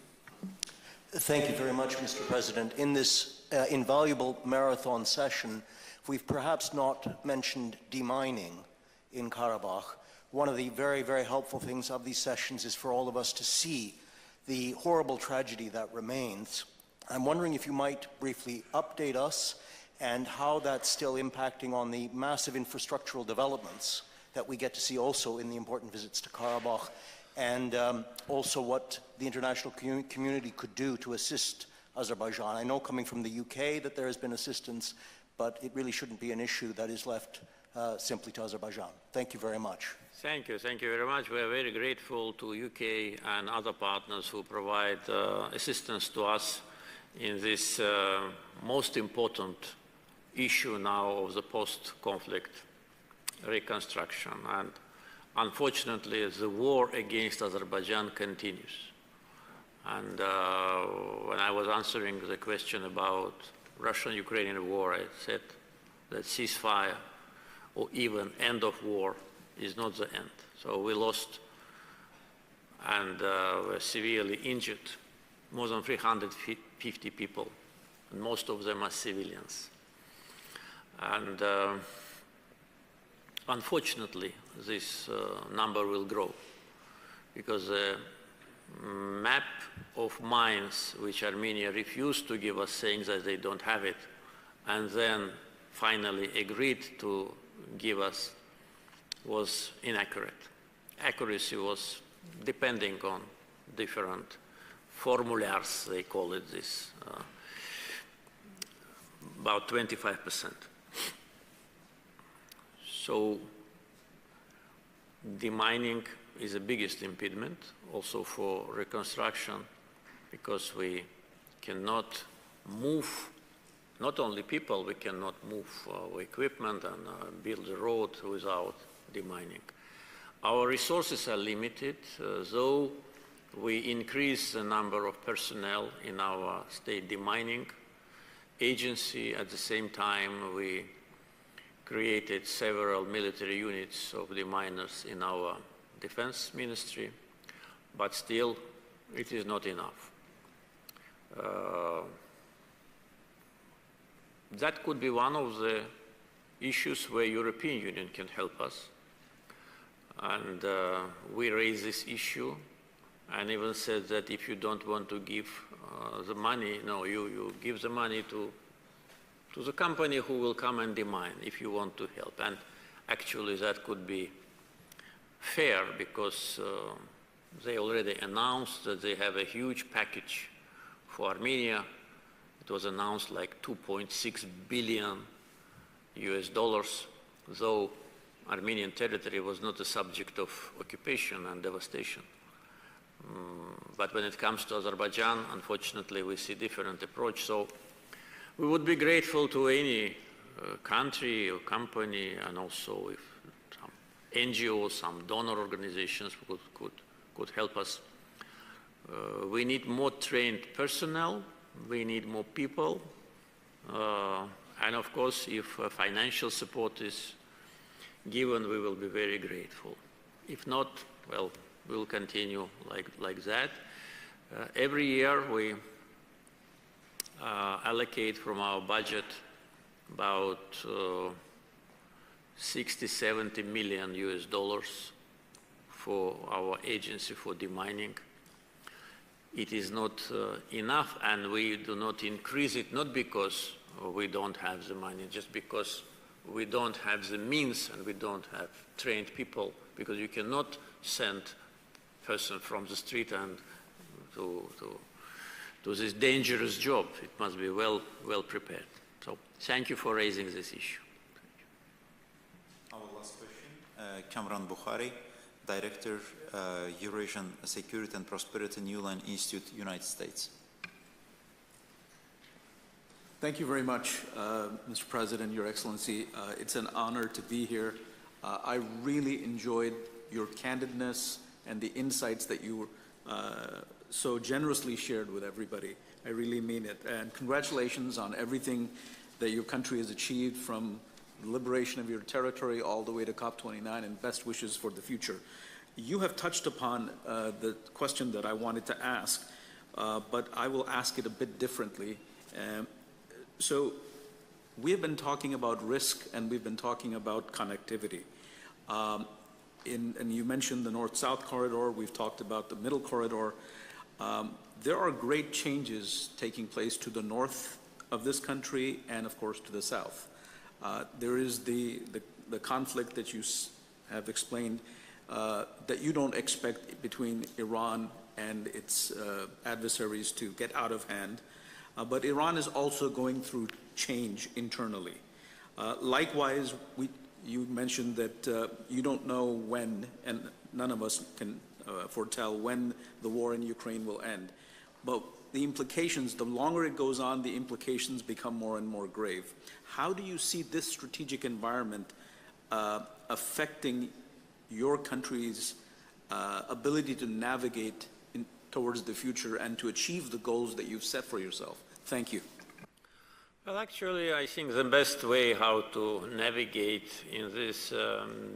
Thank you very much, Mr. President. In this invaluable marathon session, we've perhaps not mentioned demining in Karabakh. One of the very, very helpful things of these sessions is for all of us to see the horrible tragedy that remains. I'm wondering if you might briefly update us and how that's still impacting on the massive infrastructural developments that we get to see also in the important visits to Karabakh, and also what the international community could do to assist Azerbaijan. I know coming from the UK that there has been assistance, but it really shouldn't be an issue that is left simply to Azerbaijan. Thank you very much. Thank you very much. We are very grateful to UK and other partners who provide assistance to us in this most important issue now of the post-conflict reconstruction. And unfortunately, the war against Azerbaijan continues. And when I was answering the question about Russian-Ukrainian war, I said that ceasefire or even end of war is not the end. So we lost and were severely injured more than 350 people, and most of them are civilians. And unfortunately, this number will grow because the map of mines which Armenia refused to give us, saying that they don't have it, and then finally agreed to give us, was inaccurate. Accuracy was depending on different formulars, they call it this, about 25%. So demining is the biggest impediment also for reconstruction, because we cannot move, not only people, we cannot move equipment and build the road without demining. Our resources are limited, though we increase the number of personnel in our state demining agency. At the same time, we created several military units of deminers in our defense ministry, but still it is not enough. That could be one of the issues where European Union can help us. And we raised this issue and even said that if you don't want to give the money, no, you give the money to to the company who will come and demine if you want to help. And actually that could be fair because they already announced that they have a huge package for Armenia. It was announced like $2.6 billion US dollars, though Armenian territory was not a subject of occupation and devastation. But when it comes to Azerbaijan, unfortunately, we see different approach. So we would be grateful to any country or company, and also if some NGOs, some donor organizations could help us. We need more trained personnel. We need more people. And of course, if financial support is given, we will be very grateful. If not, well, we'll continue like that. Every year we allocate from our budget about 60–70 million US dollars for our agency for demining. It is not enough, and we do not increase it, not because we don't have the money, just because we don't have the means and we don't have trained people, because you cannot send a person from the street and to this dangerous job. It must be well prepared. So thank you for raising this issue. Our last question, Kamran Bukhari, Director, Eurasian Security and Prosperity New Line Institute, United States. Thank you very much, Mr. President, Your Excellency. It's an honor to be here. I really enjoyed your candidness and the insights that you so generously shared with everybody. I really mean it. And congratulations on everything that your country has achieved, from the liberation of your territory all the way to COP29, and best wishes for the future. You have touched upon the question that I wanted to ask, but I will ask it a bit differently. So we have been talking about risk, and we've been talking about connectivity. And you mentioned the north-south corridor. We've talked about the middle corridor. There are great changes taking place to the north of this country and, of course, to the south. There is the conflict that you have explained that you don't expect between Iran and its adversaries to get out of hand. But Iran is also going through change internally. Likewise, you mentioned that you don't know when, and none of us can foretell when the war in Ukraine will end. But the implications, the longer it goes on, the implications become more and more grave. How do you see this strategic environment affecting your country's ability to navigate towards the future and to achieve the goals that you've set for yourself? Thank you. Well, actually, I think the best way how to navigate in this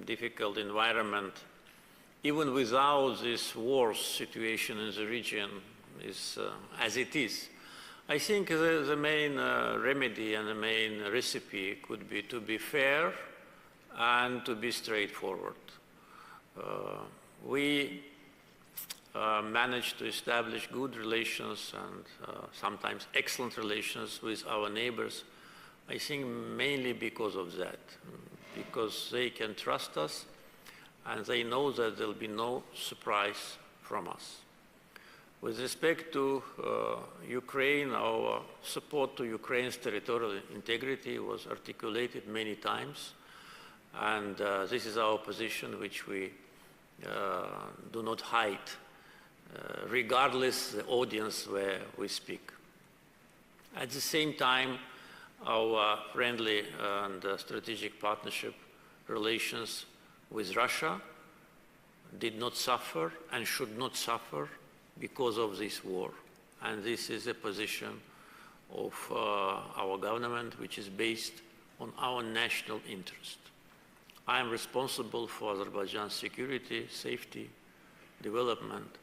difficult environment, even without this war situation in the region, is as it is. I think the main remedy and the main recipe could be to be fair and to be straightforward. We managed to establish good relations and sometimes excellent relations with our neighbors, I think mainly because of that, because they can trust us and they know that there will be no surprise from us. With respect to Ukraine, our support to Ukraine's territorial integrity was articulated many times, and this is our position, which we do not hide, regardless the audience where we speak. At the same time, our friendly and strategic partnership relations with Russia did not suffer and should not suffer because of this war. And this is a position of our government, which is based on our national interest. I am responsible for Azerbaijan's security, safety, development,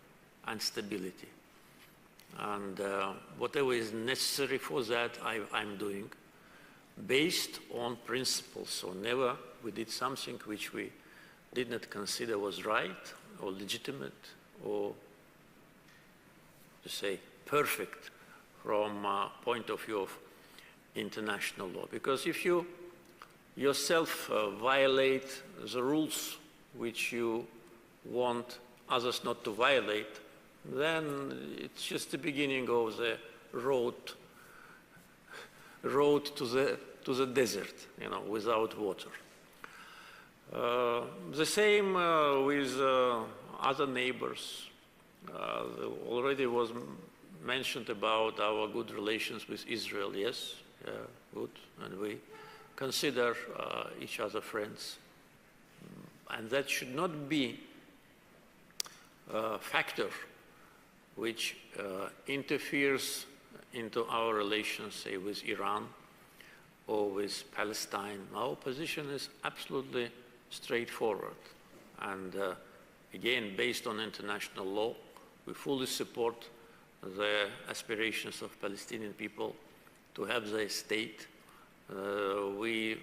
and stability. And whatever is necessary for that, I'm doing, based on principles. So never we did something which we did not consider was right or legitimate or, to say, perfect from point of view of international law. Because if you yourself violate the rules which you want others not to violate, then it's just the beginning of the road to the desert, you know, without water. The same with other neighbors. Already was mentioned about our good relations with Israel. Yes, good, and we consider each other friends. And that should not be a factor which interferes into our relations, say, with Iran or with Palestine. Our position is absolutely straightforward. And again, based on international law, we fully support the aspirations of Palestinian people to have their state. We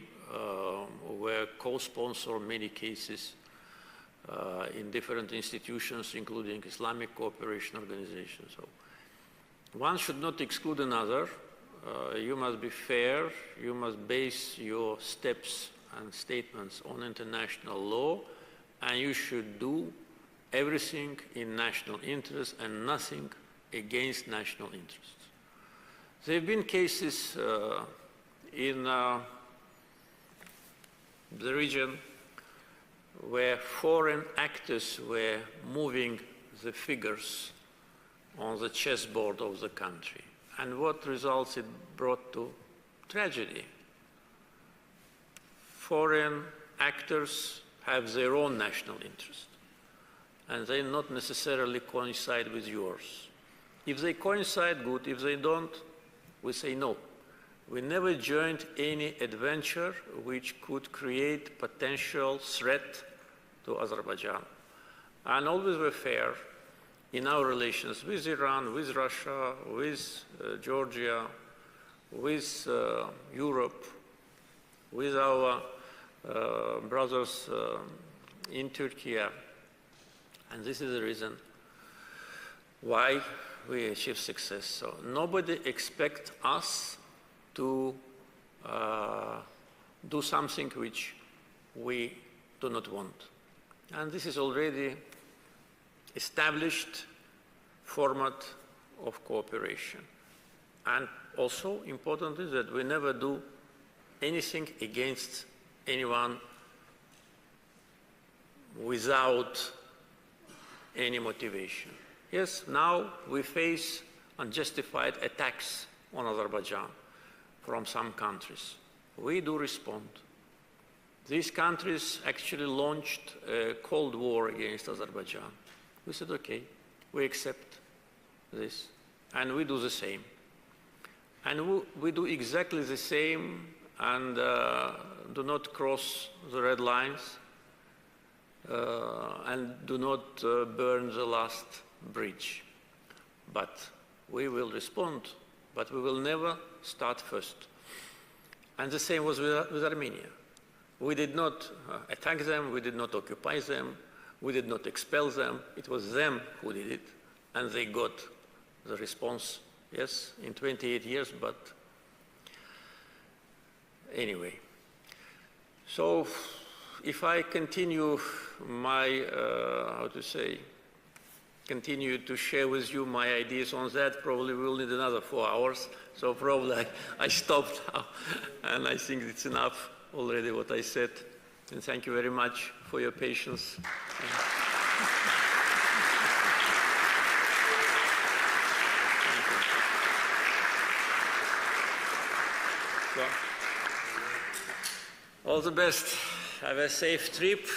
were co-sponsor in many cases in different institutions, including Islamic cooperation organizations. So one should not exclude another. You must be fair. You must base your steps and statements on international law, and you should do everything in national interest and nothing against national interests. There have been cases in the region where foreign actors were moving the figures on the chessboard of the country. And what results it brought to tragedy. Foreign actors have their own national interest, and they not necessarily coincide with yours. If they coincide, good. If they don't, we say no. We never joined any adventure which could create potential threat to Azerbaijan. And always were fair in our relations with Iran, with Russia, with Georgia, with Europe, with our brothers in Turkey. And this is the reason why we achieve success. So nobody expects us to do something which we do not want. And this is already established format of cooperation. And also important is that we never do anything against anyone without any motivation. Yes, now we face unjustified attacks on Azerbaijan from some countries. We do respond. These countries actually launched a Cold War against Azerbaijan. We said, okay, we accept this, and we do the same. And we do exactly the same and do not cross the red lines and do not burn the last bridge. But we will respond, but we will never start first. And the same was with Armenia. We did not attack them, we did not occupy them, we did not expel them. It was them who did it, and they got the response, yes, in 28 years, but anyway. So if I continue my, continue to share with you my ideas on that, probably we'll need another 4 hours. So probably I stopped now, and I think it's enough already what I said. And thank you very much for your patience. So, all the best. Have a safe trip.